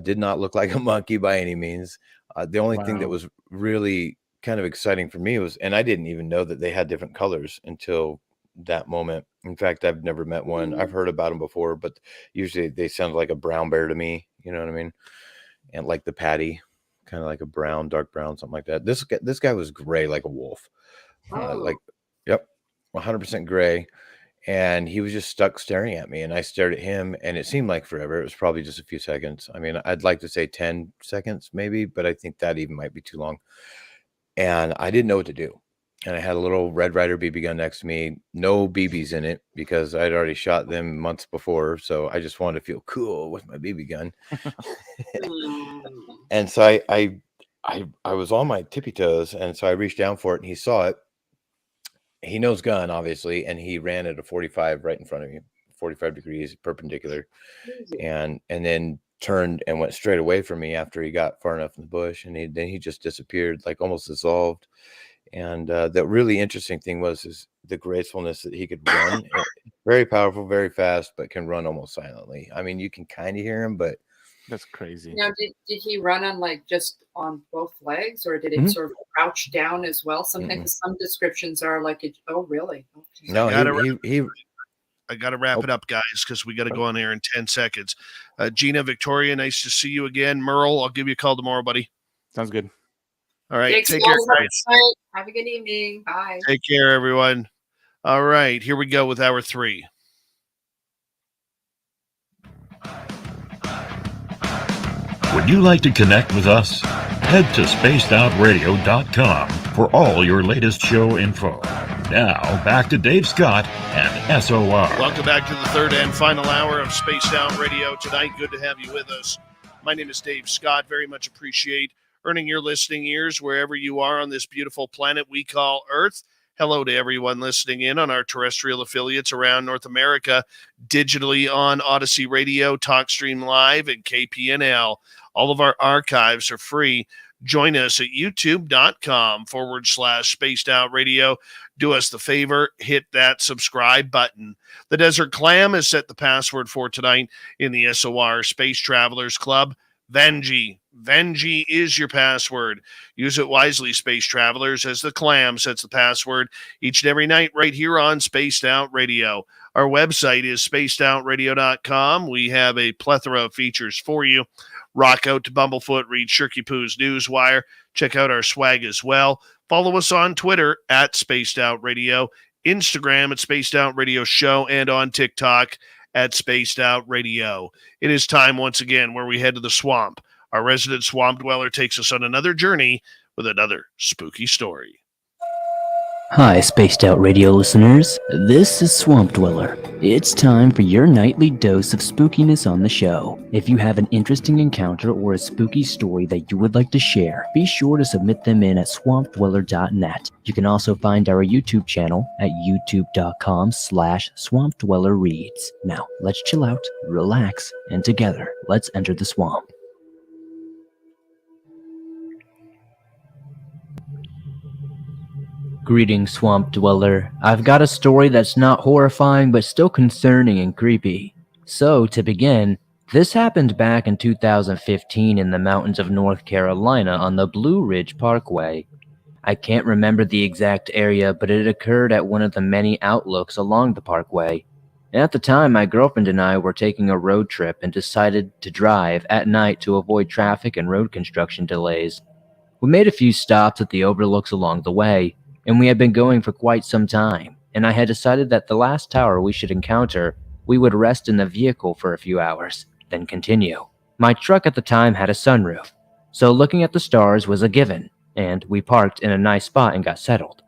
Did not look like a monkey by any means. The only thing that was really kind of exciting for me was, and I didn't even know that they had different colors until that moment. In fact, I've never met one. I've heard about them before, but usually they sound like a brown bear to me. You know what I mean? And like the patty, kind of like a brown, dark brown, something like that. This guy was gray, like a wolf. Yep, 100% gray. And he was just stuck staring at me, and I stared at him, and it seemed like forever. It was probably just a few seconds. I mean, I'd like to say 10 seconds maybe, but I think that even might be too long. And I didn't know what to do. And I had a little Red Ryder BB gun next to me, no BBs in it because I'd already shot them months before. So I just wanted to feel cool with my BB gun. And so I was on my tippy toes, and so I reached down for it, and he saw it. He knows gun, obviously, and he ran at a 45 right in front of me, 45 degrees perpendicular, and then turned and went straight away from me after he got far enough in the bush, and then he just disappeared, like almost dissolved. And the really interesting thing was the gracefulness that he could run. Very powerful, very fast, but can run almost silently. I mean, you can kind of hear him, but that's crazy. Now, did he run on just on both legs, or did it sort of crouch down as well? Sometimes some descriptions are like, oh, really? No, I got to wrap it up, guys, because we got to go on air in 10 seconds. Gina, Victoria, nice to see you again. Merle, I'll give you a call tomorrow, buddy. Sounds good. All right. Thanks, take care, guys. Have a good evening. Bye. Take care, everyone. All right. Here we go with hour 3. Would you like to connect with us? Head to spacedoutradio.com for all your latest show info. Now, back to Dave Scott and SOR. Welcome back to the third and final hour of Spaced Out Radio tonight. Good to have you with us. My name is Dave Scott. Very much appreciate earning your listening ears wherever you are on this beautiful planet we call Earth. Hello to everyone listening in on our terrestrial affiliates around North America, digitally on Odyssey Radio, TalkStream Live, and KPNL. All of our archives are free. Join us at youtube.com/Spaced Out Radio. Do us the favor, hit that subscribe button. The Desert Clam has set the password for tonight in the SOR Space Travelers Club. Venji. Venji is your password. Use it wisely, Space Travelers, as the Clam sets the password each and every night right here on Spaced Out Radio. Our website is spacedoutradio.com. We have a plethora of features for you. Rock out to Bumblefoot, read Shirky Poo's Newswire. Check out our swag as well. Follow us on Twitter at Spaced Out Radio, Instagram at Spaced Out Radio Show, and on TikTok at Spaced Out Radio. It is time once again where we head to the swamp. Our resident swamp dweller takes us on another journey with another spooky story. Hi, Spaced Out Radio listeners. This is Swamp Dweller. It's time for your nightly dose of spookiness on the show. If you have an interesting encounter or a spooky story that you would like to share, be sure to submit them in at swampdweller.net. You can also find our YouTube channel at youtube.com/swampdwellerreads. Now, let's chill out, relax, and together, let's enter the swamp. Greetings, Swamp Dweller. I've got a story that's not horrifying, but still concerning and creepy. So, to begin, this happened back in 2015 in the mountains of North Carolina on the Blue Ridge Parkway. I can't remember the exact area, but it occurred at one of the many outlooks along the parkway. At the time, my girlfriend and I were taking a road trip and decided to drive at night to avoid traffic and road construction delays. We made a few stops at the overlooks along the way, and we had been going for quite some time, and I had decided that the last tower we should encounter, we would rest in the vehicle for a few hours, then continue. My truck at the time had a sunroof, so looking at the stars was a given, and we parked in a nice spot and got settled.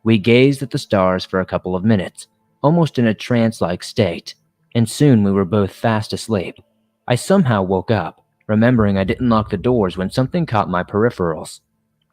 We gazed at the stars for a couple of minutes, almost in a trance-like state, and soon we were both fast asleep. I somehow woke up, remembering I didn't lock the doors when something caught my peripherals.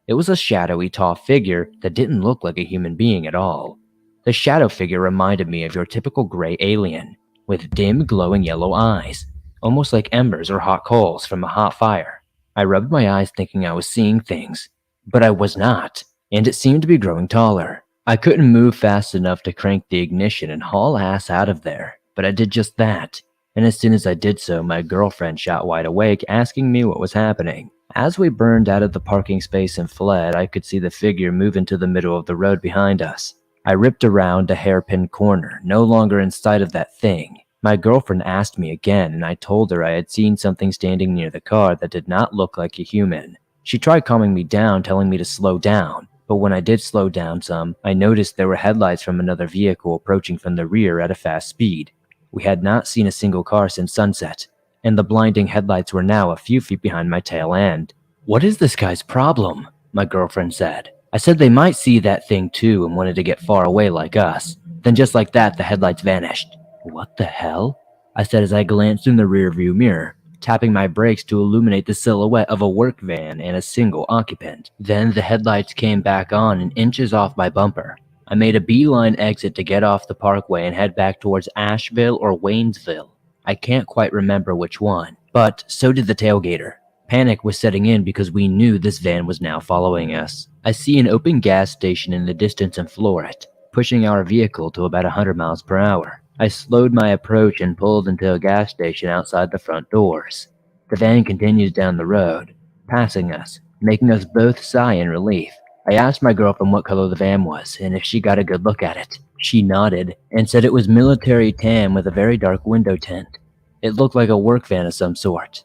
It was a shadowy, tall figure that didn't look like a human being at all. The shadow figure reminded me of your typical gray alien, with dim, glowing yellow eyes, almost like embers or hot coals from a hot fire. I rubbed my eyes thinking I was seeing things, but I was not, and it seemed to be growing taller. I couldn't move fast enough to crank the ignition and haul ass out of there, but I did just that. And as soon as I did so, my girlfriend shot wide awake, asking me what was happening. As we burned out of the parking space and fled, I could see the figure move into the middle of the road behind us. I ripped around a hairpin corner, no longer in sight of that thing. My girlfriend asked me again, and I told her I had seen something standing near the car that did not look like a human. She tried calming me down, telling me to slow down, but when I did slow down some, I noticed there were headlights from another vehicle approaching from the rear at a fast speed. We had not seen a single car since sunset, and the blinding headlights were now a few feet behind my tail end. "What is this guy's problem?" my girlfriend said. I said they might see that thing too and wanted to get far away like us. Then just like that, the headlights vanished. "What the hell?" I said as I glanced in the rearview mirror, tapping my brakes to illuminate the silhouette of a work van and a single occupant. Then the headlights came back on and inches off my bumper. I made a beeline exit to get off the parkway and head back towards Asheville or Waynesville. I can't quite remember which one, but so did the tailgater. Panic was setting in because we knew this van was now following us. I see an open gas station in the distance and floor it, pushing our vehicle to about 100 miles per hour. I slowed my approach and pulled into a gas station outside the front doors. The van continues down the road, passing us, making us both sigh in relief. I asked my girlfriend what color the van was and if she got a good look at it. She nodded and said it was military tan with a very dark window tint. It looked like a work van of some sort.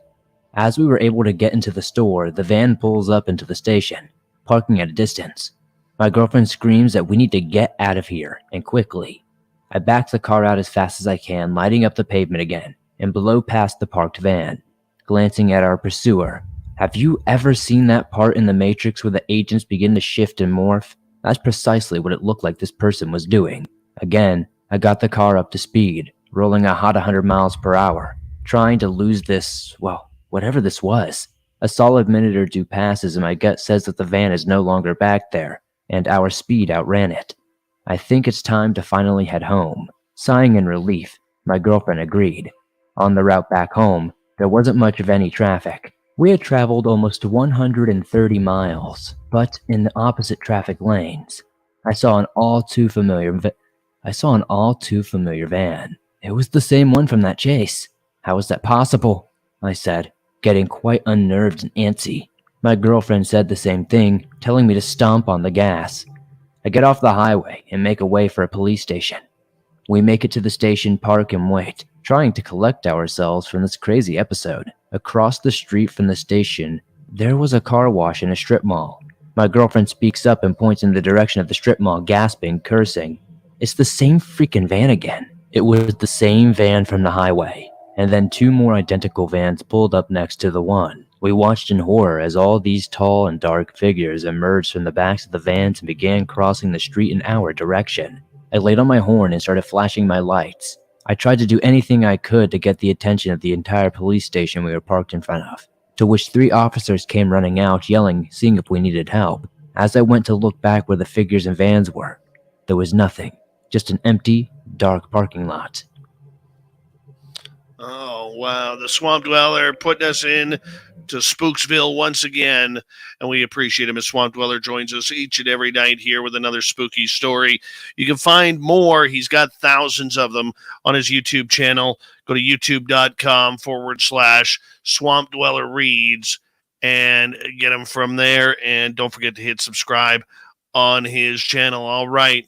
As we were able to get into the store, the van pulls up into the station, parking at a distance. My girlfriend screams that we need to get out of here, and quickly. I back the car out as fast as I can, lighting up the pavement again, and blow past the parked van. Glancing at our pursuer, have you ever seen that part in the Matrix where the agents begin to shift and morph? That's precisely what it looked like this person was doing. Again, I got the car up to speed, rolling a hot 100 miles per hour, trying to lose this, well, whatever this was. A solid minute or two passes and my gut says that the van is no longer back there, and our speed outran it. I think it's time to finally head home. Sighing in relief, my girlfriend agreed. On the route back home, there wasn't much of any traffic. We had traveled almost 130 miles, but in the opposite traffic lanes. I saw an all too familiar van. It was the same one from that chase. How was that possible? I said, getting quite unnerved and antsy. My girlfriend said the same thing, telling me to stomp on the gas. I get off the highway and make a way for a police station. We make it to the station, park, and wait, trying to collect ourselves from this crazy episode. Across the street from the station, there was a car wash in a strip mall. My girlfriend speaks up and points in the direction of the strip mall, gasping, cursing. It's the same freaking van again. It was the same van from the highway. And then two more identical vans pulled up next to the one. We watched in horror as all these tall and dark figures emerged from the backs of the vans and began crossing the street in our direction. I laid on my horn and started flashing my lights. I tried to do anything I could to get the attention of the entire police station we were parked in front of, to which 3 officers came running out, yelling, seeing if we needed help. As I went to look back where the figures and vans were, there was nothing, just an empty, dark parking lot. Oh, wow. The Swamp Dweller putting us in to Spooksville once again, and we appreciate him as Swamp Dweller joins us each and every night here with another spooky story. You can find more. He's got thousands of them on his YouTube channel. Go to youtube.com/Swamp Dweller Reads and get him from there. And don't forget to hit subscribe on his channel. All right.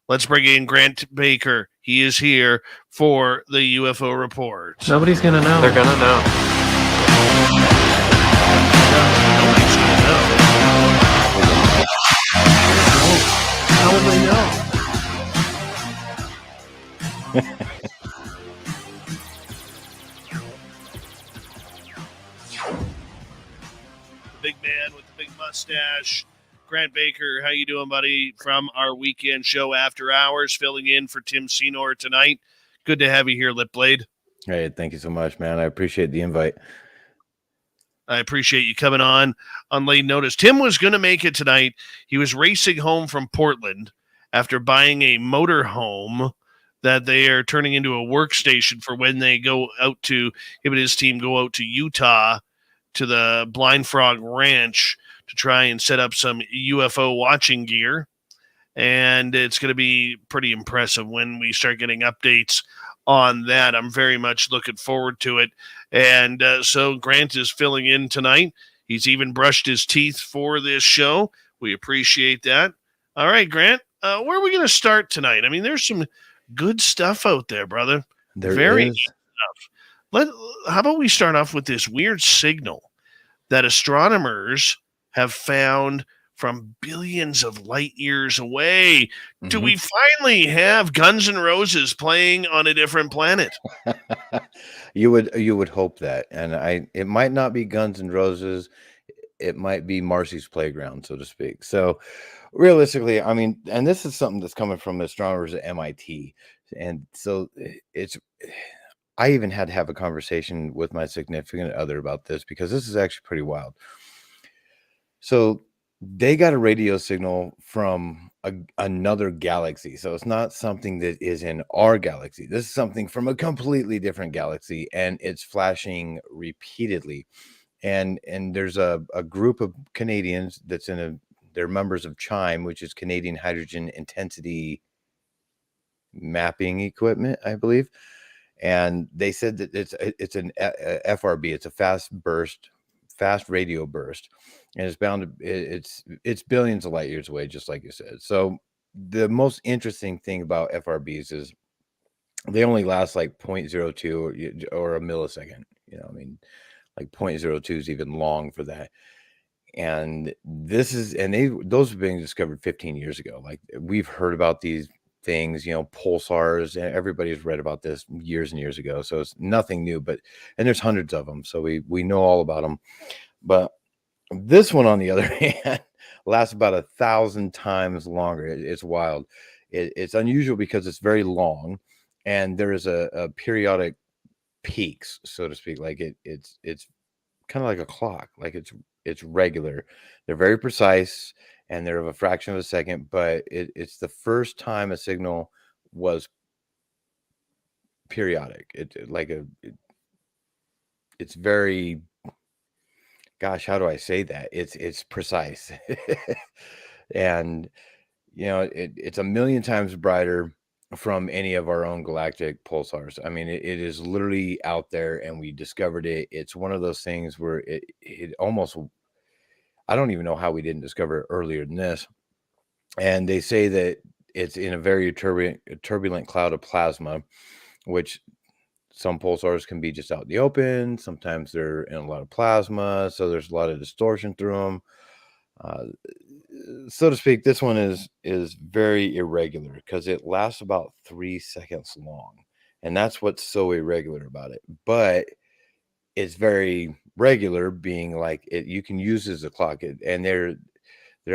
Let's bring in Grant Baker. He is here for the UFO report. Nobody's gonna know. They're gonna know. Nobody's gonna know. How will they know? The big man with the big mustache Grant Baker, how you doing, buddy? From our weekend show After Hours, filling in for Tim Senor tonight. Good to have you here, Lip Blade. Hey, thank you so much, man. I appreciate the invite. I appreciate you coming on late notice. Tim was going to make it tonight. He was racing home from Portland after buying a motor home that they are turning into a workstation for when they go out to, him and his team go out to Utah to the Blind Frog Ranch to try and set up some UFO watching gear. And it's going to be pretty impressive when we start getting updates on that. I'm very much looking forward to it. And so Grant is filling in tonight. He's even brushed his teeth for this show. We appreciate that. All right, Grant, where are we going to start tonight? I mean, there's some good stuff out there, brother. Very good stuff. How about we start off with this weird signal that astronomers have found from billions of light years away. Mm-hmm. Do we finally have Guns N' Roses playing on a different planet? You would hope that. And it might not be Guns N' Roses. It might be Marcy's Playground, so to speak. So realistically, I mean, and this is something that's coming from astronomers at MIT. And so I even had to have a conversation with my significant other about this because this is actually pretty wild. So they got a radio signal from another galaxy. So it's not something that is in our galaxy. This is something from a completely different galaxy, and it's flashing repeatedly. And there's a group of Canadians they're members of CHIME, which is Canadian Hydrogen Intensity Mapping Equipment, I believe. And they said that it's an FRB. It's a fast radio burst, and it's billions of light years away, just like you said. So the most interesting thing about FRBs is they only last like 0.02 or a millisecond. I mean, like 0.02 is even long for that. And those have been discovered 15 years ago. Like, we've heard about these things, pulsars, and everybody's read about this years and years ago. So it's nothing new, and there's hundreds of them. So we know all about them. But this one, on the other hand, lasts about 1,000 times longer. It's wild. It's unusual because it's very long, and there is a periodic peaks, so to speak. Like it's kind of like a clock. Like it's regular. They're very precise, and they're of a fraction of a second. But it's the first time a signal was periodic. It's very. Gosh, how do I say that? It's precise. And it's 1,000,000 times brighter from any of our own galactic pulsars. I mean, it is literally out there, and we discovered it. It's one of those things where it almost, I don't even know how we didn't discover it earlier than this. And they say that it's in a very turbulent cloud of plasma, which some pulsars can be just out in the open. Sometimes they're in a lot of plasma, so there's a lot of distortion through them. So to speak, this one is very irregular because it lasts about 3 seconds long. And that's what's so irregular about it. But it's very regular, being like you can use it as a clock. And they're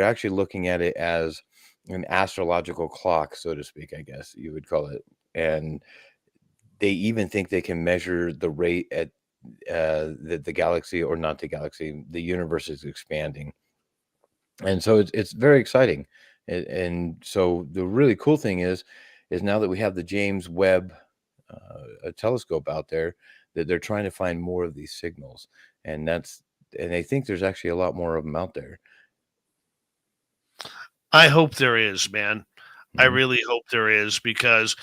actually looking at it as an astrological clock, so to speak, I guess you would call it. And they even think they can measure the rate at the galaxy, or not the galaxy, the universe is expanding. And so it's very exciting. And so the really cool thing is now that we have the James Webb telescope out there, that they're trying to find more of these signals. And they think there's actually a lot more of them out there. I hope there is, man. Mm-hmm. I really hope there is, because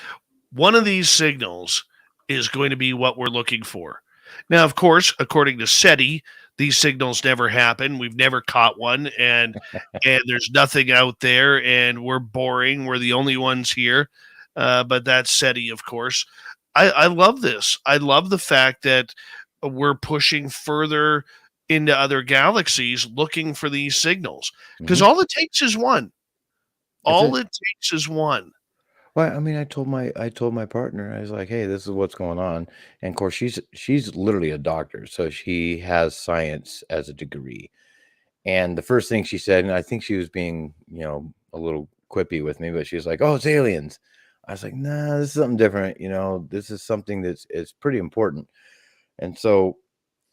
one of these signals is going to be what we're looking for. Now, of course, according to SETI, these signals never happen. We've never caught one, and there's nothing out there, and we're boring. We're the only ones here. But that's SETI, of course. I love this. I love the fact that we're pushing further into other galaxies looking for these signals, because all it takes is one. All it takes is one. Well, I mean, I told my partner, I was like, hey, this is what's going on. And of course, she's literally a doctor, so she has science as a degree. And the first thing she said, and I think she was being, a little quippy with me, but she was like, "Oh, it's aliens." I was like, "Nah, this is something different. This is something it's pretty important." And so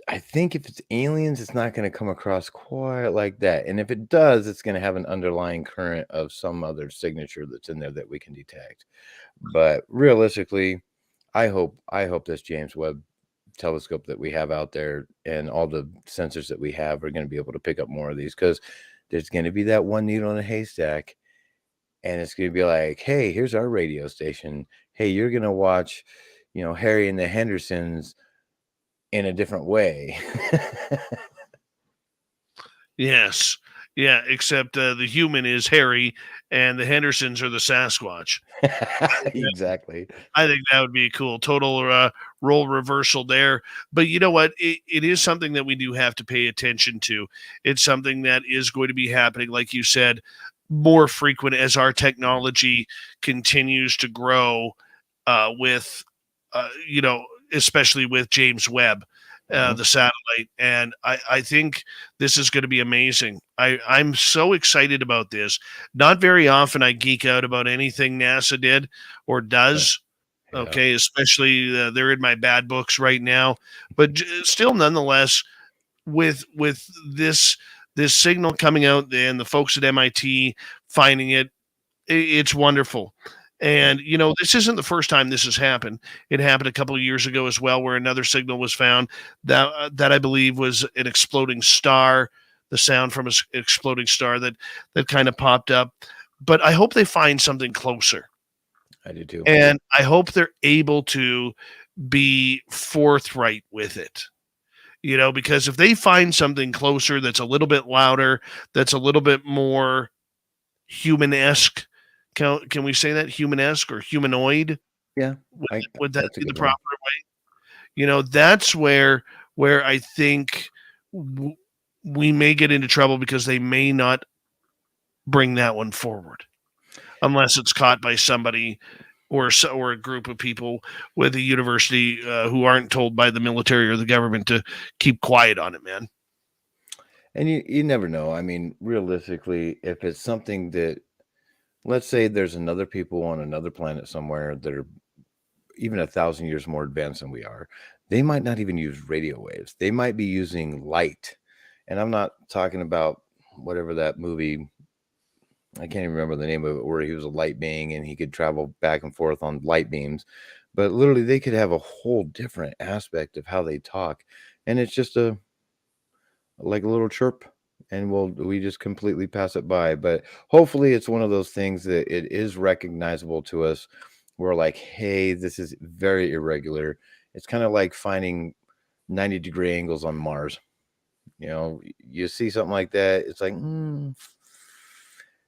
I think if it's aliens, it's not going to come across quite like that. And if it does, it's going to have an underlying current of some other signature that's in there that we can detect. But realistically, I hope this James Webb telescope that we have out there and all the sensors that we have are going to be able to pick up more of these, because there's going to be that one needle in a haystack, and it's going to be like, hey, here's our radio station. Hey, you're going to watch, Harry and the Hendersons in a different way. Yes. Yeah, except the human is Harry and the Hendersons are the Sasquatch. Exactly. I think that would be cool. Total role reversal there. But you know what? It is something that we do have to pay attention to. It's something that is going to be happening, like you said, more frequent as our technology continues to grow with, especially with James Webb. The satellite, and I think this is going to be amazing. I'm so excited about this. Not very often I geek out about anything NASA did or does. Yeah. Okay, especially they're in my bad books right now, but still, nonetheless, with this signal coming out and the folks at MIT finding it, it's wonderful. And, this isn't the first time this has happened. It happened a couple of years ago as well, where another signal was found that I believe was an exploding star, the sound from an exploding star that kind of popped up. But I hope they find something closer. I do too. And I hope they're able to be forthright with it. Because if they find something closer that's a little bit louder, that's a little bit more human-esque, can we say that, human-esque or humanoid? Yeah. Would that that's a be the good one. proper way? That's where I think we may get into trouble, because they may not bring that one forward unless it's caught by somebody or a group of people with a university who aren't told by the military or the government to keep quiet on it, man. And you never know. I mean, realistically, if it's something that, let's say there's another people on another planet somewhere that are even 1,000 years more advanced than we are, they might not even use radio waves. They might be using light. And I'm not talking about whatever that movie, I can't even remember the name of it, where he was a light being and he could travel back and forth on light beams. But literally, they could have a whole different aspect of how they talk. And it's just like a little chirp, and we just completely pass it by. But hopefully it's one of those things that it is recognizable to us. We're like, hey, this is very irregular. It's kind of like finding 90-degree angles on Mars. You see something like that, it's like,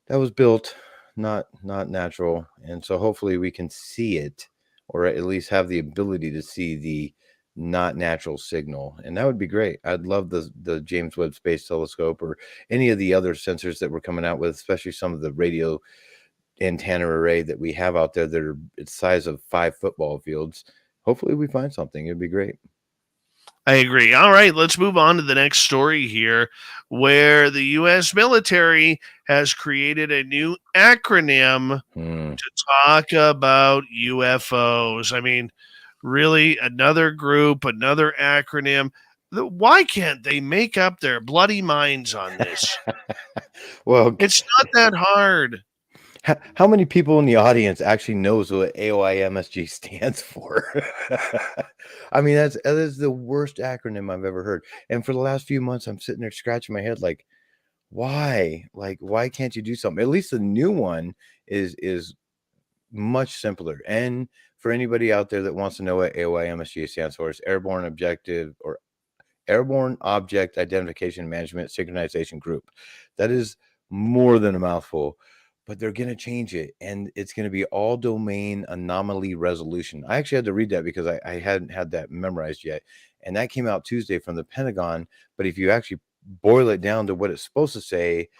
that was built, not natural. And so hopefully we can see it, or at least have the ability to see the not natural signal, and that would be great. I'd love the James Webb Space Telescope or any of the other sensors that we're coming out with, especially some of the radio antenna array that we have out there that are the size of 5 football fields. Hopefully we find something. It'd be great. I agree. All right, let's move on to the next story here, where the U.S. military has created a new acronym to talk about UFOs. I mean, really, another group, another acronym. Why can't they make up their bloody minds on this? Well, it's not that hard. How many people in the audience actually knows what AOIMSG stands for? I mean, that is the worst acronym I've ever heard. And for the last few months, I'm sitting there scratching my head like, why? Like, why can't you do something? At least the new one is much simpler. And for anybody out there that wants to know what AOIMSG stands for, it's Airborne Object Identification Management Synchronization Group. That is more than a mouthful, but they're going to change it, and it's going to be all domain anomaly resolution. I actually had to read that because I hadn't had that memorized yet, and that came out Tuesday from the Pentagon. But if you actually boil it down to what it's supposed to say,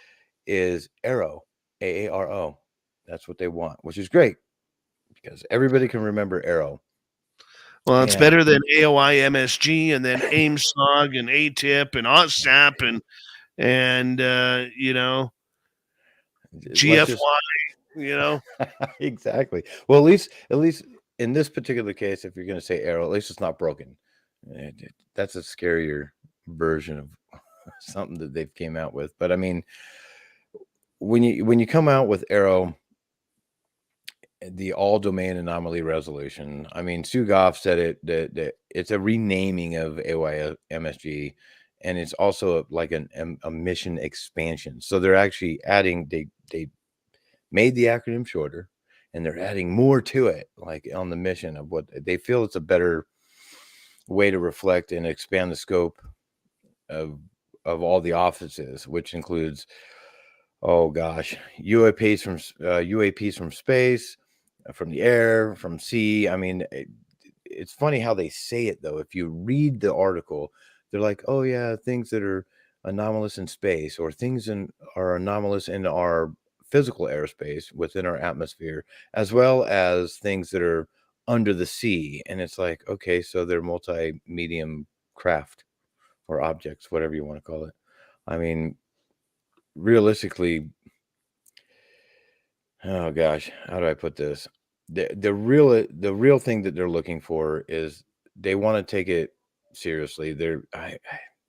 is AARO, AARO. That's what they want, which is great because everybody can remember AARO. Well, it's better than AOIMSG and then AIMSOG and ATIP and OSAP, and and Let's GFY, just exactly. Well, at least in this particular case, if you're going to say arrow, at least it's not broken. That's a scarier version of something that they've came out with. But I mean, when you come out with arrow, the all domain anomaly resolution, I mean, Sue Goff said that it's a renaming of AYMSG, and it's also like a mission expansion. So they're actually adding, they made the acronym shorter, and they're adding more to it, like on the mission of what they feel it's a better way to reflect and expand the scope of all the offices, which includes, oh gosh, UAPs from space, from the air, from sea. I mean, it's funny how they say it though. If you read the article, they're like, oh yeah, things that are anomalous in space, or things are anomalous in our physical airspace within our atmosphere, as well as things that are under the sea. And it's like, okay, so they're multi-medium craft or objects, whatever you want to call it. I mean, realistically, oh gosh, how do I put this? The real thing that they're looking for is they want to take it seriously.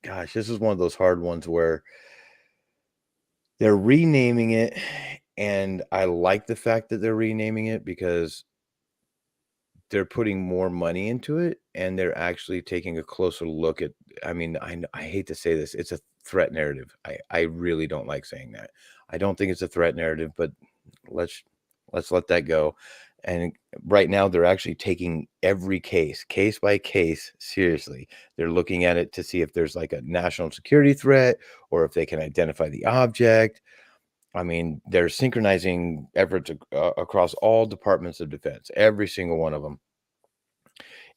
Gosh, this is one of those hard ones where they're renaming it, and I like the fact that they're renaming it because they're putting more money into it, and they're actually taking a closer look at, I mean, I hate to say this, it's a threat narrative. I really don't like saying that. I don't think it's a threat narrative, but let's let that go. And right now they're actually taking every case by case seriously. They're looking at it to see if there's like a national security threat, or if they can identify the object. I mean, they're synchronizing efforts across all departments of defense, every single one of them,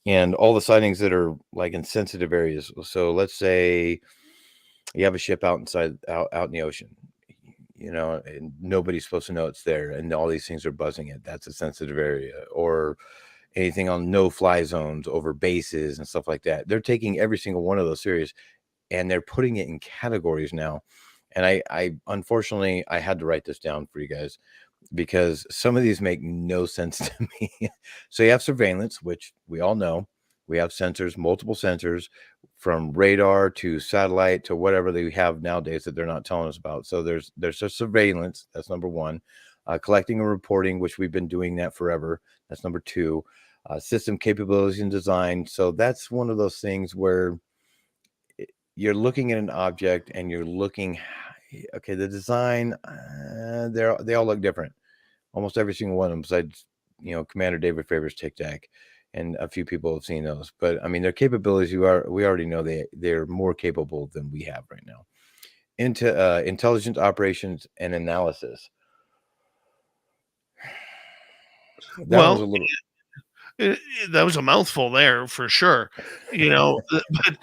and all the sightings that are like in sensitive areas. So let's say you have a ship out in the ocean, and nobody's supposed to know it's there, and all these things are buzzing it. That's a sensitive area. Or anything on no-fly zones over bases and stuff like that. They're taking every single one of those serious, and they're putting it in categories now. And I unfortunately, I had to write this down for you guys because some of these make no sense to me. So you have surveillance, which we all know. We have sensors, multiple sensors, from radar to satellite to whatever they have nowadays that they're not telling us about. So there's a surveillance. That's number one. Collecting and reporting, which we've been doing that forever. That's number two. System capabilities and design. So that's one of those things where you're looking at an object and you're looking, okay, the design, they all look different. Almost every single one of them, besides, Commander David Faber's Tic Tac, and a few people have seen those. But I mean, their capabilities, we already know they're more capable than we have right now. Into intelligence, operations, and analysis. That was a mouthful there for sure. But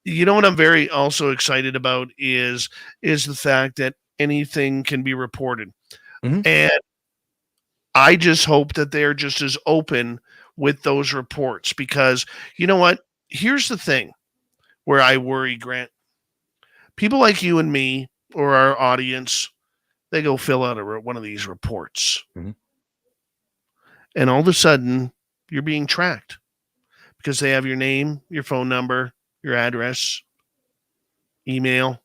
you know what I'm very also excited about is the fact that anything can be reported. Mm-hmm. And I just hope that they're just as open with those reports, because you know what? Here's the thing where I worry, Grant. People like you and me, or our audience, they go fill out one of these reports. Mm-hmm. And all of a sudden, you're being tracked because they have your name, your phone number, your address, email,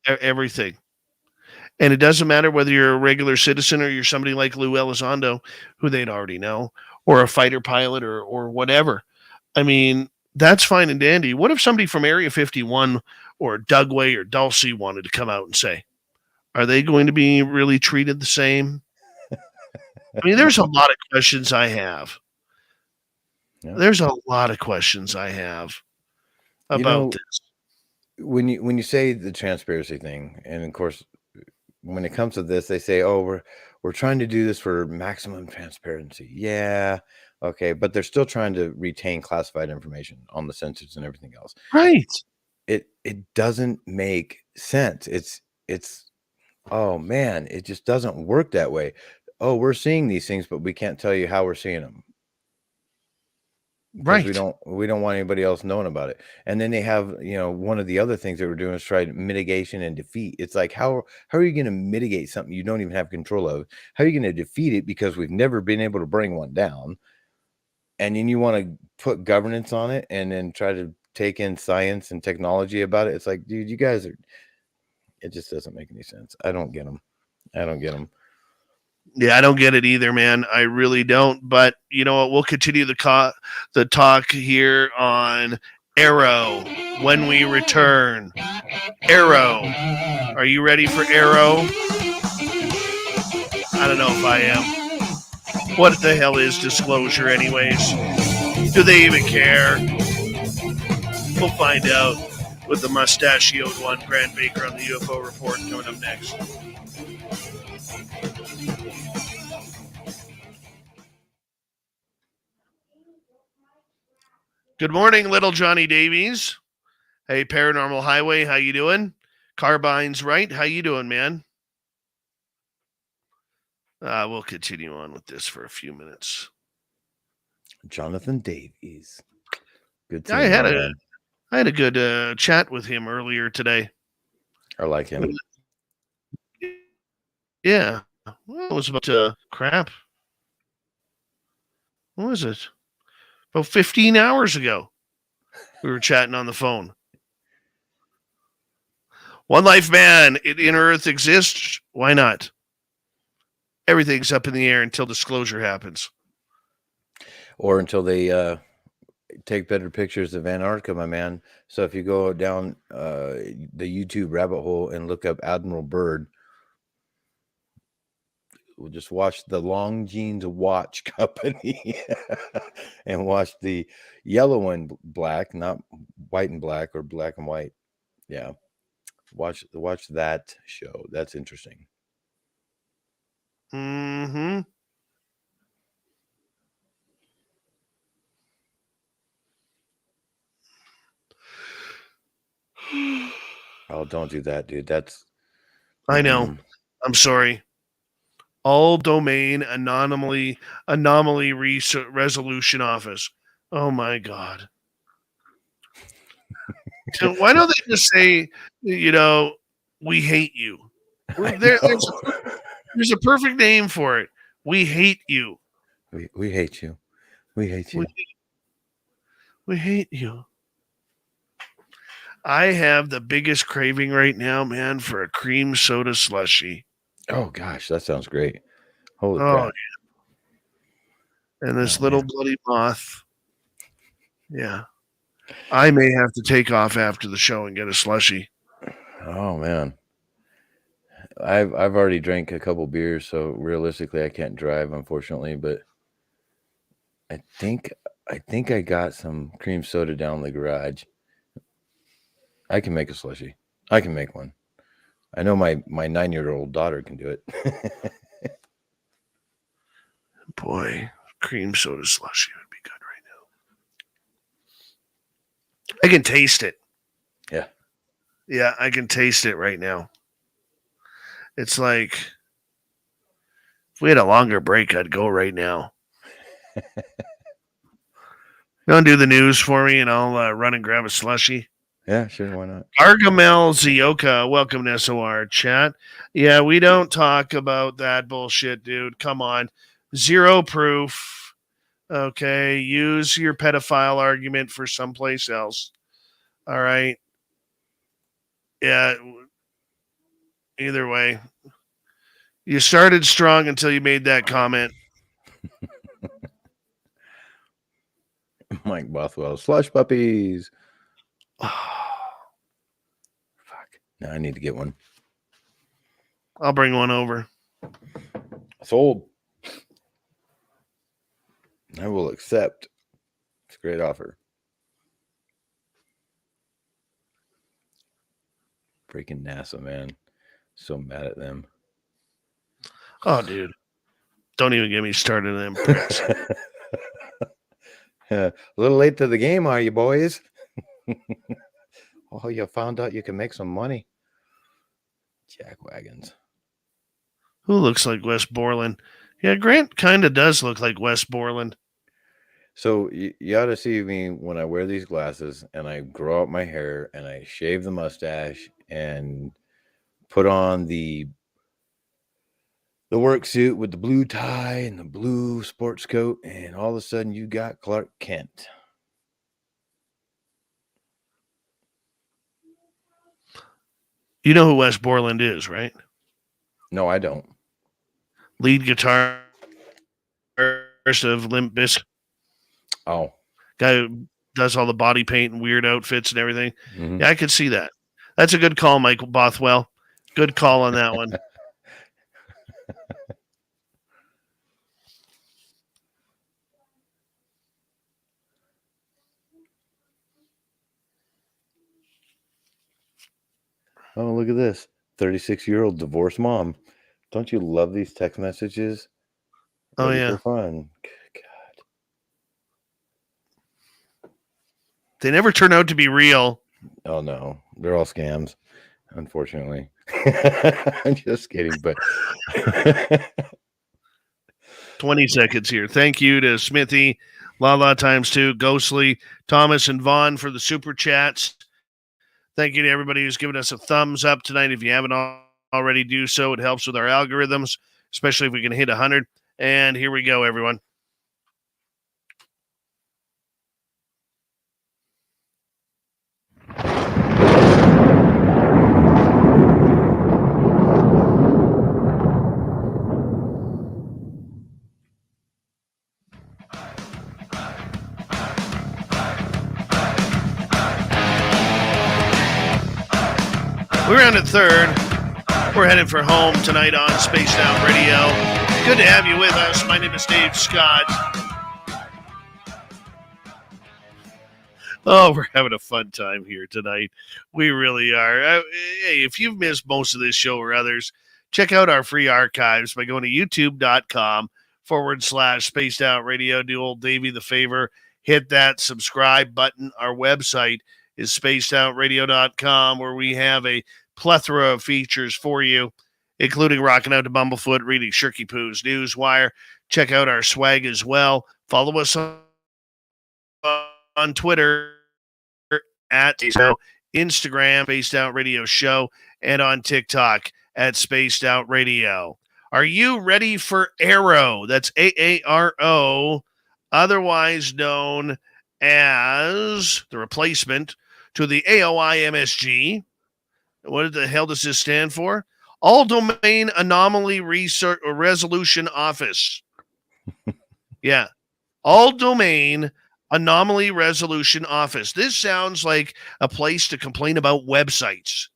everything. And it doesn't matter whether you're a regular citizen or you're somebody like Lou Elizondo, who they'd already know, or a fighter pilot or whatever. I mean, that's fine and dandy. What if somebody from Area 51 or Dugway or Dulce wanted to come out and say, are they going to be really treated the same? I mean, there's a lot of questions I have. Yeah. There's a lot of questions I have about this. When you say the transparency thing, and of course, when it comes to this, they say, "Oh, we're trying to do this for maximum transparency." Yeah, okay, but they're still trying to retain classified information on the sensors and everything else. Right. It doesn't make sense. It's oh man, it just doesn't work that way. Oh, we're seeing these things, but we can't tell you how we're seeing them. because we Right. don't want anybody else knowing about it. And then they have, one of the other things they were doing is try mitigation and defeat. It's like, how are you going to mitigate something you don't even have control of? How are you going to defeat it because we've never been able to bring one down? And then you want to put governance on it and then try to take in science and technology about it. It's like, dude, you guys are, it just doesn't make any sense. I don't get them. Yeah, I don't get it either, man. I really don't. But you know what? We'll continue the talk here on Arrow when we return. Arrow. Are you ready for Arrow? I don't know if I am. What the hell is disclosure anyways? Do they even care? We'll find out with the mustachioed one, Grant Baker on the UFO Report, coming up next. Good morning, little Johnny Davies. Hey, Paranormal Highway, how you doing? Carbine's right. How you doing, man? We'll continue on with this for a few minutes. Jonathan Davies. Good to I had a good chat with him earlier today. I like him. Yeah. Well, it was about crap. What was it? About 15 hours ago. We were chatting on the phone. One life man, in Earth exists. Why not? Everything's up in the air until disclosure happens. Or until they take better pictures of Antarctica, my man. So if you go down the YouTube rabbit hole and look up Admiral Byrd, we'll just watch the Longines Watch Company and watch the yellow and black, not white and black or black and white. Yeah. Watch that show. That's interesting. Mm-hmm. Oh, don't do that, dude. That's I know. I'm sorry. All domain anomaly resolution office. Oh my God. So why don't they just say, we hate you? There's a perfect name for it. We hate you. We hate you. We hate you. We hate you. I have the biggest craving right now, man, for a cream soda slushie. Oh gosh, that sounds great. Holy crap. Yeah. And this little bloody moth. Yeah. I may have to take off after the show and get a slushie. Oh man. I've already drank a couple beers, so realistically I can't drive, unfortunately, but I think I got some cream soda down in the garage. I can make a slushie. I can make one. I know my 9-year-old daughter can do it. Boy, cream soda slushie would be good right now. I can taste it. Yeah. Yeah, I can taste it right now. It's like, if we had a longer break, I'd go right now. You want to do the news for me and I'll run and grab a slushie? Yeah, sure. Why not? Gargamel Zioka, welcome to SOR chat. Yeah, we don't talk about that bullshit, dude. Come on. Zero proof. Okay, use your pedophile argument for someplace else. All right. Yeah. Either way. You started strong until you made that comment. Mike Bothwell, slush puppies. Fuck. Now I need to get one. I'll bring one over. Sold. I will accept. It's a great offer. Freaking NASA, man. So mad at them. Oh, dude. Don't even get me started on them pricks. A little late to the game, are you, boys? Oh, you found out you can make some money. Jackwagons. Who looks like Wes Borland? Yeah, Grant kind of does look like Wes Borland. So you ought to see me when I wear these glasses and I grow out my hair and I shave the mustache and put on the work suit with the blue tie and the blue sports coat, and all of a sudden you got Clark Kent. You know who Wes Borland is, right? No, I don't. Lead guitarist of Limp Bizkit. Oh. Guy who does all the body paint and weird outfits and everything. Mhm. Yeah, I could see that. That's a good call, Michael Bothwell. Good call on that one. Oh, look at this. 36-year-old divorced mom. Don't you love these text messages? Oh, Ready yeah. for fun. God. They never turn out to be real. Oh, no. They're all scams, unfortunately. I'm just kidding, but 20 seconds here. Thank you to Smithy, Lala ×2, Ghostly, Thomas, and Vaughn for the super chats. Thank you to everybody who's given us a thumbs up tonight. If you haven't already, do so. It helps with our algorithms, especially if we can hit 100. And here we go, everyone. We're on at third. We're headed for home tonight on Spaced Out Radio. Good to have you with us. My name is Dave Scott. Oh, we're having a fun time here tonight. We really are. Hey, if you've missed most of this show or others, check out our free archives by going to youtube.com/Spaced Out Radio. Do old Davey the favor. Hit that subscribe button. Our website is spacedoutradio.com, where we have a plethora of features for you, including rocking out to Bumblefoot, reading Shirky Poo's Newswire. Check out our swag as well. Follow us on Twitter at Instagram, Spaced Out Radio Show, and on TikTok at Spaced Out Radio. Are you ready for AARO? That's AARO, otherwise known as the replacement to the AOI MSG. What the hell does this stand for? All Domain Anomaly Research or Resolution Office. Yeah. All Domain Anomaly Resolution Office. This sounds like a place to complain about websites.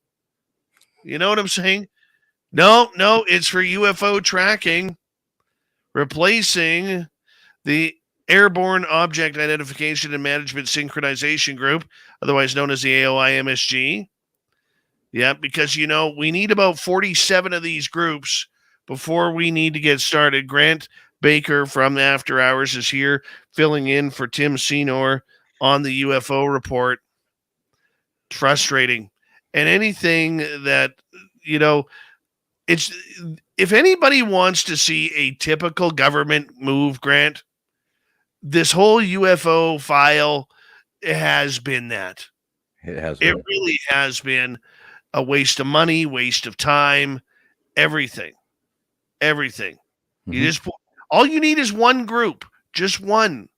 You know what I'm saying? No, it's for UFO tracking, replacing the Airborne Object Identification and Management Synchronization Group, otherwise known as the AOI MSG. Yeah, because, we need about 47 of these groups before we need to get started. Grant Baker from After Hours is here filling in for Tim Senor on the UFO report. Frustrating. And anything that, it's, if anybody wants to see a typical government move, Grant, this whole UFO file has been that. it has. It really has been a waste of money, waste of time, everything. Mm-hmm. All you need is one group, just one.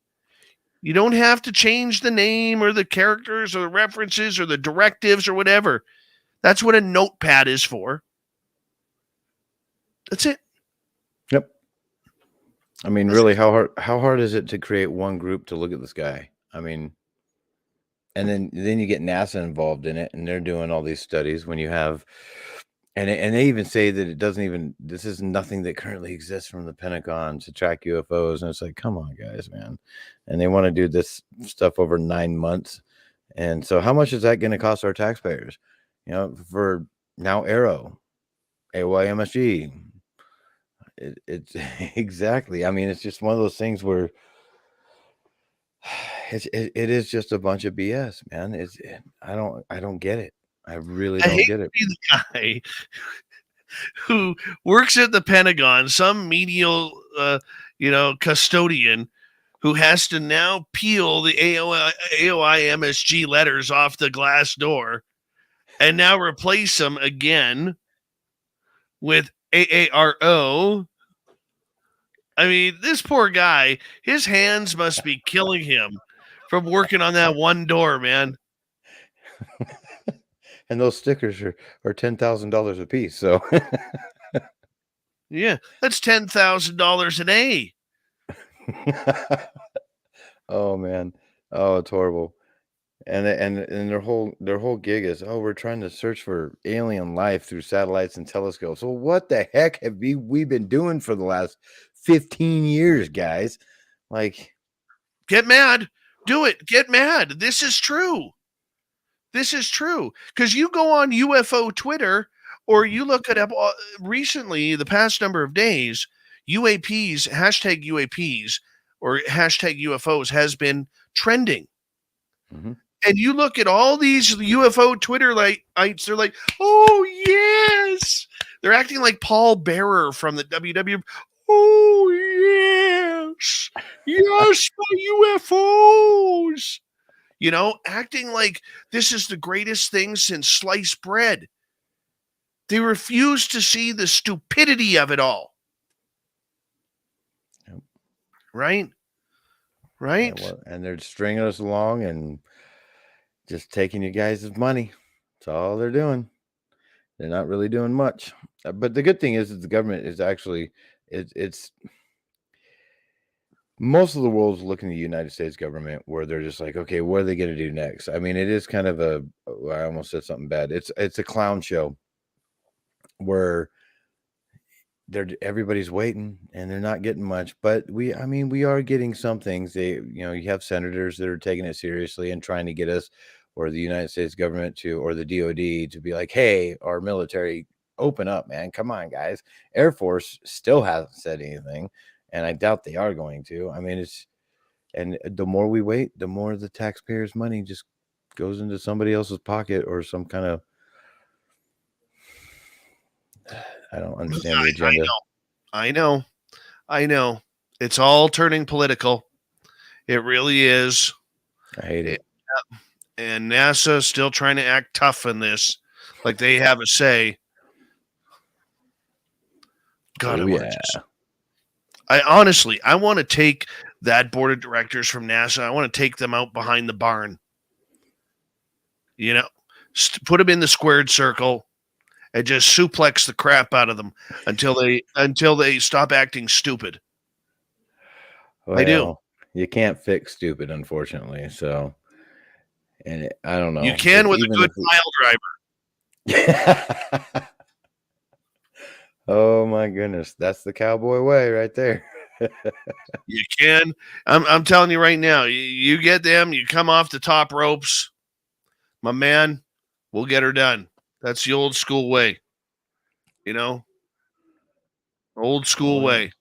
You don't have to change the name or the characters or the references or the directives or whatever. That's what a notepad is for. That's it. Yep. I mean, really, how hard is it to create one group to look at the sky? I mean, and then you get NASA involved in it, and they're doing all these studies when you have, and they even say that this is nothing that currently exists from the Pentagon to track UFOs. And it's like, come on, guys, man. And they want to do this stuff over 9 months. And so how much is that going to cost our taxpayers? For now, AARO, AYMSG. It's exactly. I mean, it's just one of those things where it is just a bunch of BS, man. I don't get it. I really don't get it. To be the guy who works at the Pentagon, some menial, custodian who has to now peel the AOI MSG letters off the glass door and now replace them again with AARO. I mean, this poor guy, his hands must be killing him from working on that one door, man. And those stickers are $10,000 a piece. So yeah, that's $10,000 an A. Oh man. Oh, it's horrible. And their whole gig is, oh, we're trying to search for alien life through satellites and telescopes. Well, what the heck have we been doing for the last 15 years, guys? Like, get mad. Do it. Get mad. This is true. This is true. Because you go on UFO Twitter or you look it up recently, the past number of days, UAPs, hashtag UAPs or hashtag UFOs has been trending. mm-hmm. And you look at all these UFO Twitter lights, they're like, oh, yes. They're acting like Paul Bearer from the WW. Oh, yes. Yes, my UFOs. You know, acting like this is the greatest thing since sliced bread. They refuse to see the stupidity of it all. Yep. Right? Right? And they're stringing us along and just taking you guys' money. That's all they're doing. They're not really doing much. But the good thing is that the government is actually, it's most of the world's looking at the United States government where they're just like, okay, what are they going to do next? I mean, it is kind of I almost said something bad. It's a clown show where everybody's waiting and they're not getting much, but we are getting some things. You have senators that are taking it seriously and trying to get us or the United States government or the DOD to be like, hey, our military, open up, man. Come on, guys. Air Force still hasn't said anything, and I doubt they are going to. I mean, and the more we wait, the more the taxpayers' money just goes into somebody else's pocket or some kind of, I don't understand the agenda. I know. It's all turning political. It really is. I hate it. And NASA still trying to act tough in this, like they have a say. God, I want to take that board of directors from NASA. I want to take them out behind the barn. You know, put them in the squared circle and just suplex the crap out of them until they stop acting stupid. Well, I do. You can't fix stupid, unfortunately. So, and I don't know. You can with a good pile driver. Oh my goodness, that's the cowboy way right there. You can. I'm telling you right now. You get them. You come off the top ropes, my man. We'll get her done. That's the old school way. You know, old school way.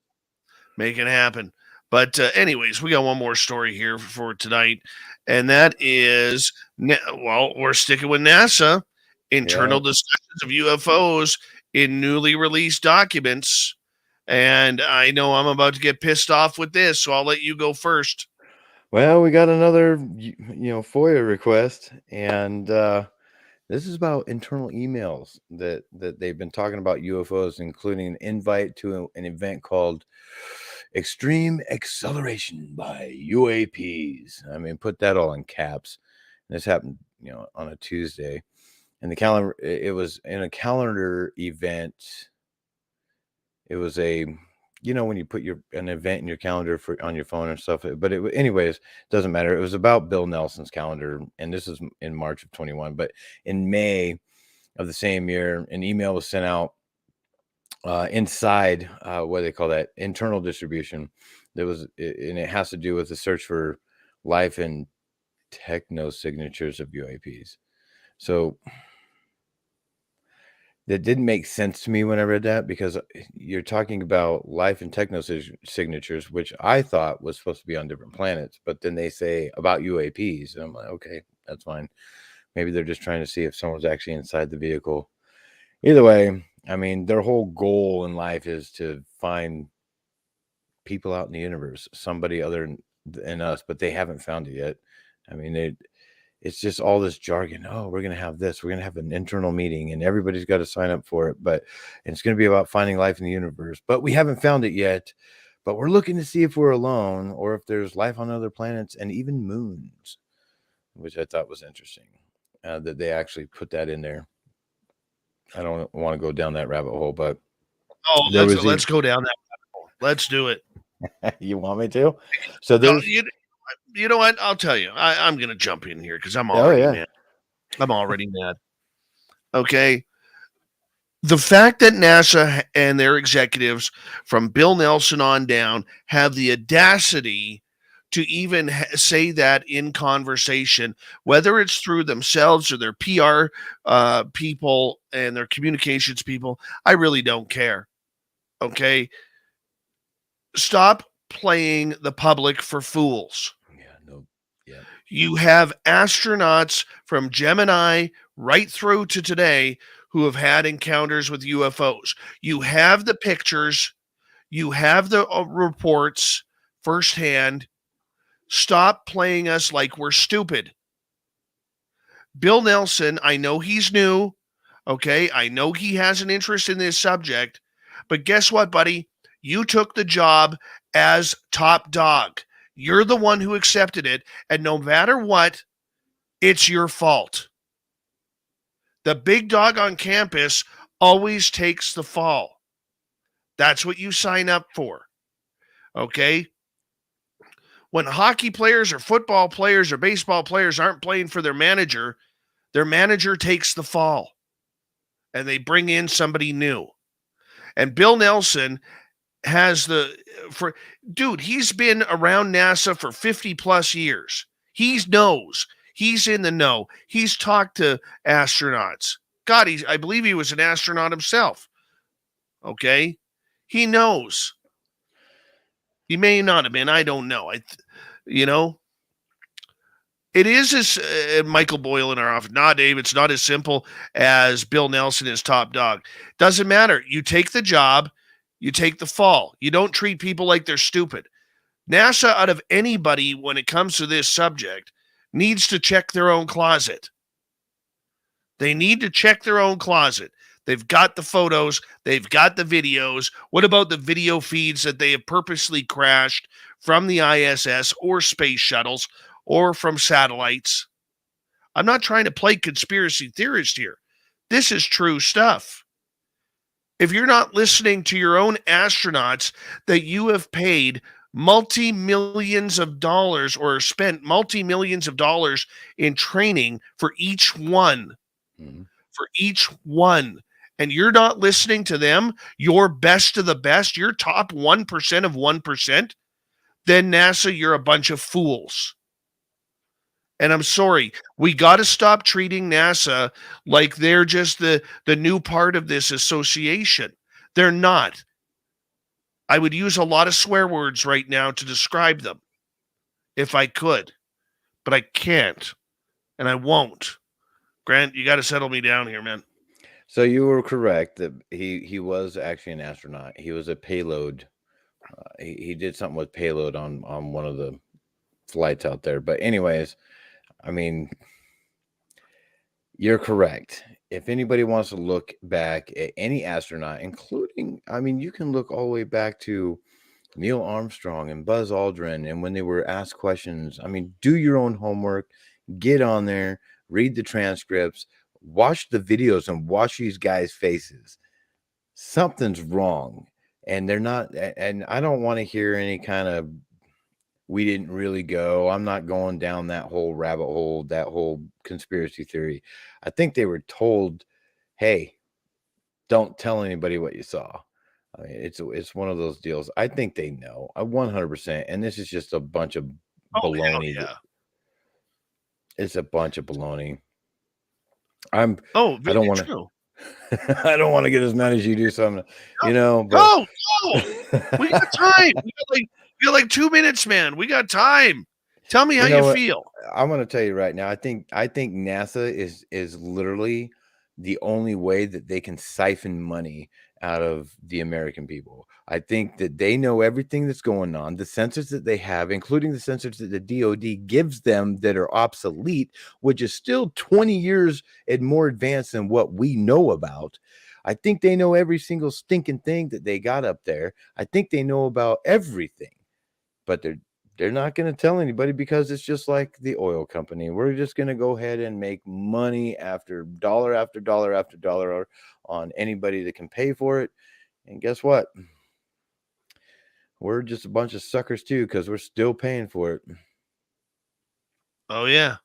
Make it happen. But anyways, we got one more story here for tonight, and that is, we're sticking with NASA. Internal discussions of UFOs in newly released documents. And I know I'm about to get pissed off with this, so I'll let you go first. Well, we got another, FOIA request, and this is about internal emails that they've been talking about UFOs, including an invite to an event called Extreme Acceleration by UAPs. I mean, put that all in caps. This happened, on a Tuesday. And the calendar, it was in a calendar event. It was when you put an event in your calendar on your phone and stuff. But anyways, doesn't matter. It was about Bill Nelson's calendar, and this is in March of 21. But in May of the same year, an email was sent out inside what they call that internal distribution. And it has to do with the search for life and techno signatures of UAPs. So that didn't make sense to me when I read that, because you're talking about life and techno signatures, which I thought was supposed to be on different planets, but then they say about UAPs, and I'm like, okay, that's fine. Maybe they're just trying to see if someone's actually inside the vehicle. Either way, I mean, their whole goal in life is to find people out in the universe, somebody other and us, but they haven't found it yet. I mean, it's just all this jargon. Oh, we're going to have this. We're going to have an internal meeting, and everybody's got to sign up for it. And it's going to be about finding life in the universe. But we haven't found it yet. But we're looking to see if we're alone or if there's life on other planets and even moons, which I thought was interesting that they actually put that in there. I don't want to go down that rabbit hole, but let's go down that rabbit hole. Let's do it. You want me to? So there's. You know what? I'll tell you. I'm going to jump in here because I'm already mad. I'm already mad. Okay. The fact that NASA and their executives from Bill Nelson on down have the audacity to even say that in conversation, whether it's through themselves or their PR people and their communications people, I really don't care. Okay. Stop playing the public for fools. You have astronauts from Gemini right through to today who have had encounters with UFOs. You have the pictures. You have the reports firsthand. Stop playing us like we're stupid. Bill Nelson, I know he's new. Okay, I know he has an interest in this subject. But guess what, buddy? You took the job as top dog. You're the one who accepted it, and no matter what, it's your fault. The big dog on campus always takes the fall. That's what you sign up for. Okay? When hockey players or football players or baseball players aren't playing for their manager takes the fall. And they bring in somebody new. And Bill Nelson has he's been around NASA for 50 plus years. He knows. He's in the know. He's talked to astronauts. God, I believe he was an astronaut himself. Okay? He knows. He may not have been. I don't know. It is as Michael Boyle in our office. Nah, Dave, it's not as simple as Bill Nelson is top dog. Doesn't matter. You take the job. You take the fall. You don't treat people like they're stupid. NASA, out of anybody, when it comes to this subject, needs to check their own closet. They need to check their own closet. They've got the photos. They've got the videos. What about the video feeds that they have purposely crashed from the ISS or space shuttles or from satellites? I'm not trying to play conspiracy theorist here. This is true stuff. If you're not listening to your own astronauts that you have paid multi-millions of dollars or spent multi-millions of dollars in training for each one, and you're not listening to them, your best of the best, your top 1% of 1%, then NASA, you're a bunch of fools. And I'm sorry, we got to stop treating NASA like they're just the new part of this association. They're not. I would use a lot of swear words right now to describe them if I could, but I can't, and I won't. Grant, you got to settle me down here, man. So you were correct that he was actually an astronaut. He was a payload. He did something with payload on one of the flights out there. But anyways, I mean, you're correct. If anybody wants to look back at any astronaut, including, I mean, you can look all the way back to Neil Armstrong and Buzz Aldrin, and when they were asked questions, I mean, do your own homework, get on there, read the transcripts, watch the videos, and watch these guys' faces. Something's wrong, and they're not. And I don't want to hear any kind of we didn't really go. I'm not going down that whole rabbit hole, that whole conspiracy theory. I think they were told, hey, don't tell anybody what you saw. I mean, it's one of those deals. I think they know. 100%. And this is just a bunch of baloney. Yeah. It's a bunch of baloney. I don't want to. I don't want to get as mad as you do. So I'm, But... No. We got time. We got like 2 minutes, man. We got time. Tell me how you feel. I'm going to tell you right now. I think NASA is literally the only way that they can siphon money out of the American people. I think that they know everything that's going on, the sensors that they have, including the sensors that the DoD gives them that are obsolete, which is still 20 years and more advanced than what we know about. I think they know every single stinking thing that they got up there. I think they know about everything, but they're not going to tell anybody because it's just like the oil company. We're just going to go ahead and make money after dollar after dollar after dollar on anybody that can pay for it. And guess what? We're just a bunch of suckers too, because we're still paying for it. Oh yeah.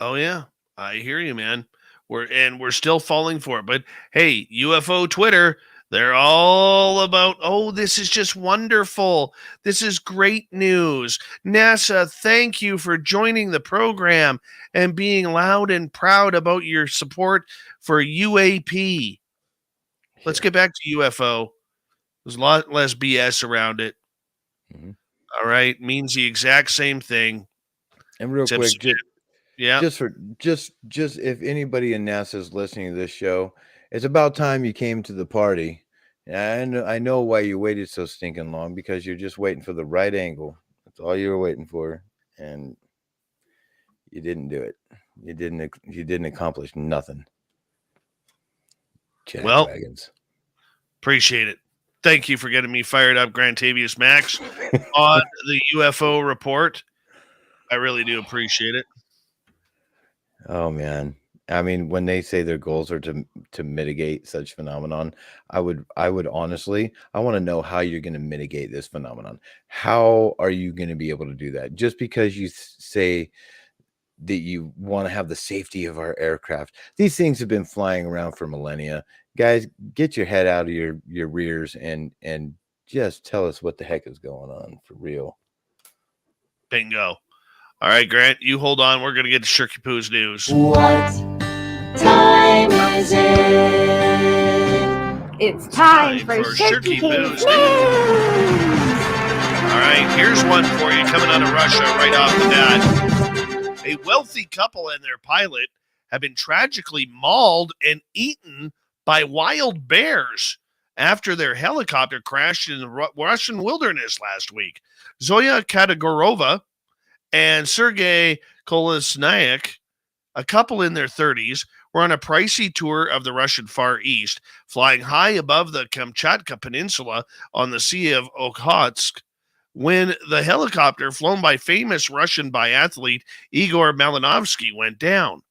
I hear you, man. We're still falling for it. But hey, UFO Twitter, they're all about, oh, this is just wonderful. This is great news. NASA, thank you for joining the program and being loud and proud about your support for UAP. Let's get back to UFO. There's a lot less BS around it. Mm-hmm. All right. Means the exact same thing. And real quick, just if anybody in NASA is listening to this show, it's about time you came to the party. And I know why you waited so stinking long, because you're just waiting for the right angle. That's all you were waiting for. And you didn't do it. You didn't accomplish nothing. Well, Dragons. Appreciate it. Thank you for getting me fired up, Grantavius Max, on the UFO report. I really do appreciate it. Oh man. I mean, when they say their goals are to mitigate such phenomenon, I would honestly, I want to know how you're going to mitigate this phenomenon. How are you going to be able to do that? Just because you say that you want to have the safety of our aircraft. These things have been flying around for millennia. Guys, get your head out of your rears and just tell us what the heck is going on for real. Bingo. All right, Grant, you hold on. We're going to get to Shirky Poo's news. What time is it? It's time for Shirky Poo's news. All right, here's one for you coming out of Russia right off the bat. A wealthy couple and their pilot have been tragically mauled and eaten by wild bears after their helicopter crashed in the Russian wilderness last week. Zoya Kadagorova and Sergei Kolesnyak, a couple in their 30s, were on a pricey tour of the Russian Far East, flying high above the Kamchatka Peninsula on the Sea of Okhotsk, when the helicopter flown by famous Russian biathlete Igor Malinovsky went down.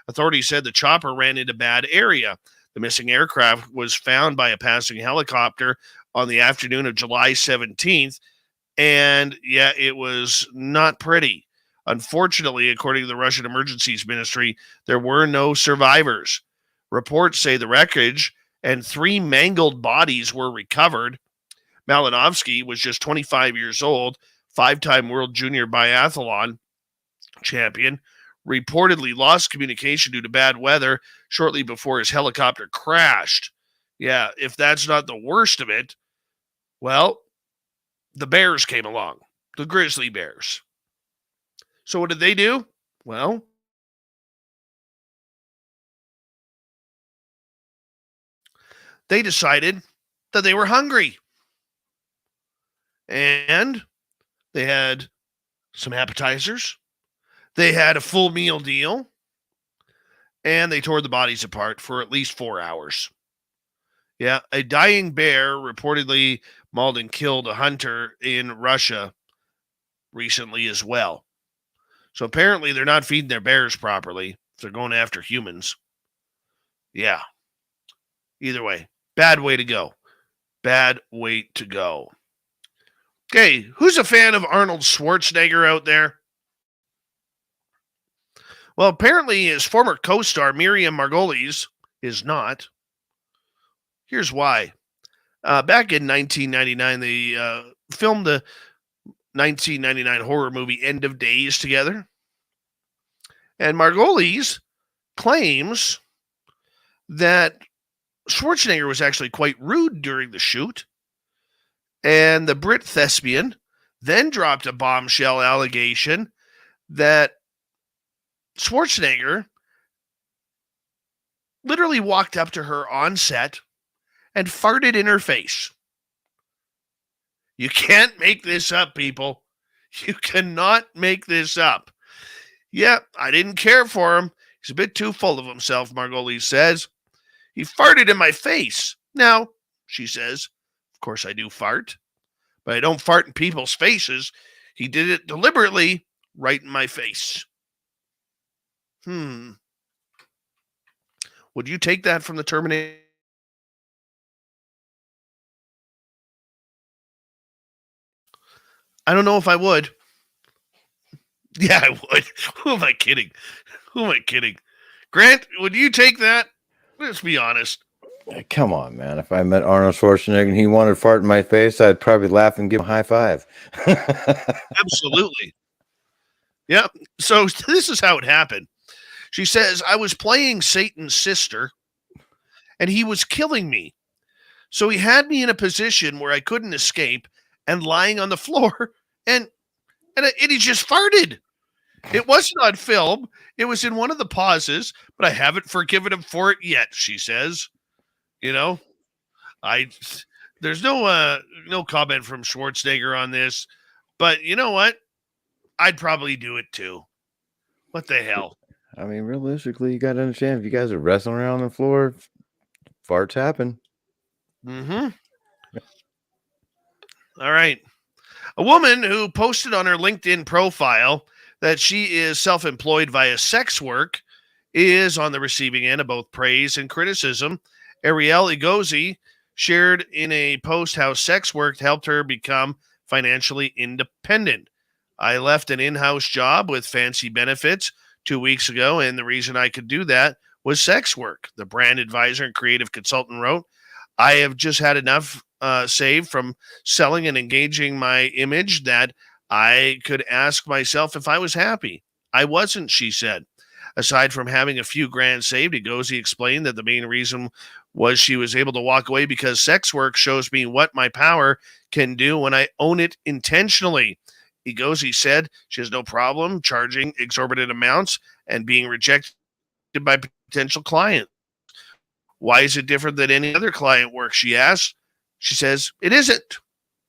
Authorities said the chopper ran into a bad area. The missing aircraft was found by a passing helicopter on the afternoon of July 17th, and yeah, it was not pretty. Unfortunately, according to the Russian Emergencies Ministry, there were no survivors. Reports say the wreckage and 3 mangled bodies were recovered. Malinovsky was just 25 years old, 5-time world junior biathlon champion, reportedly lost communication due to bad weather shortly before his helicopter crashed. Yeah, if that's not the worst of it, well, the bears came along, the grizzly bears. So what did they do? Well, they decided that they were hungry. And they had some appetizers. They had a full meal deal. And they tore the bodies apart for at least 4 hours. Yeah, a dying bear reportedly mauled and killed a hunter in Russia recently as well. So apparently they're not feeding their bears properly. They're going after humans. Yeah. Either way, bad way to go. Bad way to go. Okay, who's a fan of Arnold Schwarzenegger out there? Well, apparently his former co-star Miriam Margolyes is not. Here's why. Back in 1999, they filmed the 1999 horror movie End of Days together. And Margolyes claims that Schwarzenegger was actually quite rude during the shoot. And the Brit thespian then dropped a bombshell allegation that Schwarzenegger literally walked up to her on set and farted in her face. You can't make this up, people. You cannot make this up. Yeah, I didn't care for him. He's a bit too full of himself, Margolise says. He farted in my face. Now, she says, of course I do fart, but I don't fart in people's faces. He did it deliberately right in my face. Would you take that from the Terminator? I don't know if I would. Yeah, I would. Who am I kidding? Grant, would you take that? Let's be honest. Come on, man. If I met Arnold Schwarzenegger and he wanted to fart in my face, I'd probably laugh and give him a high five. Absolutely. Yeah. So this is how it happened. She says, I was playing Satan's sister and he was killing me. So he had me in a position where I couldn't escape and lying on the floor and he just farted. It wasn't on film. It was in one of the pauses, but I haven't forgiven him for it yet, she says. You know, there's no comment from Schwarzenegger on this, but you know what? I'd probably do it too. What the hell? I mean, realistically, you got to understand, if you guys are wrestling around on the floor, farts happen. Mm-hmm. All right. A woman who posted on her LinkedIn profile that she is self-employed via sex work is on the receiving end of both praise and criticism. Ariel Igozi shared in a post how sex work helped her become financially independent. I left an in-house job with fancy benefits 2 weeks ago, and the reason I could do that was sex work. The brand advisor and creative consultant wrote, I have just had enough saved from selling and engaging my image that I could ask myself if I was happy. I wasn't, she said. Aside from having a few grand saved, Igozi explained that the main reason was she was able to walk away because sex work shows me what my power can do when I own it intentionally. Igozi said she has no problem charging exorbitant amounts and being rejected by potential clients. Why is it different than any other client work, she asked. She says, it isn't.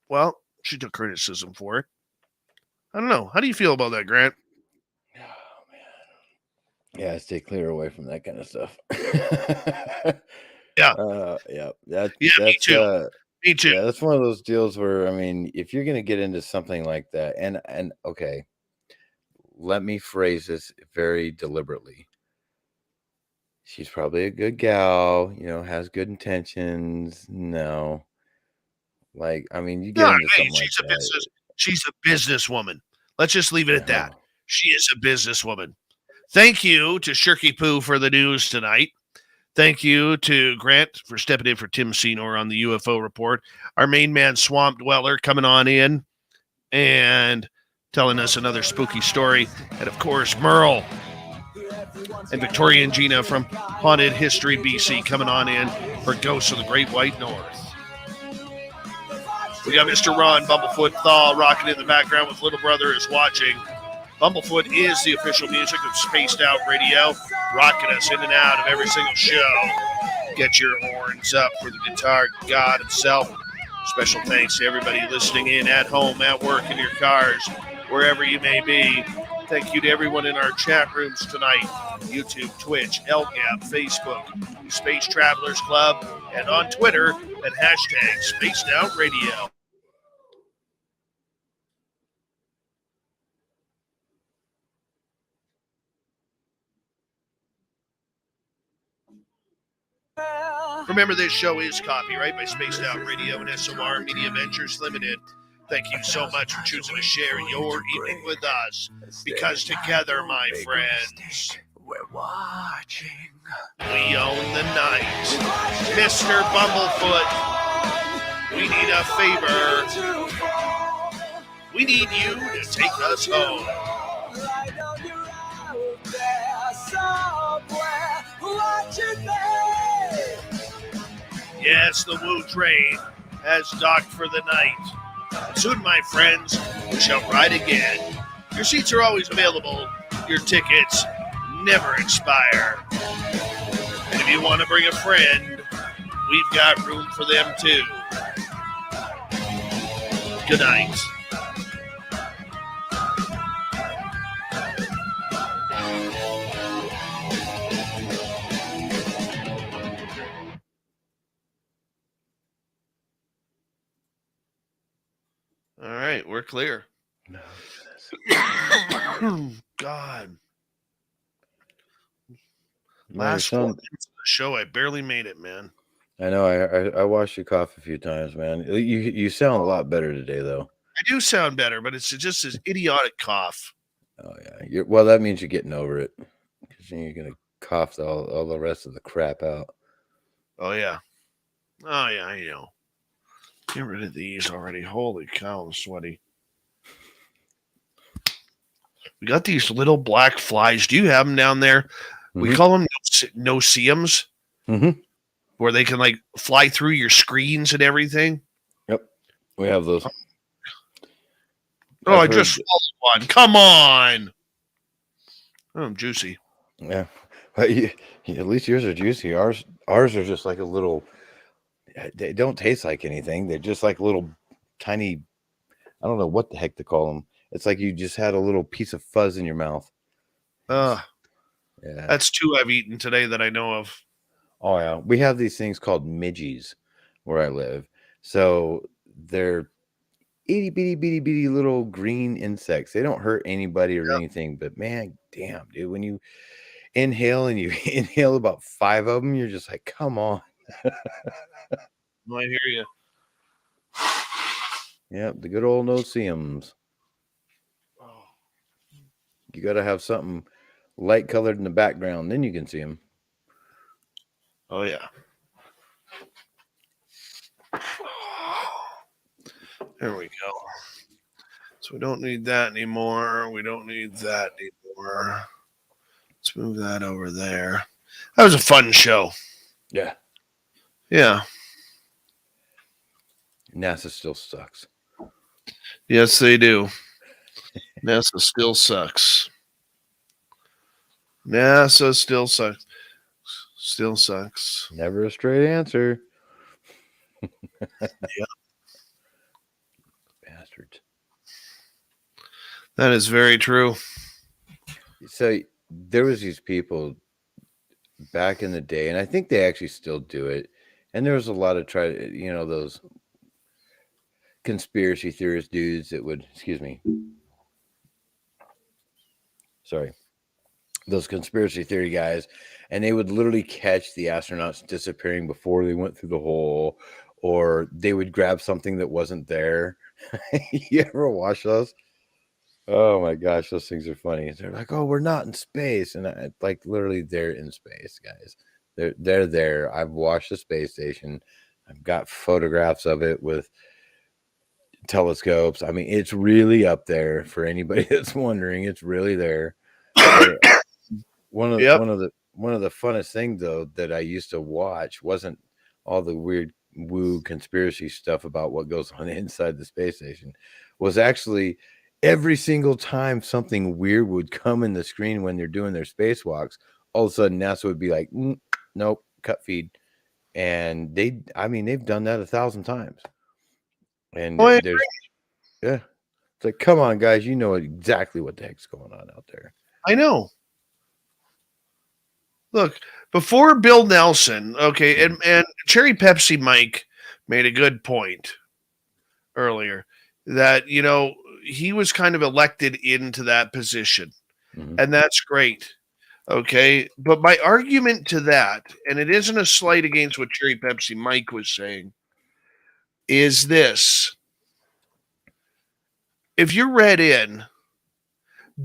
Well, she took criticism for it. I don't know. How do you feel about that, Grant? Oh, man. Yeah, I stay clear away from that kind of stuff. Yeah. That's, me too. Me too. Yeah, that's one of those deals where, I mean, if you're going to get into something like that, and okay, let me phrase this very deliberately. She's probably a good gal, has good intentions. No. Like, I mean, you get into something like that. She's a businesswoman. Let's just leave it at that. She is a businesswoman. Thank you to Shirky Poo for the news tonight. Thank you to Grant for stepping in for Tim Senor on the UFO report. Our main man, Swamp Dweller, coming on in and telling us another spooky story. And, of course, Merle and Victoria and Gina from Haunted History BC coming on in for Ghosts of the Great White North. We got Mr. Ron Bumblefoot Thaw rocking in the background with Little Brother is watching. Bumblefoot is the official music of Spaced Out Radio, rocking us in and out of every single show. Get your horns up for the guitar god himself. Special thanks to everybody listening in at home, at work, in your cars, wherever you may be. Thank you to everyone in our chat rooms tonight. YouTube, Twitch, LGAP, Facebook, Space Travelers Club, and on Twitter at hashtag Spaced Out Radio. Remember, this show is copyright by Spaced Out Radio and SOR Media Ventures Limited. Thank you so much for choosing to share your evening with us, because together, my friends, we're watching. We own the night. Mr. Bumblefoot, we need a favor. We need you to take us home. Yes, the Woo train has docked for the night. Soon, my friends, we shall ride again. Your seats are always available. Your tickets never expire. And if you want to bring a friend, we've got room for them too. Good night. All right, we're clear. No. God. My Last 4 son, minutes of the show, I barely made it, man. I know. I watched you cough a few times, man. You sound a lot better today, though. I do sound better, but it's just this idiotic cough. Oh yeah. Well, that means you're getting over it, because then you're gonna cough all the rest of the crap out. Oh yeah. Oh yeah, I know. Get rid of these already. Holy cow, I'm sweaty. We got these little black flies. Do you have them down there? Mm-hmm. We call them no-see-ums, where they can like fly through your screens and everything. Yep, we have those. Oh, I just swallowed one. Come on. Oh, juicy. Yeah, but at least yours are juicy. Ours are just like a little. They don't taste like anything. They're just like little tiny. I don't know what the heck to call them. It's like you just had a little piece of fuzz in your mouth. Yeah, that's 2 I've eaten today that I know of. Oh yeah, we have these things called midgies where I live. So they're itty bitty little green insects. They don't hurt anybody or anything, but man, damn, dude, when you inhale and you inhale about 5 of them, you're just like, come on. I hear you. Yep, the good old no-see-ums. You got to have something light colored in the background, then you can see them. Oh yeah. There we go. So we don't need that anymore. We don't need that anymore. Let's move that over there. That was a fun show. Yeah. Yeah. NASA still sucks. Yes, they do. NASA still sucks. NASA still sucks. Still sucks. Never a straight answer. Yeah. Bastards. That is very true. So there was these people back in the day, and I think they actually still do it. And there was a lot of those conspiracy theorist dudes that would, those conspiracy theory guys, and they would literally catch the astronauts disappearing before they went through the hole, or they would grab something that wasn't there. You ever watch those? Oh my gosh, those things are funny. They're like, oh, we're not in space. And like literally they're in space, guys. They're there. I've watched the space station. I've got photographs of it with telescopes. I mean, it's really up there for anybody that's wondering. It's really there. One of the funnest things though that I used to watch wasn't all the weird woo conspiracy stuff about what goes on inside the space station. Was actually every single time something weird would come in the screen when they're doing their spacewalks, all of a sudden NASA would be like, nope, cut feed. And they've done that 1,000 times. And it's like, come on, guys, you know exactly what the heck's going on out there. I know. Look, before Bill Nelson, okay, and Cherry Pepsi Mike made a good point earlier that, he was kind of elected into that position, and that's great. Okay, but my argument to that, and it isn't a slight against what Cherry Pepsi Mike was saying, is this. If you're read in,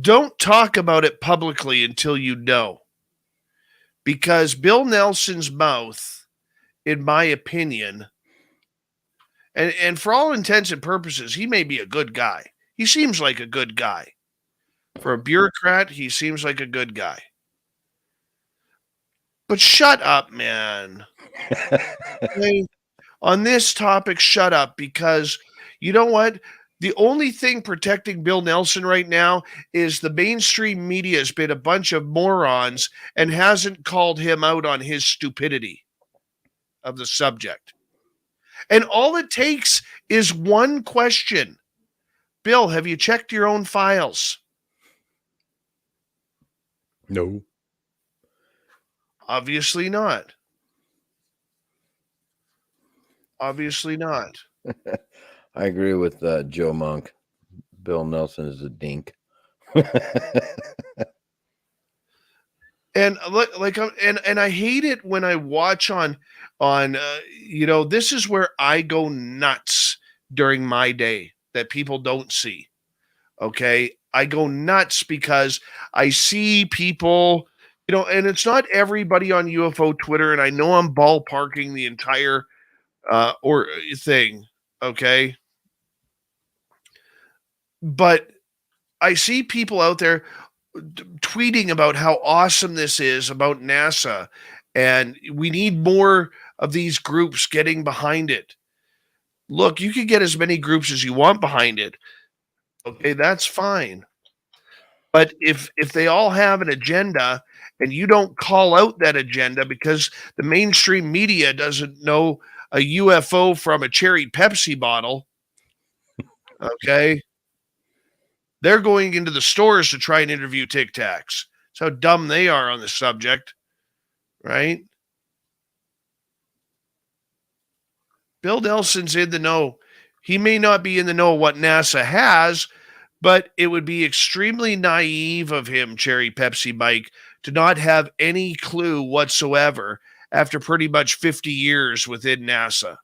don't talk about it publicly until you know. Because Bill Nelson's mouth, in my opinion, and for all intents and purposes, he may be a good guy. He seems like a good guy. For a bureaucrat, he seems like a good guy. But shut up, man. Okay? On this topic, shut up, because you know what? The only thing protecting Bill Nelson right now is the mainstream media has been a bunch of morons and hasn't called him out on his stupidity. of the subject. And all it takes is one question. Bill, have you checked your own files? No. Obviously not. Obviously not. I agree with Joe Monk. Bill Nelson is a dink. And and I hate it when I watch on this is where I go nuts during my day that people don't see. Okay, I go nuts because I see people, and it's not everybody on UFO Twitter, and I know I'm ballparking the entire or thing. Okay, but I see people out there tweeting about how awesome this is about NASA, and we need more of these groups getting behind it. Look, you can get as many groups as you want behind it. Okay, that's fine. But if they all have an agenda and you don't call out that agenda because the mainstream media doesn't know a UFO from a cherry Pepsi bottle, okay, they're going into the stores to try and interview Tic Tacs. That's how dumb they are on the subject, right? Bill Nelson's in the know. He may not be in the know what NASA has, but it would be extremely naive of him, Cherry Pepsi Mike, to not have any clue whatsoever after pretty much 50 years within NASA.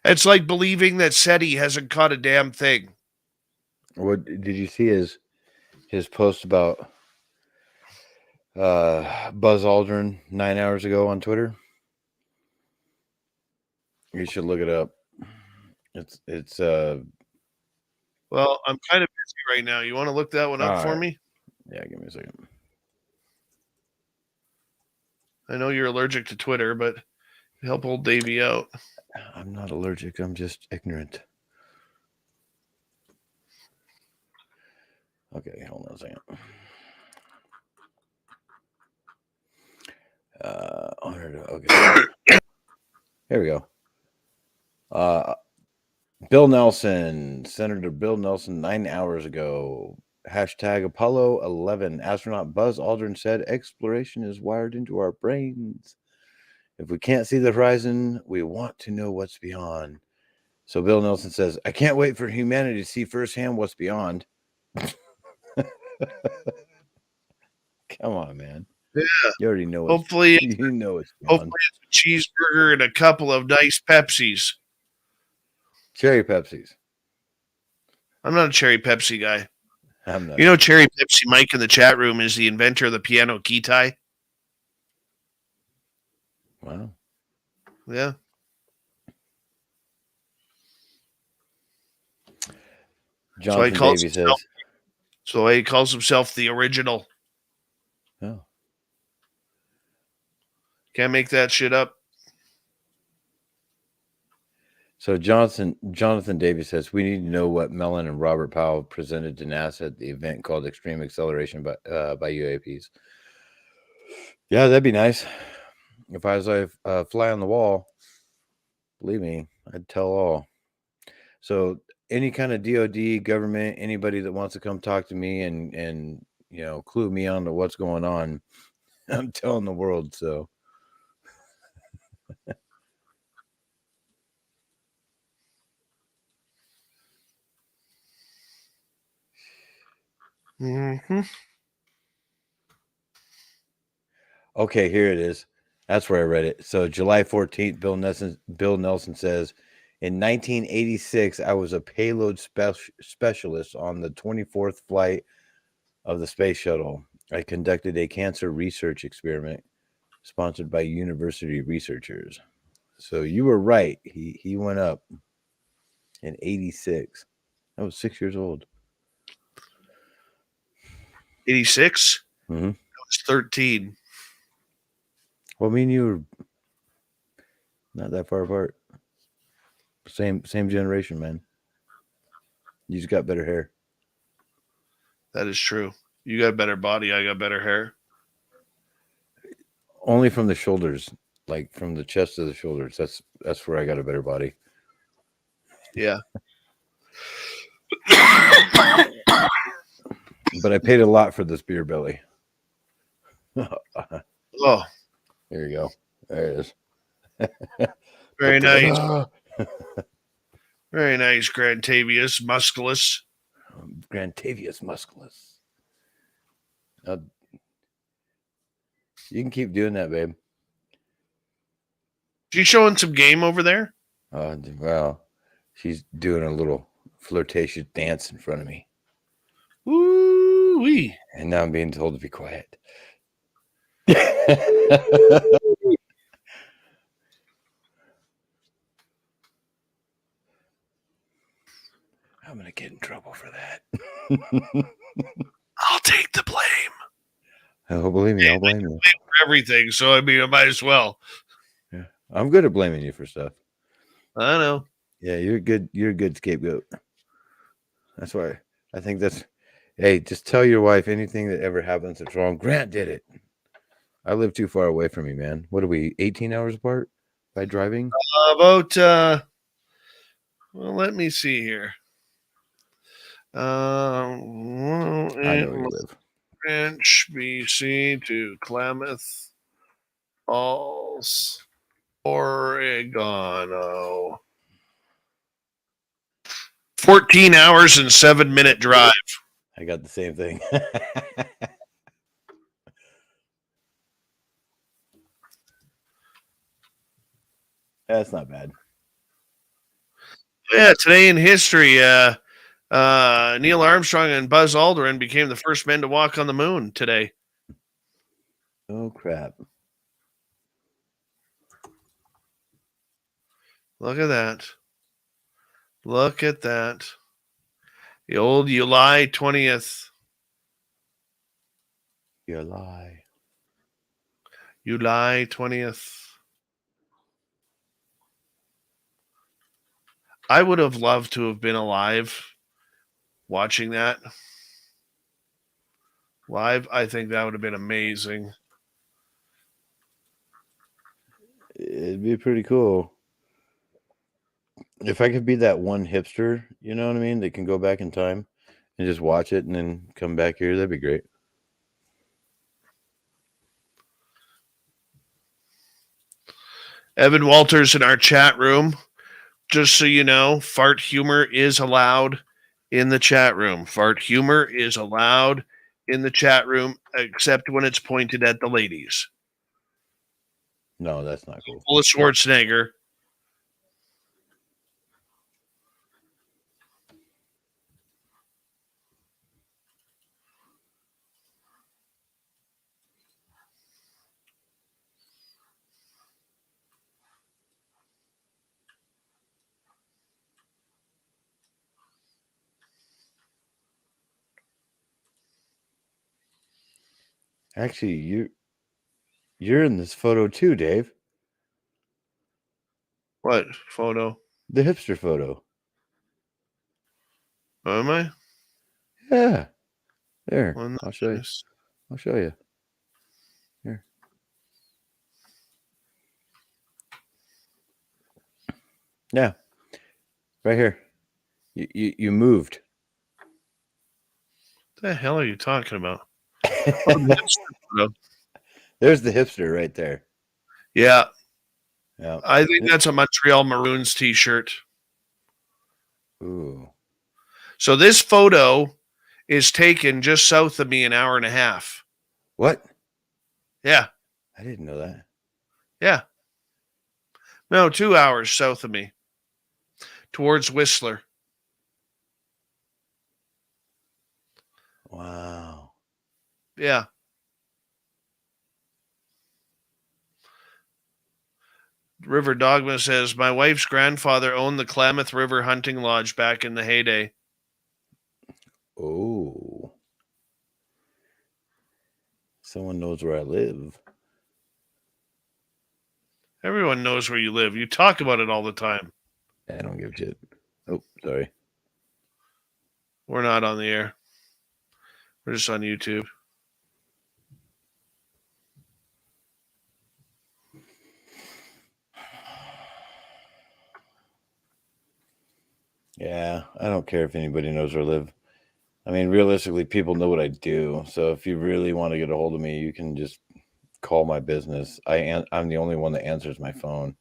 It's like believing that SETI hasn't caught a damn thing. What did you see his post about Buzz Aldrin 9 hours ago on Twitter? You should look it up. It's Well, I'm kind of busy right now. You want to look that one up for me? Yeah, give me a second. I know you're allergic to Twitter, but help old Davey out. I'm not allergic. I'm just ignorant. Okay, hold on a second. Okay. Here we go. Bill Nelson, Senator Bill Nelson, 9 hours ago. Hashtag Apollo 11. Astronaut Buzz Aldrin said exploration is wired into our brains. If we can't see the horizon, we want to know what's beyond. So Bill Nelson says, I can't wait for humanity to see firsthand what's beyond. Come on, man. Yeah. You already know. Hopefully, you know it's beyond. Hopefully it's a cheeseburger and a couple of nice Pepsis. Cherry Pepsis. I'm not a cherry Pepsi guy. I'm not. You know, Cherry Pepsi Mike in the chat room is the inventor of the piano key tie. Wow. Yeah. Jonathan Davey says. So he calls himself the original. Oh. Can't make that shit up. So Jonathan Davis says, we need to know what Mellon and Robert Powell presented to NASA at the event called Extreme Acceleration by UAPs. Yeah, that'd be nice. If I was a fly on the wall, believe me, I'd tell all. So any kind of DOD, government, anybody that wants to come talk to me and clue me on to what's going on, I'm telling the world, so. Mm-hmm. Okay, here it is. That's where I read it. So July 14th, Bill Nelson says, in 1986, I was a payload specialist on the 24th flight of the space shuttle. I conducted a cancer research experiment sponsored by university researchers. So you were right. He went up in 86. I was 6 years old. 86? Mm-hmm. I was 13. Well, me and you were not that far apart. Same generation, man. You just got better hair. That is true. You got better body. I got better hair. Only from the shoulders, like from the chest to the shoulders. That's where I got a better body. Yeah. But I paid a lot for this beer belly. Oh, there you go. There it is. very nice. Very nice, Grantavius Musculus. Grantavius Musculus. You can keep doing that, babe. She's showing some game over there? Well, she's doing a little flirtatious dance in front of me. Woo-wee. And now I'm being told to be quiet. I'm going to get in trouble for that. I'll take the blame. Oh, believe me, I'll blame you. For everything, so I mean, I might as well. Yeah, I'm good at blaming you for stuff. I know. Yeah, you're good. You're a good scapegoat. That's why I think that's. Hey, just tell your wife anything that ever happens that's wrong. Grant did it. I live too far away from you, man. What are we? 18 hours apart by driving? Well, let me see here. I know where you live. Ranch, BC to Klamath Falls, Oregano. 14 hours and 7-minute drive. I got the same thing. That's not bad. Yeah, today in history, Neil Armstrong and Buzz Aldrin became the first men to walk on the moon today. Oh, crap. Look at that. Look at that. The old July 20th. July 20th. I would have loved to have been alive watching that. Live, I think that would have been amazing. It'd be pretty cool. If I could be that one hipster, you know what I mean? That can go back in time and just watch it and then come back here, that'd be great. Evan Walters in our chat room. Just so you know, fart humor is allowed in the chat room. Fart humor is allowed in the chat room, except when it's pointed at the ladies. No, that's not cool. Full of Schwarzenegger. Actually, you're in this photo too, Dave. What photo? The hipster photo. Am I? Yeah. There. Well, I'll show you. I'll show you. Here. Yeah. Right here. You moved. What the hell are you talking about? There's the hipster right there. Yeah. Yeah. I think that's a Montreal Maroons t-shirt. Ooh. So this photo is taken just south of me, an hour and a half. What? Yeah. I didn't know that. Yeah. No, 2 hours south of me. Towards Whistler. Wow. Yeah. River Dogma says, my wife's grandfather owned the Klamath River Hunting Lodge back in the heyday. Oh. Someone knows where I live. Everyone knows where you live. You talk about it all the time. I don't give a shit. Oh, sorry. We're not on the air. We're just on YouTube. Yeah, I don't care if anybody knows where I live. I mean, realistically, people know what I do. So if you really want to get a hold of me, you can just call my business. I'm the only one that answers my phone.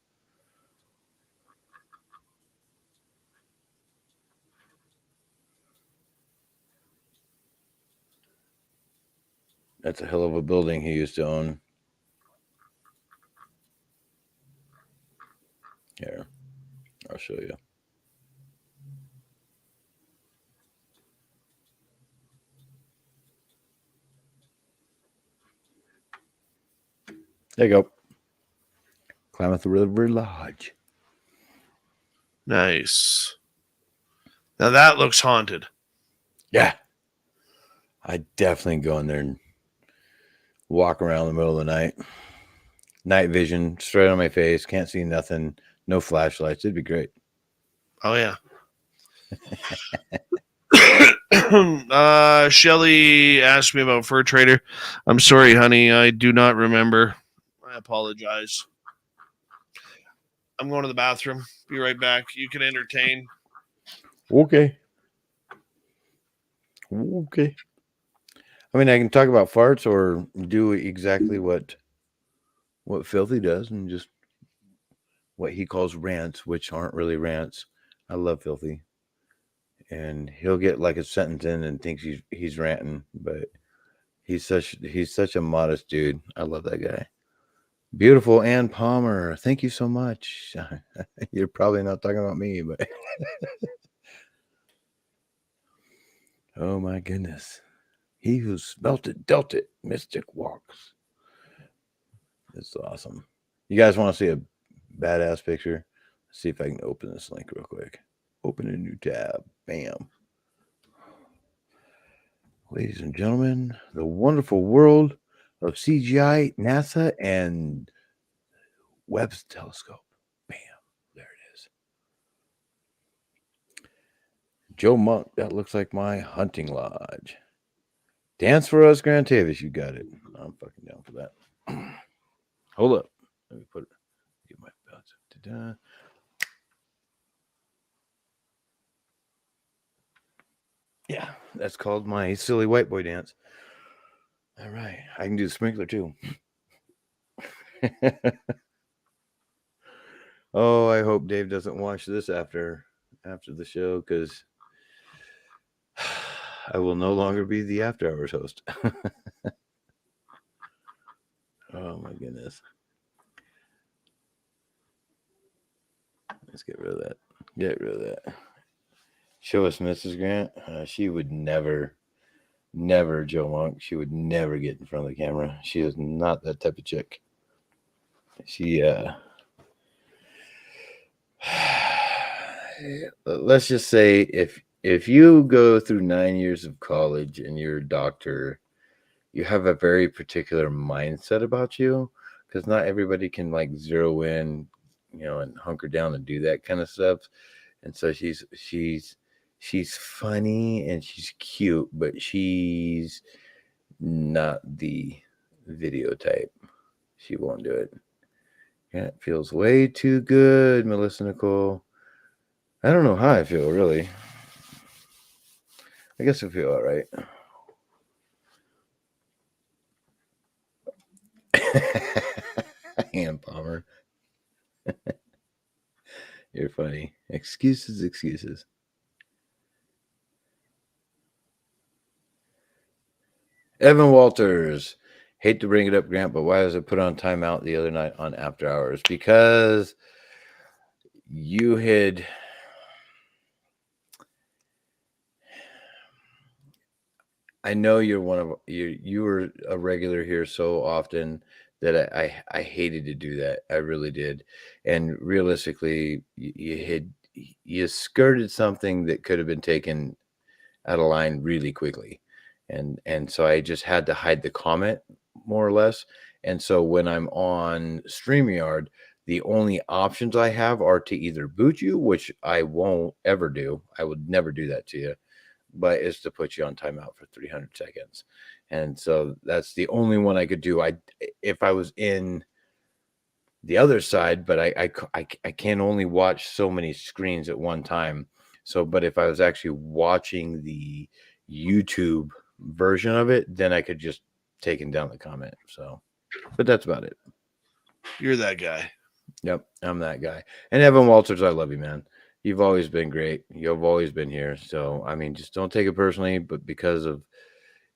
That's a hell of a building he used to own. Here, I'll show you. There you go. Klamath River Lodge. Nice. Now that looks haunted. Yeah. I definitely go in there and walk around in the middle of the night. Night vision, straight on my face. Can't see nothing. No flashlights. It'd be great. Oh, yeah. Shelly asked me about Fur Trader. I'm sorry, honey. I do not remember. I apologize. I'm going to the bathroom. Be right back. You can entertain. Okay. Okay. I mean, I can talk about farts or do exactly what Filthy does and just what he calls rants, which aren't really rants. I love Filthy. And he'll get like a sentence in and thinks he's ranting, but he's such a modest dude. I love that guy. Beautiful Ann Palmer, thank you so much. You're probably not talking about me, but oh my goodness. He who smelt it dealt it. Mystic walks. It's awesome. You guys want to see a badass picture? Let's see if I can open this link real quick. Open a new tab. Bam. Ladies and gentlemen, the wonderful world of CGI, NASA, and Webb's telescope. Bam. There it is. Joe Monk. That looks like my hunting lodge. Dance for us, Grant Tavis. You got it. I'm fucking down for that. Hold up. Let me put it. Get my bounce. Ta-da. Yeah, that's called my silly white boy dance. All right. I can do the sprinkler too. Oh, I hope Dave doesn't watch this after the show, because I will no longer be the after hours host. Oh my goodness. Let's get rid of that. Get rid of that. Show us Mrs. Grant. She would never, Joe Monk. She would never get in front of the camera. She is not that type of chick. She, let's just say if you go through 9 years of college and you're a doctor, you have a very particular mindset about you, because not everybody can like zero in, and hunker down and do that kind of stuff. And so she's funny and she's cute, but she's not the video type. She won't do it. Yeah, it feels way too good, Melissa Nicole. I don't know how I feel, really. I guess I feel all right. Ann Palmer. You're funny. Excuses. Evan Walters. Hate to bring it up, Grant, but why was it put on timeout the other night on After Hours? Because you had... I know you're one of you were a regular here so often that I hated to do that. I really did. And realistically, you skirted something that could have been taken out of line really quickly. And so I just had to hide the comment, more or less. And so when I'm on StreamYard, the only options I have are to either boot you, which I won't ever do. I would never do that to you. But is to put you on timeout for 300 seconds. And so that's the only one I could do. If I was in the other side, but I can only watch so many screens at one time. So, but if I was actually watching the YouTube version of it, then I could just taken down the comment. So, but that's about it. You're that guy. Yep, I'm that guy. And Evan Walters, I love you, man. You've always been great. You've always been here. So, I mean, just don't take it personally, but because of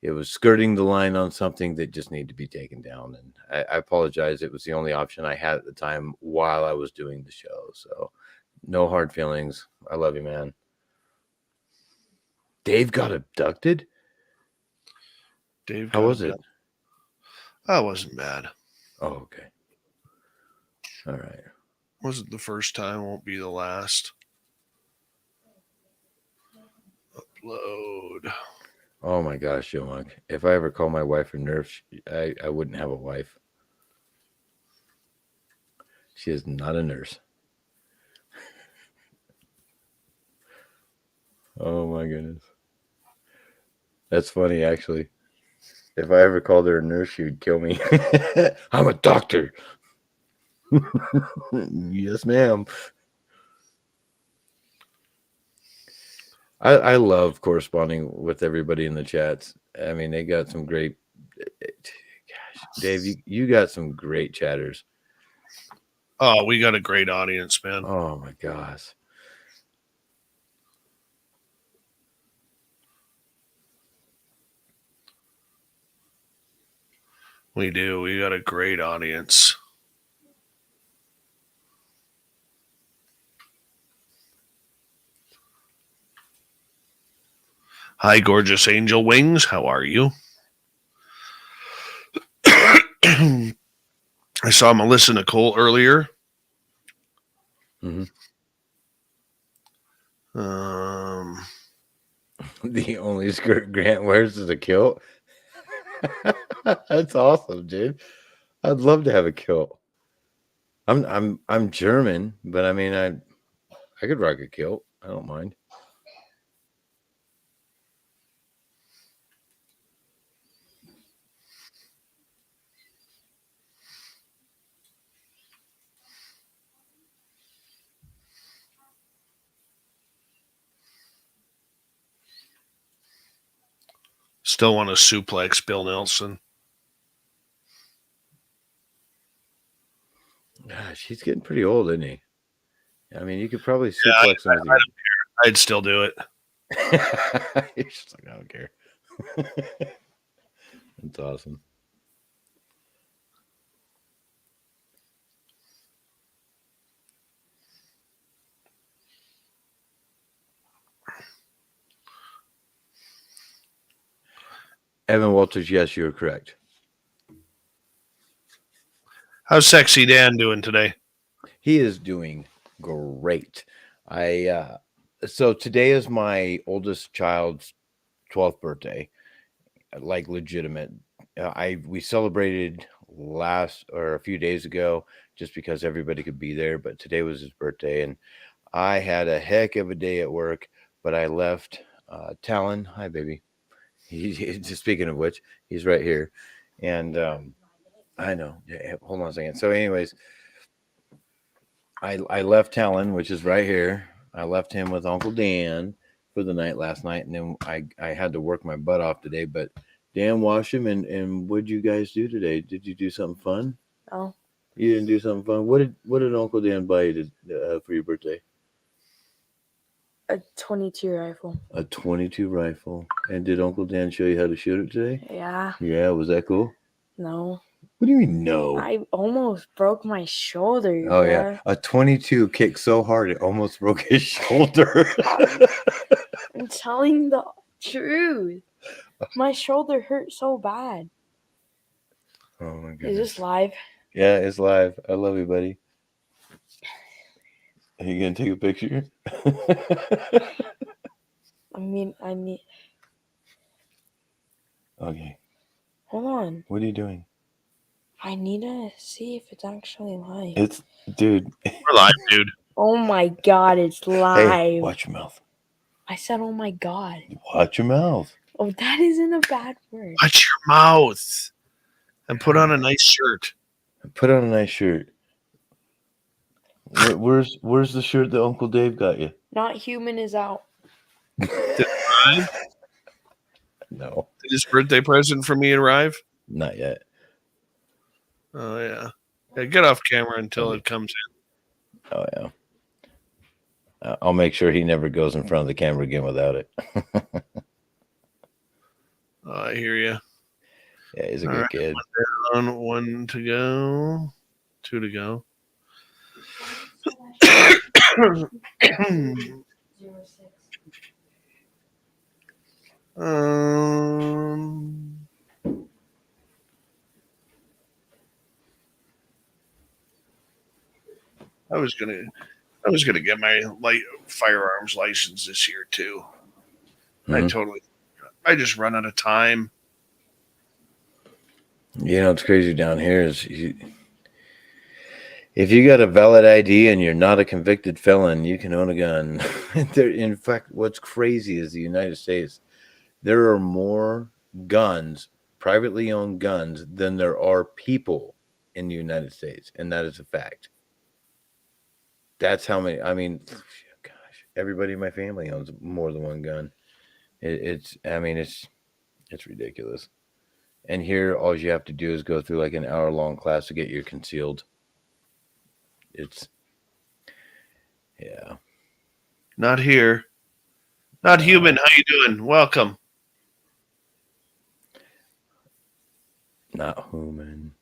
it was skirting the line on something that just needed to be taken down. And I apologize. It was the only option I had at the time while I was doing the show. So no hard feelings. I love you, man. Dave got abducted? Dave, how was it? That wasn't bad. Oh, okay. All right. Wasn't the first time, won't be the last. Upload. Oh my gosh, Joe Monk. If I ever call my wife a nurse, I wouldn't have a wife. She is not a nurse. Oh my goodness. That's funny, actually. If I ever called her a nurse, she would kill me. I'm a doctor. Yes, ma'am. I love corresponding with everybody in the chats. I mean, they got some great. Gosh, Dave, you got some great chatters. Oh, we got a great audience, man. Oh my gosh. We do. We got a great audience. Hi, gorgeous angel wings. How are you? I saw Melissa Nicole earlier. Mm-hmm. The only skirt Grant wears is a kilt. That's awesome, dude. I'd love to have a kilt. I'm German, but I mean I could rock a kilt. I don't mind. Still want to suplex Bill Nelson. Gosh, he's getting pretty old, isn't he? I mean, you could probably suplex him with your... I'd still do it. He's just like, I don't care. That's awesome. Evan Walters, yes, you're correct. How's Sexy Dan doing today? He is doing great. So today is my oldest child's 12th birthday, like legitimate. We celebrated a few days ago just because everybody could be there, but today was his birthday, and I had a heck of a day at work, but I left Talon. Hi, baby. Just speaking of which, he's right here. And I know. Yeah, hold on a second. So anyways, I left Talon, which is right here. I left him with Uncle Dan for the night last night. And then I had to work my butt off today. But Dan washed him. And what'd you guys do today? Did you do something fun? No. You didn't do something fun? What did Uncle Dan buy you for your birthday? A 22 rifle. A 22 rifle. And did Uncle Dan show you how to shoot it today? Yeah. Yeah, was that cool? No. What do you mean no? I almost broke my shoulder. Oh, yeah. A 22 kicked so hard it almost broke his shoulder. I'm telling the truth. My shoulder hurt so bad. Oh, my goodness. Is this live? Yeah, it's live. I love you, buddy. Are you going to take a picture? I need. Okay. Hold on. What are you doing? I need to see if it's actually live. It's, dude. We're live, dude. Oh my God, it's live. Hey, watch your mouth. I said, oh my God. Watch your mouth. Oh, that isn't a bad word. Watch your mouth. And put on a nice shirt. Put on a nice shirt. Where's the shirt that Uncle Dave got you? Not human is out. Arrive? No, Did his birthday present for me arrive? not yet. Oh yeah. Yeah, get off camera until it comes in. Oh yeah. I'll make sure he never goes in front of the camera again without it. I hear you. Yeah, he's a good kid. One to go. 2 to go. I was gonna get my firearms license this year too. Mhm. I just run out of time. You know, what's crazy down here is if you got a valid ID and you're not a convicted felon, you can own a gun. In fact, what's crazy is the United States. There are more guns, privately owned guns, than there are people in the United States, and that is a fact. That's how many. I mean, gosh, everybody in my family owns more than one gun. It's ridiculous. And here, all you have to do is go through like an hour-long class to get your concealed. Yeah. Not here. Not human. How you doing? Welcome. Not human.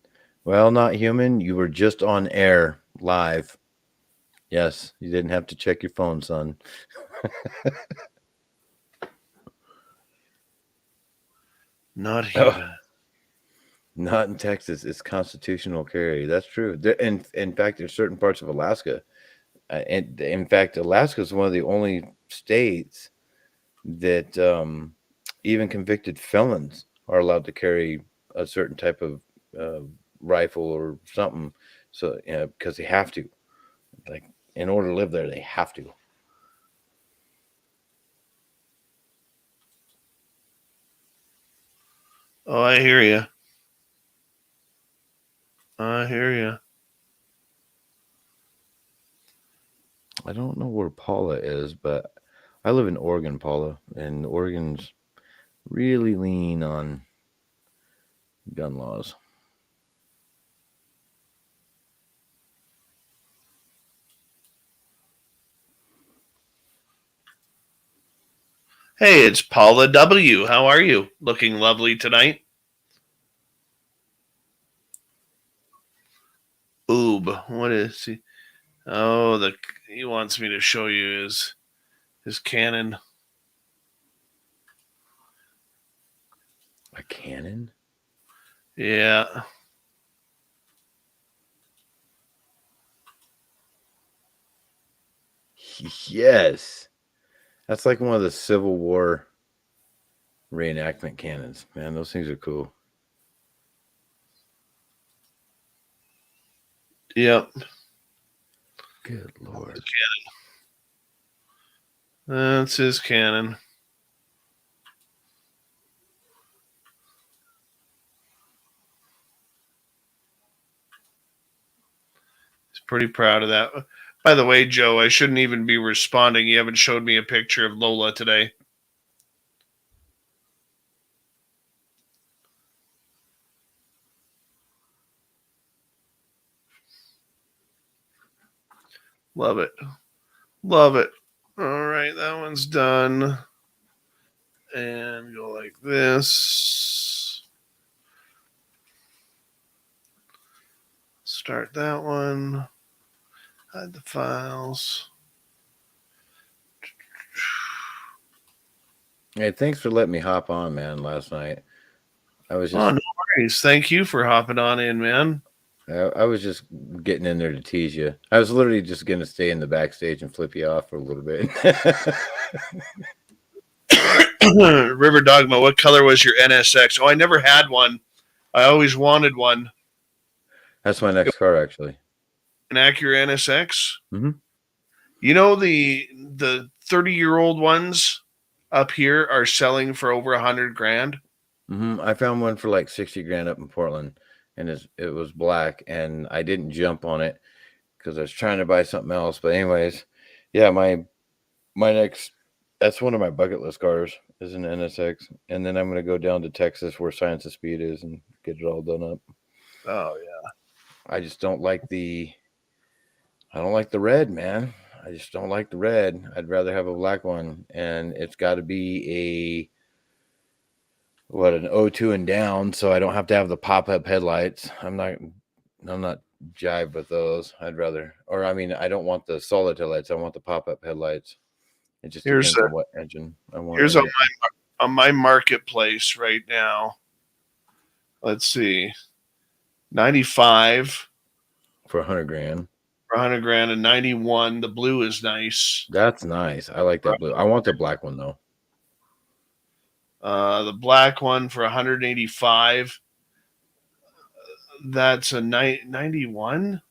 Well, not human. You were just on air live. Yes, you didn't have to check your phone, son. Not human. Oh, not in Texas. It's constitutional carry. That's true. In fact, there's certain parts of Alaska. And in fact, Alaska is one of the only states that even convicted felons are allowed to carry a certain type of rifle or something. So, because they have to. Like, in order to live there, they have to. Oh, I hear you. I hear you. I don't know where Paula is, but I live in Oregon, Paula, and Oregon's really lean on gun laws. Hey, it's Paula W. How are you? Looking lovely tonight. Oob. What is he? Oh, he wants me to show you his cannon. A cannon? Yeah. Yes. That's like one of the Civil War reenactment cannons. Man, those things are cool. Yep. Good Lord. That's his cannon. He's pretty proud of that. By the way, Joe, I shouldn't even be responding. You haven't showed me a picture of Lola today. Love it. Love it. All right, that one's done. And go like this. Start that one. Hide the files. Hey, thanks for letting me hop on, man, last night. I was just... Oh, no worries. Thank you for hopping on in, man. I was just getting in there to tease you. I was literally just going to stay in the backstage and flip you off for a little bit. River Dogma, what color was your NSX? Oh, I never had one. I always wanted one. That's my next car, actually. An Acura NSX? Mm-hmm. You know, the 30-year-old ones up here are selling for over $100,000. Mm-hmm. I found one for like $60,000 up in Portland, and it was black, and I didn't jump on it because I was trying to buy something else. But anyways, yeah, my next, that's one of my bucket list cars is an NSX, and then I'm gonna go down to Texas where Science of Speed is and get it all done up. Oh yeah. I just don't like I don't like the red, man. I just don't like the red. I'd rather have a black one, and it's got to be an 02 and down, so I don't have to have the pop-up headlights. I'm not jived with those. I'd rather, or I mean, I don't want the solid headlights. I want the pop-up headlights. It just depends on what engine I want. Here's on my marketplace right now. Let's see, 95 for 100 grand. For 100 grand, and 91. The blue is nice. That's nice. I like that blue. I want the black one though. The black one for 185. That's a 91.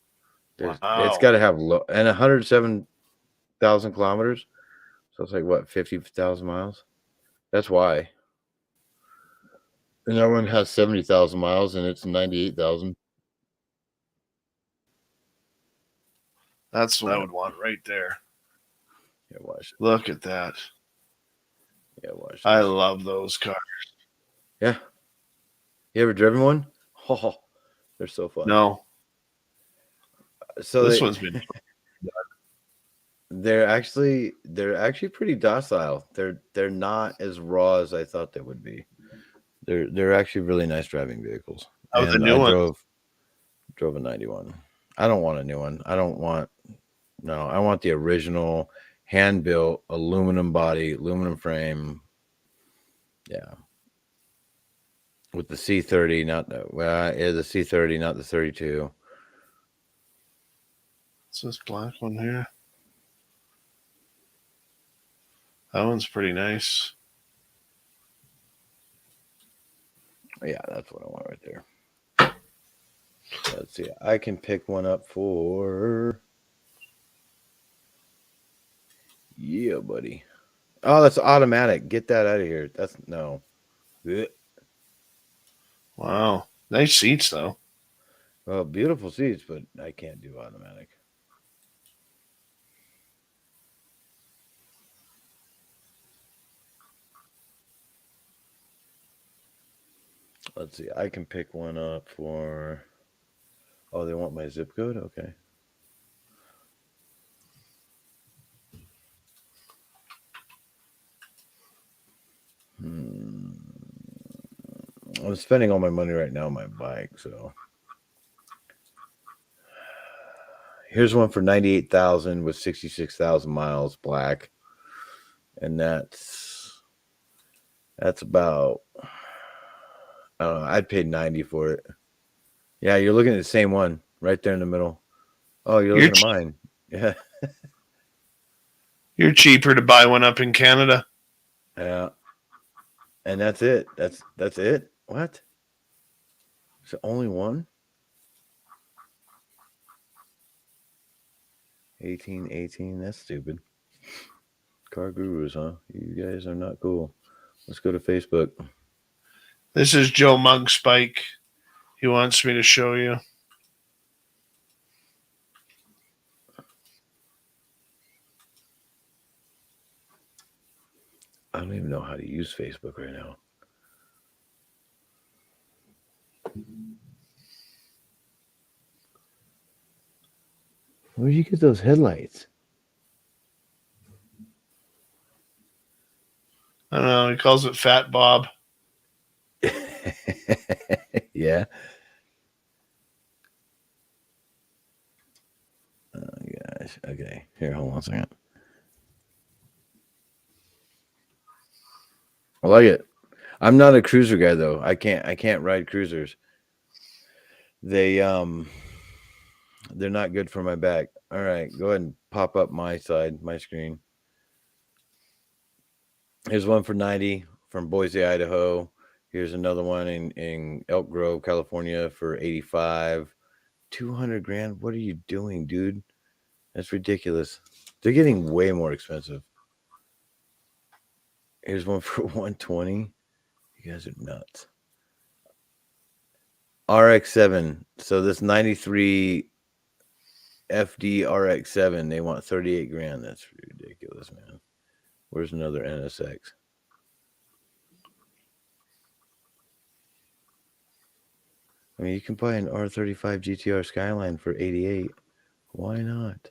Wow. It's got to have low and 107,000 kilometers. So it's like what, 50,000 miles? That's why. And that one has 70,000 miles, and it's 98,000. That's what I would want right there. Yeah, watch it. Look at that. Yeah, watch it. I love those cars. Yeah. You ever driven one? Oh, they're so fun. No. So this one's been. They're actually pretty docile. They're not as raw as I thought they would be. They're actually really nice driving vehicles. Oh, the new one. Drove a 91. I don't want a new one. I want the original hand built aluminum body, aluminum frame. Yeah. With the C30, not the C30, not the 32. What's this black one here? That one's pretty nice. Yeah, that's what I want right there. Let's see. I can pick one up for. Yeah, buddy. Oh, that's automatic. Get that out of here. That's no. Ugh. Wow. Nice seats, though. Well, beautiful seats, but I can't do automatic. Let's see. I can pick one up for. Oh, they want my zip code? Okay. I'm spending all my money right now on my bike, so. Here's one for 98,000 with 66,000 miles, black. And that's about, I don't know, I'd pay 90 for it. Yeah, you're looking at the same one right there in the middle. Oh, you're looking at mine. Yeah. You're cheaper to buy one up in Canada. Yeah. And that's it. That's it. What? Is it only one? 18. That's stupid. Car gurus, huh? You guys are not cool. Let's go to Facebook. This is Joe Monk's bike. He wants me to show you. I don't even know how to use Facebook right now. Where did you get those headlights? I don't know. He calls it Fat Bob. Yeah. Oh, gosh. Okay. Here, hold on a second. I like it. I'm not a cruiser guy though. I can't ride cruisers. They're not good for my back. All right, go ahead and pop up my side, my screen. Here's one for 90 from Boise, Idaho. Here's another one in Elk Grove, California for 85. 200 grand. What are you doing, dude? That's ridiculous. They're getting way more expensive. Here's one for 120. You guys are nuts. RX-7. So this 93 FDRX7. They want 38 grand. That's ridiculous, man. Where's another NSX? I mean, you can buy an R35 GTR Skyline for 88. Why not?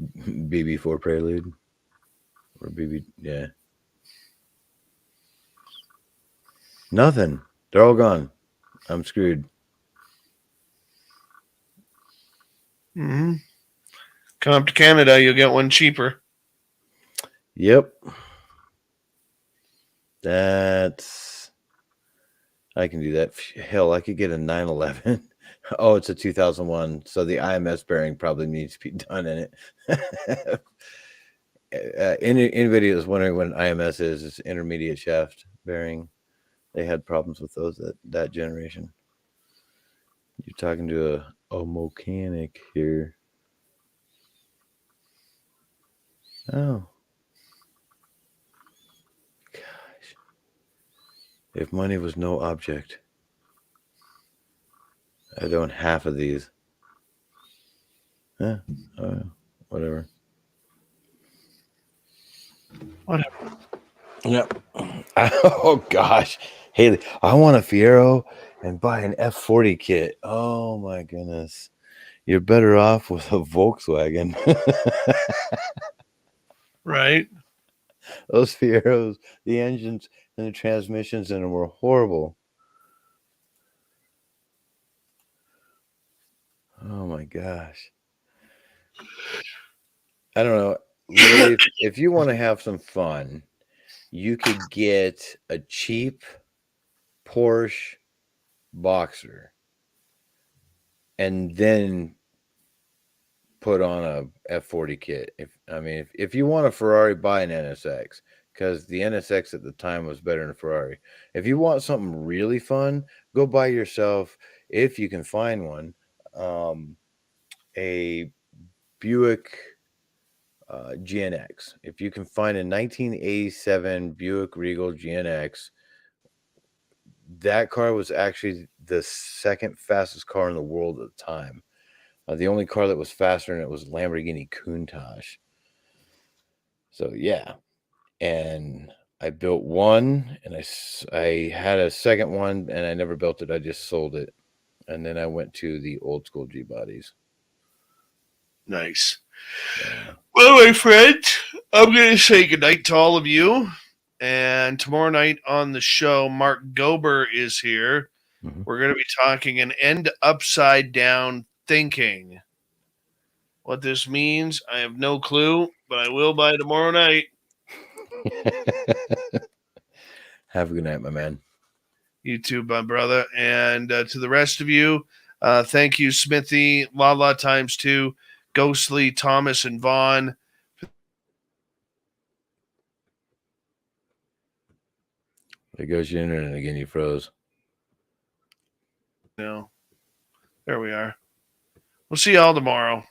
BB4 Prelude or BB, yeah. Nothing. They're all gone. I'm screwed. Mm-hmm. Come up to Canada, you'll get one cheaper. Yep. I can do that. Hell, I could get a 911. Oh, it's a 2001. So the IMS bearing probably needs to be done in it. Anybody that's wondering what an IMS is, it's intermediate shaft bearing. They had problems with those that generation. You're talking to a mechanic here. Oh. Gosh. If money was no object, I'd own half of these. Yeah. Whatever. Whatever. Yep. Oh, gosh. Haley, I want a Fiero and buy an F40 kit. Oh, my goodness. You're better off with a Volkswagen. Right. Those Fieros, the engines and the transmissions in them were horrible. Oh, my gosh. I don't know. Literally, if you want to have some fun, you could get a cheap Porsche Boxer and then put on a F40 kit. If you want a Ferrari, buy an NSX, because the NSX at the time was better than a Ferrari. If you want something really fun, go buy yourself, if you can find one, a Buick GNX. If you can find a 1987 Buick Regal GNX, that car was actually the second fastest car in the world at the time. The only car that was faster than it was Lamborghini Countach. So yeah, and I built one, and I had a second one, and I never built it. I just sold it, and then I went to the old school G bodies. Nice. Yeah. Well, my friends, I'm going to say goodnight to all of you. And tomorrow night on the show, Mark Gober is here. Mm-hmm. We're going to be talking an end upside down thinking. What this means, I have no clue, but I will by tomorrow night. Have a good night, my man. You too, my brother. And to the rest of you, thank you, Smithy, Lala times 2, Ghostly, Thomas, and Vaughn. There goes your internet again. You froze. No. There we are. We'll see y'all tomorrow.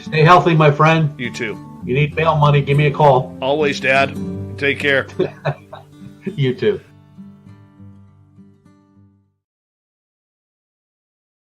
Stay healthy, my friend. You too. You need bail money, give me a call. Always, Dad. Take care. You too.